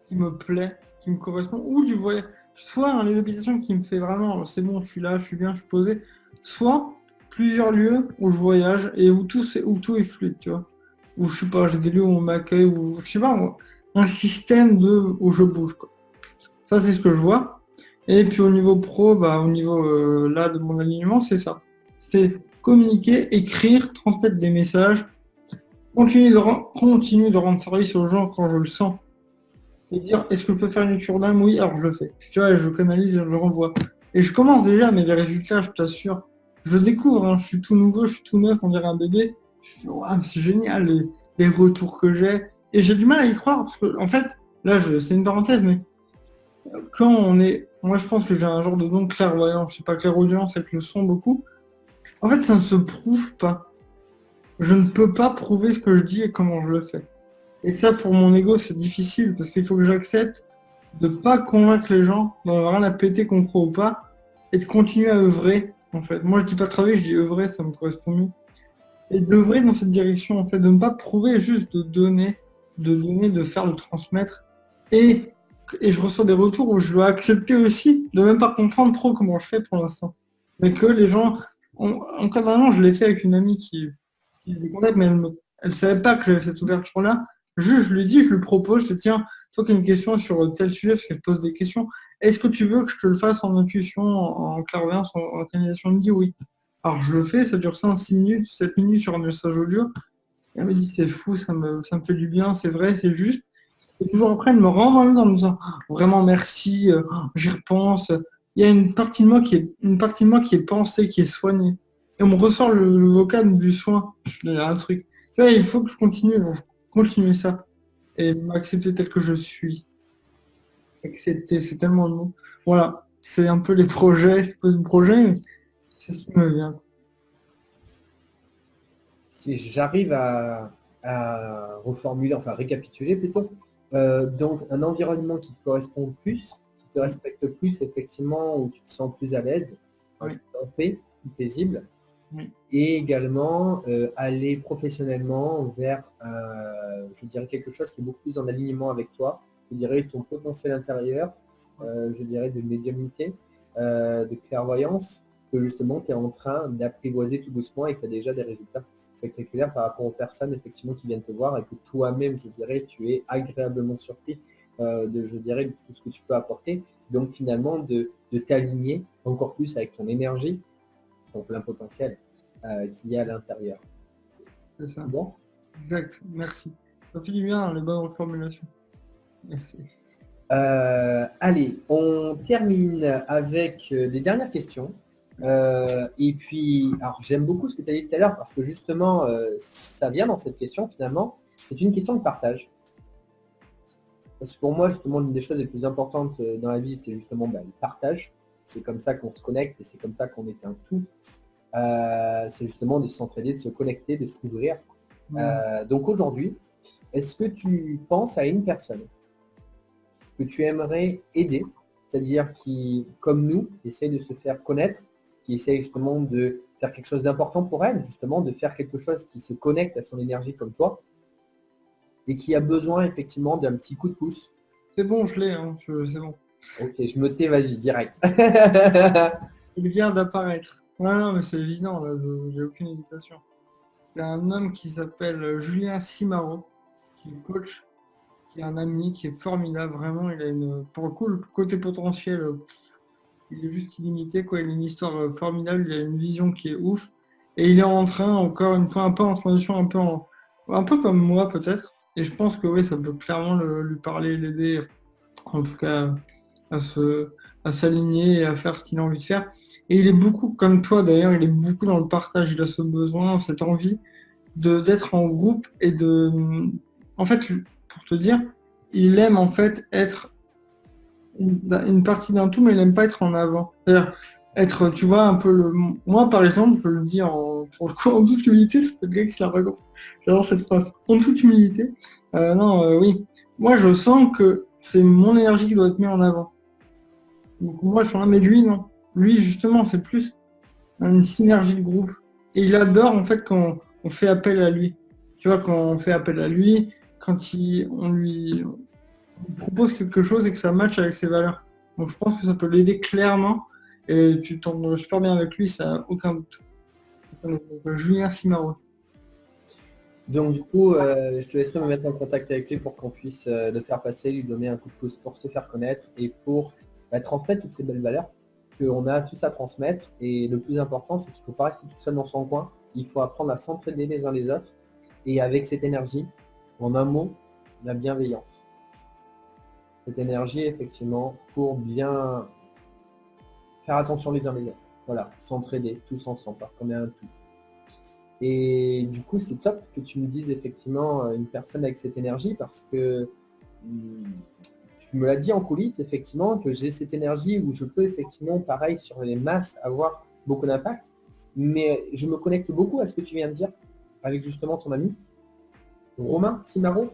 qui me plaît, qui me correspond, ou du voyage. Soit un lieu d'habitation qui me fait vraiment, c'est bon, je suis là, je suis bien, je suis posé. Soit plusieurs lieux où je voyage et où tout est fluide, tu vois. Où je sais pas, j'ai des lieux où on m'accueille, où je sais pas, un système où je bouge, quoi. Ça, c'est ce que je vois. Et puis au niveau pro, au niveau là de mon alignement, c'est ça. C'est communiquer, écrire, transmettre des messages, continuer de rendre service aux gens quand je le sens. Et dire, est-ce que je peux faire une lecture d'âme? Oui, alors je le fais. Tu vois, je canalise et je renvoie. Et je commence déjà, mais les résultats, je t'assure, je découvre, hein, je suis tout nouveau, je suis tout neuf, on dirait un bébé. Je fais, waouh, c'est génial, les retours que j'ai. Et j'ai du mal à y croire, parce que, en fait, là, c'est une parenthèse, mais quand on est... Moi, je pense que j'ai un genre de don de clairvoyance, je sais pas, clairaudience avec le son beaucoup. En fait, ça ne se prouve pas. Je ne peux pas prouver ce que je dis et comment je le fais. Et ça, pour mon ego, c'est difficile parce qu'il faut que j'accepte de ne pas convaincre les gens, d'en avoir rien à péter qu'on croit ou pas, et de continuer à œuvrer, en fait. Moi, je dis pas travailler, je dis œuvrer, ça me correspond mieux. Et d'œuvrer dans cette direction, en fait, de ne pas prouver, juste de donner, de faire, de transmettre. Et je reçois des retours où je dois accepter aussi de même pas comprendre trop comment je fais pour l'instant. Mais que les gens, en cas d'un an, je l'ai fait avec une amie qui des contacts, mais elle savait pas que j'avais cette ouverture-là. Je lui dis, je lui propose, je dis, tiens, toi qui as une question sur tel sujet, parce qu'elle pose des questions, est-ce que tu veux que je te le fasse en intuition, en clairvoyance, en canalisation? Elle me dit oui. Alors je le fais, ça dure 5, 6 minutes, 7 minutes sur un message audio. Et elle me dit, c'est fou, ça me fait du bien, c'est vrai, c'est juste. Et toujours après, elle me renvoie en me disant, vraiment merci, j'y repense. Il y a une partie de moi qui est pensée, qui est soignée. Et on me ressort le vocal du soin. Il y a un truc. Tu vois, il faut que je continue ça. Et m'accepter tel que je suis. Accepter, c'est tellement le mot. Voilà, c'est un peu les projets, je pose le projet, mais c'est ce qui me vient. Si j'arrive à reformuler, enfin récapituler plutôt, donc un environnement qui te correspond plus, qui te respecte plus, effectivement, où tu te sens plus à l'aise, Oui. en paix, plus paisible, Oui. et également aller professionnellement vers, je dirais, quelque chose qui est beaucoup plus en alignement avec toi, je dirais ton potentiel intérieur, je dirais de médiumnité, de clairvoyance, que justement tu es en train d'apprivoiser tout doucement et que tu as déjà des résultats spectaculaires par rapport aux personnes effectivement qui viennent te voir et que toi-même, je dirais, tu es agréablement surpris je dirais, de tout ce que tu peux apporter. Donc finalement, de t'aligner encore plus avec ton énergie ton plein potentiel qu'il y a à l'intérieur. C'est ça. Bon. Exact, merci. Ça fait du bien, les bonnes reformulations. Merci. Allez, on termine avec les dernières questions. Et puis, alors j'aime beaucoup ce que tu as dit tout à l'heure parce que justement, ça vient dans cette question finalement. C'est une question de partage. Parce que pour moi, justement, l'une des choses les plus importantes dans la vie, c'est justement le partage. C'est comme ça qu'on se connecte et c'est comme ça qu'on est un tout. C'est justement de s'entraider, de se connecter, de s'ouvrir. Donc aujourd'hui, est-ce que tu penses à une personne que tu aimerais aider, c'est-à-dire qui, comme nous, essaye de se faire connaître, qui essaye justement de faire quelque chose d'important pour elle, justement de faire quelque chose qui se connecte à son énergie comme toi, et qui a besoin effectivement d'un petit coup de pouce? C'est bon, je l'ai, hein, c'est bon. Ok, je me tais, vas-y, direct. Il vient d'apparaître. Ouais, non, mais c'est évident, là, j'ai aucune hésitation. C'est un homme qui s'appelle Julien Simaro, qui est coach, qui est un ami, qui est formidable, vraiment. Il a pour le coup, le côté potentiel, il est juste illimité, quoi. Il a une histoire formidable, il a une vision qui est ouf. Et il est en train, encore une fois, un peu en transition, un peu comme moi, peut-être. Et je pense que oui, ça peut clairement lui parler, l'aider, en tout cas, à s'aligner et à faire ce qu'il a envie de faire. Et il est beaucoup, comme toi d'ailleurs, il est beaucoup dans le partage. Il a ce besoin, cette envie d'être en groupe et de... En fait, pour te dire, il aime en fait être une partie d'un tout, mais il n'aime pas être en avant. C'est-à-dire être, tu vois, un peu le... Moi, par exemple, je le dis pour le coup, en toute humilité, c'est le gars qui se la raconte. J'adore cette phrase. En toute humilité. Oui. Moi, je sens que c'est mon énergie qui doit être mise en avant. Donc moi, je suis là, mais lui, non. Lui, justement, c'est plus une synergie de groupe. Et il adore, en fait, quand on fait appel à lui. Tu vois, quand on fait appel à lui, quand on lui propose quelque chose et que ça matche avec ses valeurs. Donc je pense que ça peut l'aider clairement. Et tu t'entends super bien avec lui, ça n'a aucun doute. Donc, Julien Simaro. Donc du coup, je te laisserai me mettre en contact avec lui pour qu'on puisse le faire passer, lui donner un coup de pouce pour se faire connaître et pour transmettre toutes ces belles valeurs qu'on a tous à transmettre. Et le plus important, c'est qu'il ne faut pas rester tout seul dans son coin. Il faut apprendre à s'entraider les uns les autres. Et avec cette énergie, en un mot, la bienveillance. Cette énergie, effectivement, pour bien faire attention les uns les autres. Voilà, s'entraider tous ensemble parce qu'on est un tout. Et du coup, c'est top que tu me dises effectivement une personne avec cette énergie parce que tu me l'as dit en coulisses, effectivement, que j'ai cette énergie où je peux effectivement, pareil, sur les masses, avoir beaucoup d'impact. Mais je me connecte beaucoup à ce que tu viens de dire avec justement ton ami Romain Simaro.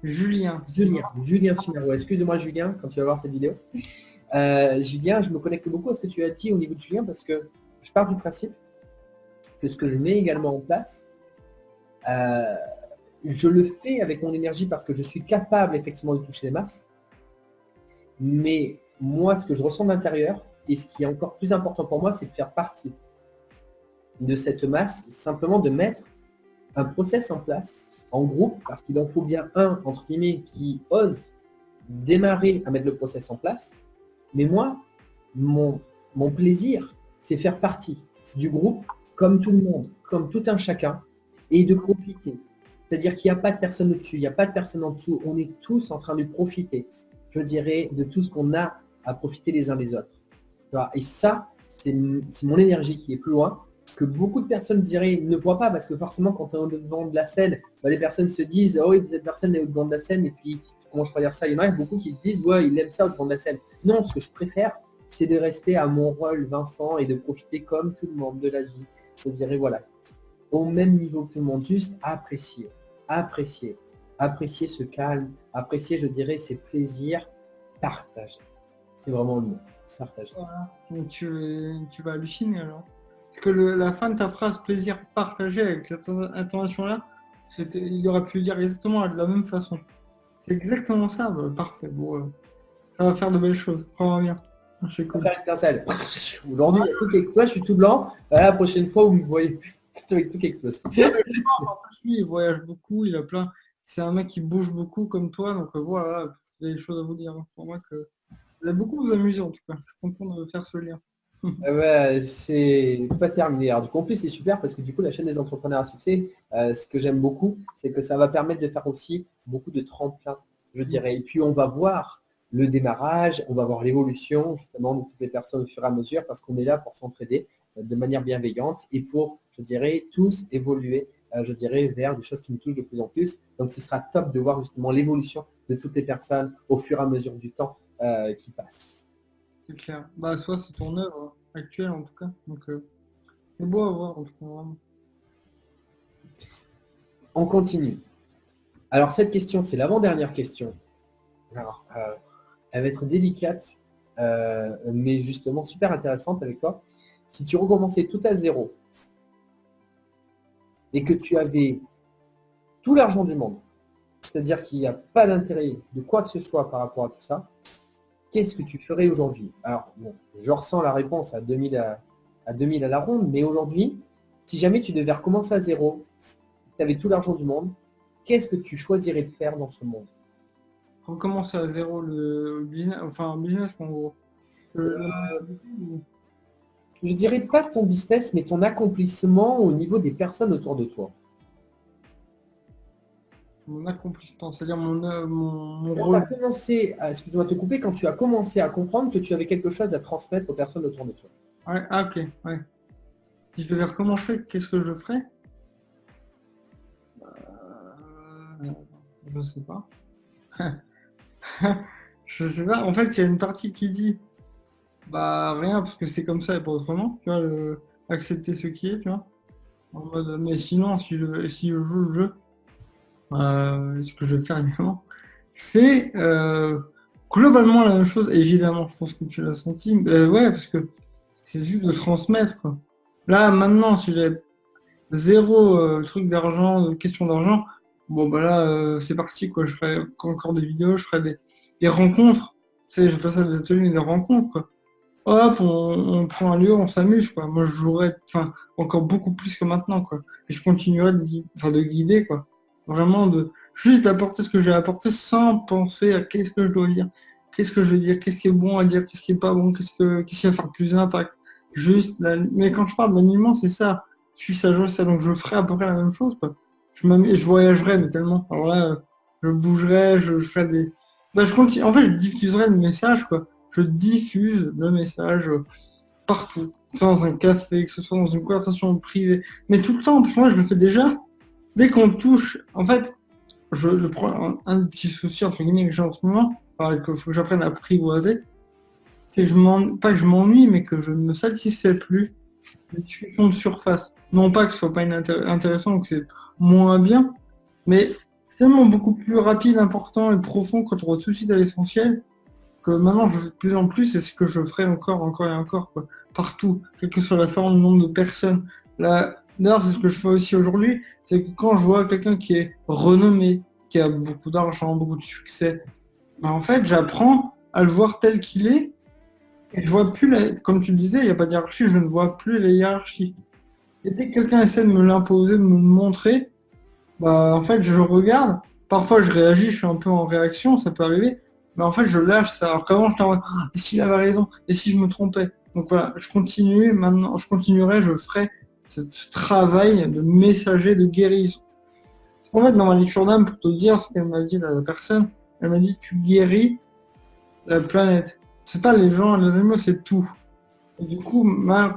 Julien Simaro. Excuse-moi Julien, quand tu vas voir cette vidéo. Julien, je me connecte beaucoup à ce que tu as dit au niveau de Julien parce que je pars du principe que ce que je mets également en place, je le fais avec mon énergie parce que je suis capable effectivement de toucher les masses. Mais moi, ce que je ressens de l'intérieur, et ce qui est encore plus important pour moi, c'est de faire partie de cette masse, simplement de mettre un process en place, en groupe, parce qu'il en faut bien un, entre guillemets, qui ose démarrer à mettre le process en place. Mais moi, mon plaisir, c'est faire partie du groupe, comme tout le monde, comme tout un chacun, et de profiter. C'est-à-dire qu'il n'y a pas de personne au-dessus, il n'y a pas de personne en dessous, on est tous en train de profiter, je dirais, de tout ce qu'on a à profiter les uns des autres. Et ça, c'est mon énergie qui est plus loin, que beaucoup de personnes diraient ne voient pas, parce que forcément, quand on est au devant de la scène, les personnes se disent « Oh oui, cette personne est au devant de la scène », et puis, comment je peux dire ça? Il y en a beaucoup qui se disent « Ouais, il aime ça au devant de la scène ». Non, ce que je préfère, c'est de rester à mon rôle, Vincent, et de profiter comme tout le monde de la vie. Je dirais, voilà, au même niveau que tout le monde, juste apprécier ce calme, apprécier, je dirais, ces plaisirs, partager. C'est vraiment le mot, partager. Voilà. Donc tu vas halluciner alors. Parce que la fin de ta phrase plaisir partagé avec cette intonation-là, il aurait pu dire exactement de la même façon. C'est exactement ça, parfait. Bon, ça va faire de belles choses. Prends-moi bien. C'est cool. Aujourd'hui, il y a tout qui explose, je suis tout blanc. La prochaine fois, vous me voyez avec tout qui explose. En plus, lui, il voyage beaucoup, il a plein. C'est un mec qui bouge beaucoup comme toi, donc voilà, il y a des choses à vous dire. Pour moi que vous avez beaucoup vous amuser en tout cas. Je suis content de faire ce lien. Ouais, c'est pas terminé. Alors, du coup, en plus, c'est super parce que du coup, la chaîne des entrepreneurs à succès, ce que j'aime beaucoup, c'est que ça va permettre de faire aussi beaucoup de tremplins, je dirais. Et puis, on va voir le démarrage, on va voir l'évolution justement de toutes les personnes au fur et à mesure parce qu'on est là pour s'entraider de manière bienveillante et pour, je dirais, tous évoluer, je dirais, vers des choses qui nous touchent de plus en plus. Donc, ce sera top de voir justement l'évolution de toutes les personnes au fur et à mesure du temps qui passe. C'est clair. Bah, soit c'est ton œuvre actuelle en tout cas. Donc, c'est beau à voir en tout cas, vraiment. On continue. Alors, cette question, c'est l'avant-dernière question. Alors, elle va être délicate, mais justement super intéressante avec toi. Si tu recommençais tout à zéro et que tu avais tout l'argent du monde, c'est-à-dire qu'il n'y a pas d'intérêt de quoi que ce soit par rapport à tout ça, qu'est-ce que tu ferais aujourd'hui? Alors, bon, je ressens la réponse à 2000 à 2000 à la ronde, mais aujourd'hui, si jamais tu devais recommencer à zéro, tu avais tout l'argent du monde, qu'est-ce que tu choisirais de faire dans ce monde? Recommencer à zéro le business, enfin un business en gros. Euh, La mentalité ou Je dirais pas ton business, mais ton accomplissement au niveau des personnes autour de toi. mon accomplissement, c'est-à-dire mon Quand tu as rôle. commencé, excuse-moi de te couper, quand tu as commencé à comprendre que tu avais quelque chose à transmettre aux personnes autour de toi. Ouais, ah, ok, ouais. Si je devais recommencer, qu'est-ce que je ferais? Je sais pas. Je sais pas. En fait, il y a une partie qui dit, bah rien, parce que c'est comme ça et pas autrement. Tu vois, accepter ce qui est, tu vois. En mode, mais sinon, si je joue le jeu, ce que je vais faire évidemment, c'est globalement la même chose. Évidemment, je pense que tu l'as senti. Ouais, parce que c'est juste de transmettre, quoi. Là, maintenant, si j'ai zéro truc d'argent, question d'argent, bon bah là c'est parti quoi, je ferai encore des vidéos, je ferai des rencontres, tu sais, je passe à des ateliers, des rencontres quoi. Hop, on prend un lieu, on s'amuse quoi. Moi je jouerai enfin encore beaucoup plus que maintenant quoi. Et je continuerai de guider quoi. Vraiment de juste d'apporter ce que j'ai apporté sans penser à qu'est-ce que je dois dire, qu'est-ce que je veux dire, qu'est-ce qui est bon à dire, qu'est-ce qui est pas bon, qu'est-ce qui va faire plus d'impact. Mais quand je parle d'animement, c'est ça. Je suis ça, je vois ça, donc je ferai à peu près la même chose quoi. Je voyagerai mais tellement. Alors là, je bougerai, je ferai des. Bah, je continue. En fait, je diffuserai le message quoi, je diffuse le message partout, que ce soit dans un café, que ce soit dans une conversation privée, mais tout le temps, parce que moi je le fais déjà. Dès qu'on touche, en fait, je le prends un petit souci entre guillemets que j'ai en ce moment, qu'il faut que j'apprenne à apprivoiser, c'est que pas que je m'ennuie, mais que je ne me satisfais plus des discussions de surface. Non pas que ce soit pas intéressant ou que c'est moins bien, mais c'est tellement beaucoup plus rapide, important et profond quand on va tout de suite à l'essentiel que maintenant je fais de plus en plus et c'est ce que je ferai encore, encore et encore, quoi. Partout, quelle que soit la forme, le nombre de personnes. Là, d'ailleurs, c'est ce que je fais aussi aujourd'hui, c'est que quand je vois quelqu'un qui est renommé, qui a beaucoup d'argent, beaucoup de succès, ben, en fait, j'apprends à le voir tel qu'il est et je vois plus, comme tu le disais, il n'y a pas de hiérarchie, je ne vois plus les hiérarchies. Et dès que quelqu'un essaie de me l'imposer, de me le montrer, bah, en fait, je regarde. Parfois, je réagis, je suis un peu en réaction, ça peut arriver. Mais en fait, je lâche ça. Alors qu'avant, j'étais en mode, ah, et s'il avait raison, et si je me trompais. Donc voilà, je continue, maintenant, je continuerai, je ferai ce travail de messager, de guérison. En fait, dans ma lecture d'âme, pour te dire ce qu'elle m'a dit, la personne, elle m'a dit, tu guéris la planète. C'est pas les gens, les animaux, c'est tout. Et du coup,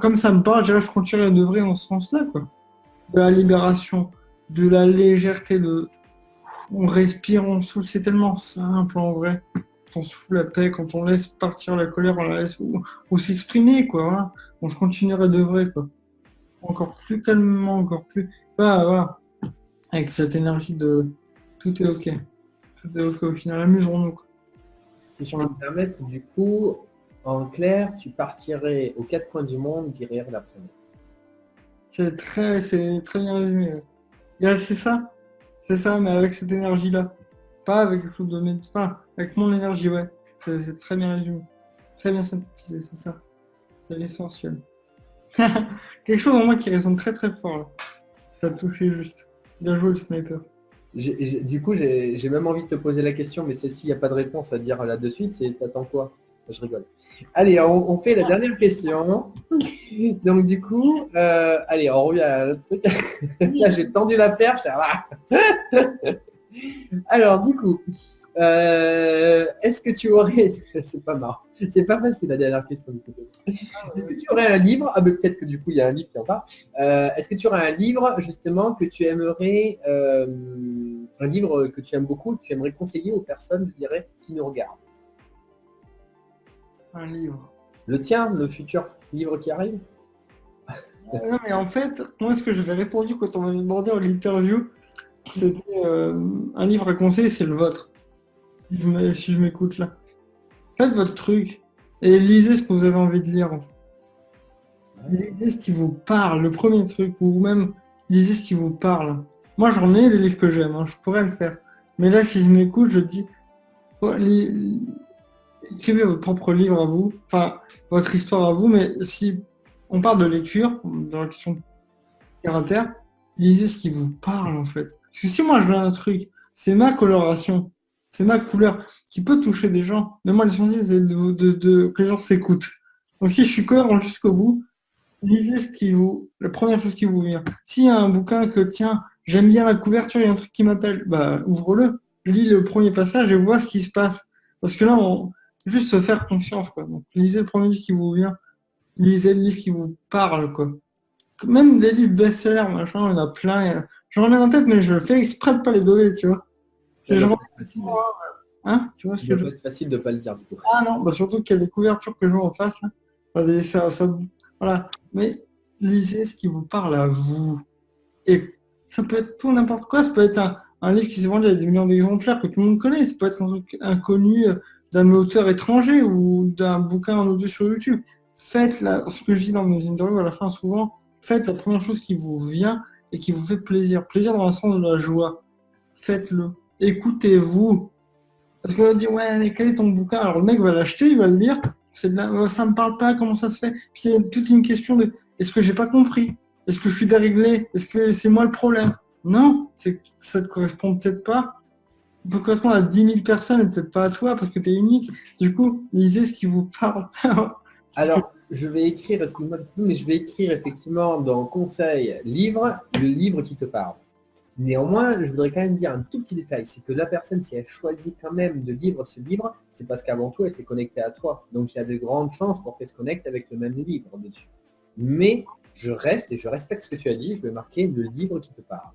comme ça me parle, je dirais, je continuerai de vrai dans ce sens-là, quoi. De la libération, de la légèreté, on respire, on souffle, c'est tellement simple en vrai. Quand on souffle la paix, quand on laisse partir la colère, on la laisse ou s'exprimer, quoi. Voilà. On se continuerait de vrai, quoi. Encore plus calmement, encore plus. Voilà. Avec cette énergie de tout est ok. Tout est ok au final. Amusons-nous, quoi. Si je peux Voilà. me permettre, du coup, en clair, tu partirais aux quatre coins du monde guérir la planète. C'est très bien résumé. Ouais. C'est ça, mais avec cette énergie-là. Pas avec quelque chose de médecin, avec mon énergie, ouais. C'est très bien résumé. Très bien synthétisé, c'est ça. C'est l'essentiel. Quelque chose en moi qui résonne très très fort là. T'as touché juste. Bien joué le sniper. Du coup, j'ai même envie de te poser la question, mais celle-ci, il n'y a pas de réponse à dire là de suite, c'est t'attends quoi? Je rigole. Allez, on fait la dernière question. Donc du coup, allez, on revient à l'autre truc. Là, j'ai tendu la perche. Alors du coup, est-ce que tu aurais... C'est pas marrant. C'est pas facile la dernière question. Du coup. Est-ce que tu aurais un livre? Ah, mais peut-être que du coup, il y a un livre qui en parle. Est-ce que tu aurais un livre, justement, que tu aimerais... un livre que tu aimes beaucoup, que tu aimerais conseiller aux personnes, je dirais, qui nous regardent? Un livre. Le tien, le futur livre qui arrive? Non, mais en fait, moi, ce que j'avais répondu quand on m'avait demandé en interview, c'était un livre à conseiller, c'est le vôtre. Si je m'écoute là. Faites votre truc et lisez ce que vous avez envie de lire. En fait. Lisez ce qui vous parle, le premier truc, ou même lisez ce qui vous parle. Moi, j'en ai des livres que j'aime, hein, je pourrais le faire. Mais là, si je m'écoute, je dis, ouais, écrivez votre propre livre à vous, enfin, votre histoire à vous, mais si on parle de lecture, dans la question caractère, lisez ce qui vous parle, en fait. Parce que si moi, je veux un truc, c'est ma coloration, c'est ma couleur, qui peut toucher des gens. Mais moi, l'essentiel, c'est que les gens s'écoutent. Donc, si je suis cohérent jusqu'au bout, lisez la première chose qui vous vient. S'il y a un bouquin que, tiens, j'aime bien la couverture, il y a un truc qui m'appelle, bah, ouvre-le, lis le premier passage et vois ce qui se passe. Parce que là, juste se faire confiance, quoi. Donc, lisez le premier livre qui vous vient, lisez le livre qui vous parle, quoi. Même des livres best-sellers, machin, il y en a plein. J'en ai en tête, mais je fais exprès de pas les donner, tu vois. Ça Je doit pas être facile. Hein, tu vois ce Ça que doit je... pas être facile de pas le dire, du coup. Ah non, bah surtout qu'il y a des couvertures que je vois en face, là. Voilà. Mais lisez ce qui vous parle à vous. Et ça peut être tout n'importe quoi. Ça peut être un livre qui s'est vendu à des millions d'exemplaires que tout le monde connaît. Ça peut être un truc inconnu d'un auteur étranger ou d'un bouquin en audio sur YouTube. Ce que je dis dans mes interviews à la fin souvent, faites la première chose qui vous vient et qui vous fait plaisir. Plaisir dans le sens de la joie. Faites-le. Écoutez-vous. Parce qu'on va dire, ouais, mais quel est ton bouquin? Alors le mec va l'acheter, il va le lire. Ça me parle pas, comment ça se fait? Puis il y a toute une question de, est-ce que j'ai pas compris? Est-ce que je suis déréglé? Est-ce que c'est moi le problème? Non, c'est que ça te correspond peut-être pas. Ça peut correspondre à 10 000 personnes et peut-être pas à toi parce que tu es unique. Du coup, lisez ce qui vous parle. Alors, je vais écrire, excuse-moi, mais je vais écrire effectivement dans conseil livre, le livre qui te parle. Néanmoins, je voudrais quand même dire un tout petit détail, c'est que la personne, si elle choisit quand même de lire ce livre, c'est parce qu'avant tout, elle s'est connectée à toi. Donc, il y a de grandes chances pour qu'elle se connecte avec le même livre dessus. Mais je reste et je respecte ce que tu as dit, je vais marquer le livre qui te parle.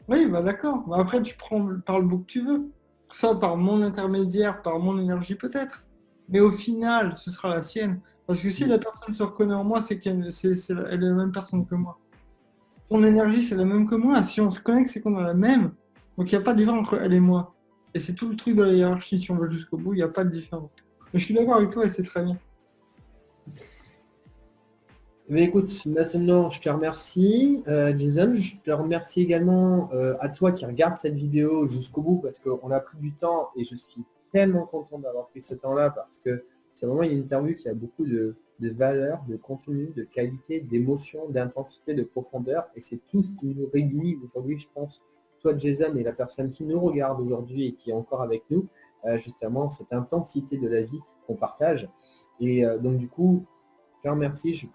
Oui, bah d'accord. Bah après, tu prends par le bout que tu veux. Ça, par mon intermédiaire, par mon énergie peut-être. Mais au final, ce sera la sienne. Parce que si la personne se reconnaît en moi, c'est elle est la même personne que moi. Ton énergie, c'est la même que moi. Si on se connecte, c'est qu'on a la même. Donc il n'y a pas de différence entre elle et moi. Et c'est tout le truc de la hiérarchie. Si on va jusqu'au bout, il n'y a pas de différence. Mais je suis d'accord avec toi et c'est très bien. Mais écoute, maintenant je te remercie, Jason. Je te remercie également à toi qui regarde cette vidéo jusqu'au bout parce qu'on a pris du temps et je suis tellement content d'avoir pris ce temps-là parce que c'est vraiment une interview qui a beaucoup de valeur, de contenu, de qualité, d'émotion, d'intensité, de profondeur et c'est tout ce qui nous réunit aujourd'hui, je pense, toi Jason et la personne qui nous regarde aujourd'hui et qui est encore avec nous, justement cette intensité de la vie qu'on partage. Et donc du coup, je te remercie, je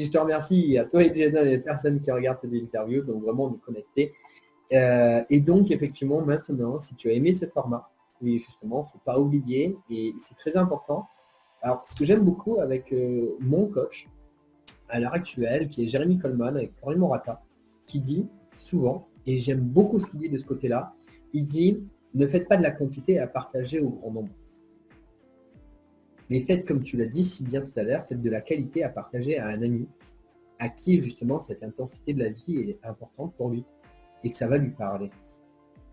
te remercie à toi et Jason et les personnes qui regardent cette interview, donc vraiment de connecter. Et donc effectivement maintenant, si tu as aimé ce format, et justement, il ne faut pas oublier, et c'est très important. Alors ce que j'aime beaucoup avec mon coach à l'heure actuelle, qui est Jérémy Coleman avec Corinne Morata, qui dit souvent, et j'aime beaucoup ce qu'il dit de ce côté-là, il dit ne faites pas de la quantité à partager au grand nombre. Mais faites, comme tu l'as dit si bien tout à l'heure, faites de la qualité à partager à un ami à qui justement cette intensité de la vie est importante pour lui et que ça va lui parler.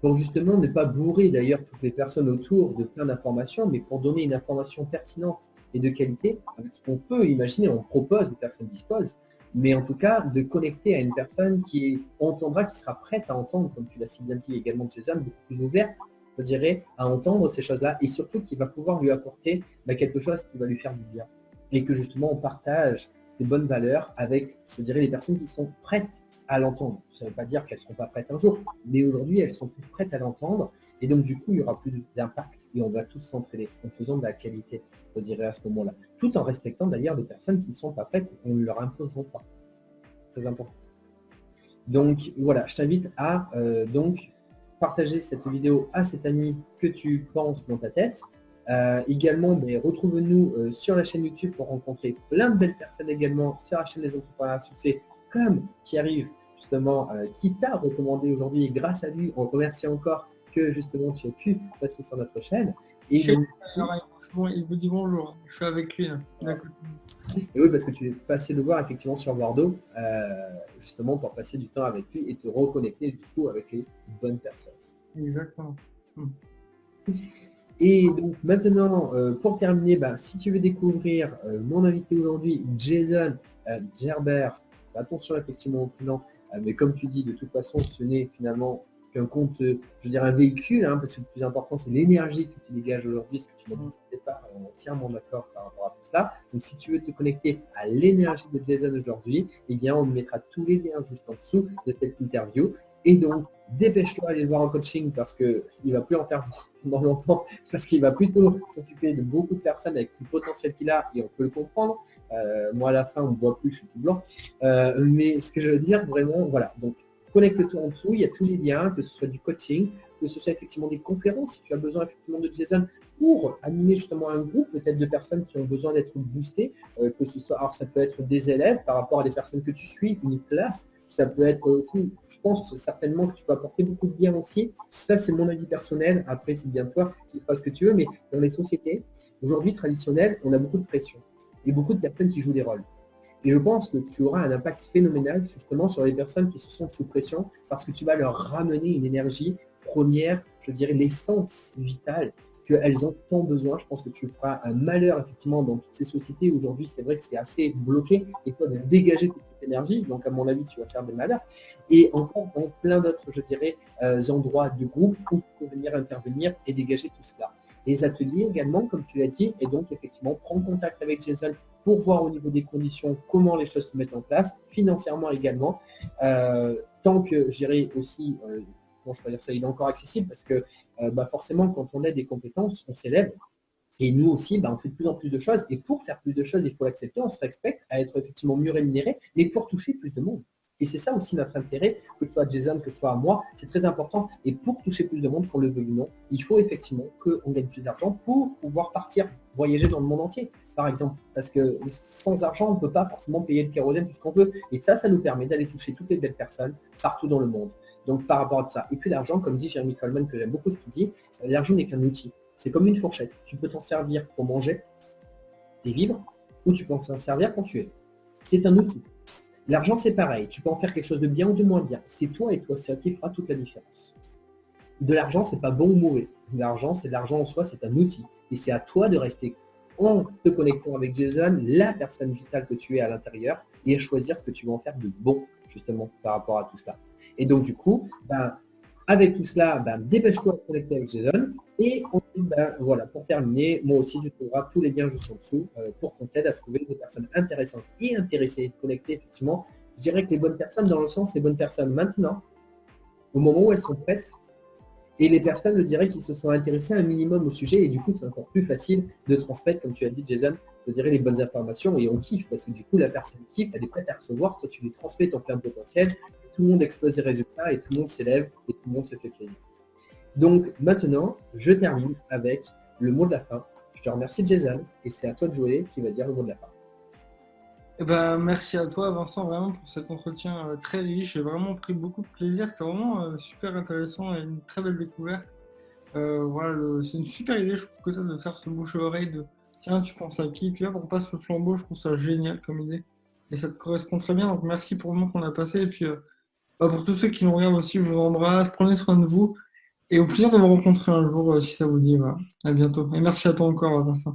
Pour justement ne pas bourrer d'ailleurs toutes les personnes autour de plein d'informations, mais pour donner une information pertinente et de qualité, avec ce qu'on peut imaginer, on propose, les personnes disposent, mais en tout cas de connecter à une personne qui entendra, qui sera prête à entendre, comme tu l'as si bien dit également Jason, beaucoup plus ouverte, je dirais, à entendre ces choses-là et surtout qui va pouvoir lui apporter quelque chose qui va lui faire du bien. Et que justement on partage ces bonnes valeurs avec, je dirais, les personnes qui sont prêtes à l'entendre. Ça ne veut pas dire qu'elles ne seront pas prêtes un jour, mais aujourd'hui elles sont plus prêtes à l'entendre et donc du coup il y aura plus d'impact et on va tous s'entraider en faisant de la qualité, je dirais à ce moment-là. Tout en respectant d'ailleurs des personnes qui ne sont pas prêtes, on ne leur imposera pas. Très important. Donc voilà, je t'invite à donc partager cette vidéo à cet ami que tu penses dans ta tête. Également, retrouve-nous sur la chaîne YouTube pour rencontrer plein de belles personnes également sur la chaîne des entrepreneurs à succès, comme qui arrive justement, qui t'a recommandé aujourd'hui, et grâce à lui, on remercie encore que justement tu as pu passer sur notre chaîne. Et donc, il vous dit bonjour, je suis avec lui. et oui, parce que tu es passé le voir effectivement sur Bordeaux, justement pour passer du temps avec lui et te reconnecter du coup avec les bonnes personnes. Exactement. Et donc maintenant, pour terminer, si tu veux découvrir mon invité aujourd'hui, Jason Gerber, attention effectivement au plan, mais comme tu dis, de toute façon, ce n'est finalement qu'un compte, je veux dire un véhicule, parce que le plus important, c'est l'énergie que tu dégages aujourd'hui, ce que tu m'as dit au départ, on est entièrement d'accord par rapport à tout cela. Donc si tu veux te connecter à l'énergie de Jason aujourd'hui, eh bien, on mettra tous les liens juste en dessous de cette interview. Et donc, dépêche-toi d'aller le voir en coaching parce qu'il ne va plus en faire pendant longtemps, parce qu'il va plutôt s'occuper de beaucoup de personnes avec tout le potentiel qu'il a, et on peut le comprendre. Moi, à la fin, on ne me voit plus, je suis tout blanc. Mais ce que je veux dire, vraiment, voilà. Donc, connecte-toi en dessous, il y a tous les liens, que ce soit du coaching, que ce soit effectivement des conférences, si tu as besoin effectivement de Jason pour animer justement un groupe, peut-être de personnes qui ont besoin d'être boostées, que ce soit, alors ça peut être des élèves par rapport à des personnes que tu suis, une classe, ça peut être aussi, je pense certainement que tu peux apporter beaucoup de bien aussi. Ça, c'est mon avis personnel. Après, c'est bien toi qui feras ce que tu veux, mais dans les sociétés, aujourd'hui traditionnelles, on a beaucoup de pression et beaucoup de personnes qui jouent des rôles. Et je pense que tu auras un impact phénoménal justement sur les personnes qui se sentent sous pression parce que tu vas leur ramener une énergie première, je dirais l'essence vitale qu'elles ont tant besoin. Je pense que tu feras un malheur effectivement dans toutes ces sociétés. Aujourd'hui, c'est vrai que c'est assez bloqué et toi de dégager toute cette énergie. Donc à mon avis, tu vas faire des malheurs. Et encore dans plein d'autres, je dirais, endroits de groupe où tu peux venir intervenir et dégager tout cela. Les ateliers également, comme tu l'as dit, et donc effectivement, prends contact avec Jason pour voir au niveau des conditions comment les choses se mettent en place, financièrement également. Tant que, je dirais aussi, bon, je peux dire ça, il est encore accessible parce que forcément, quand on a des compétences, on s'élève. Et nous aussi, on fait de plus en plus de choses. Et pour faire plus de choses, il faut l'accepter, on se respecte, à être effectivement mieux rémunéré, mais pour toucher plus de monde. Et c'est ça aussi notre intérêt, que ce soit Jason, que ce soit moi, c'est très important. Et pour toucher plus de monde, qu'on le veuille ou non, il faut effectivement qu'on gagne plus d'argent pour pouvoir partir, voyager dans le monde entier, par exemple. Parce que sans argent, on ne peut pas forcément payer le kérosène, tout ce qu'on veut. Et ça nous permet d'aller toucher toutes les belles personnes partout dans le monde. Donc par rapport à ça. Et puis l'argent, comme dit Jeremy Coleman, que j'aime beaucoup ce qu'il dit, l'argent n'est qu'un outil. C'est comme une fourchette. Tu peux t'en servir pour manger et vivre, ou tu peux t'en servir pour tuer. C'est un outil. L'argent, c'est pareil. Tu peux en faire quelque chose de bien ou de moins bien. C'est toi et toi seul qui fera toute la différence. De l'argent, c'est pas bon ou mauvais. L'argent, c'est de l'argent en soi, c'est un outil. Et c'est à toi de rester en te connectant avec Jason, la personne vitale que tu es à l'intérieur, et à choisir ce que tu vas en faire de bon, justement, par rapport à tout cela. Et donc, du coup, avec tout cela, dépêche-toi de te connecter avec Jason. Et ensuite, voilà, pour terminer, moi aussi, tu trouveras tous les liens juste en dessous pour qu'on t'aide à trouver des personnes intéressantes et intéressées, connectées, effectivement. Je dirais que les bonnes personnes, dans le sens, les bonnes personnes maintenant, au moment où elles sont prêtes, et les personnes, je dirais, qui se sont intéressées un minimum au sujet, et du coup, c'est encore plus facile de transmettre, comme tu as dit, Jason, je dirais, les bonnes informations, et on kiffe, parce que du coup, la personne kiffe, elle est prête à recevoir, toi, tu lui transmets ton plein potentiel, tout le monde explose les résultats, et tout le monde s'élève, et tout le monde se fait plaisir. Donc, maintenant, je termine avec le mot de la fin. Je te remercie, Jason, et c'est à toi de jouer qui va dire le mot de la fin. Merci à toi, Vincent, vraiment pour cet entretien très riche. J'ai vraiment pris beaucoup de plaisir. C'était vraiment super intéressant et une très belle découverte. Voilà, c'est une super idée, je trouve, que ça, de faire ce bouche à oreille de tiens, tu penses à qui? Puis là, on passe le flambeau. Je trouve ça génial comme idée. Et ça te correspond très bien. Donc, merci pour le moment qu'on a passé. Et puis, pour tous ceux qui nous regardent aussi, je vous embrasse. Prenez soin de vous. Et au plaisir de vous rencontrer un jour si ça vous dit. Voilà. À bientôt. Et merci à toi encore, Vincent.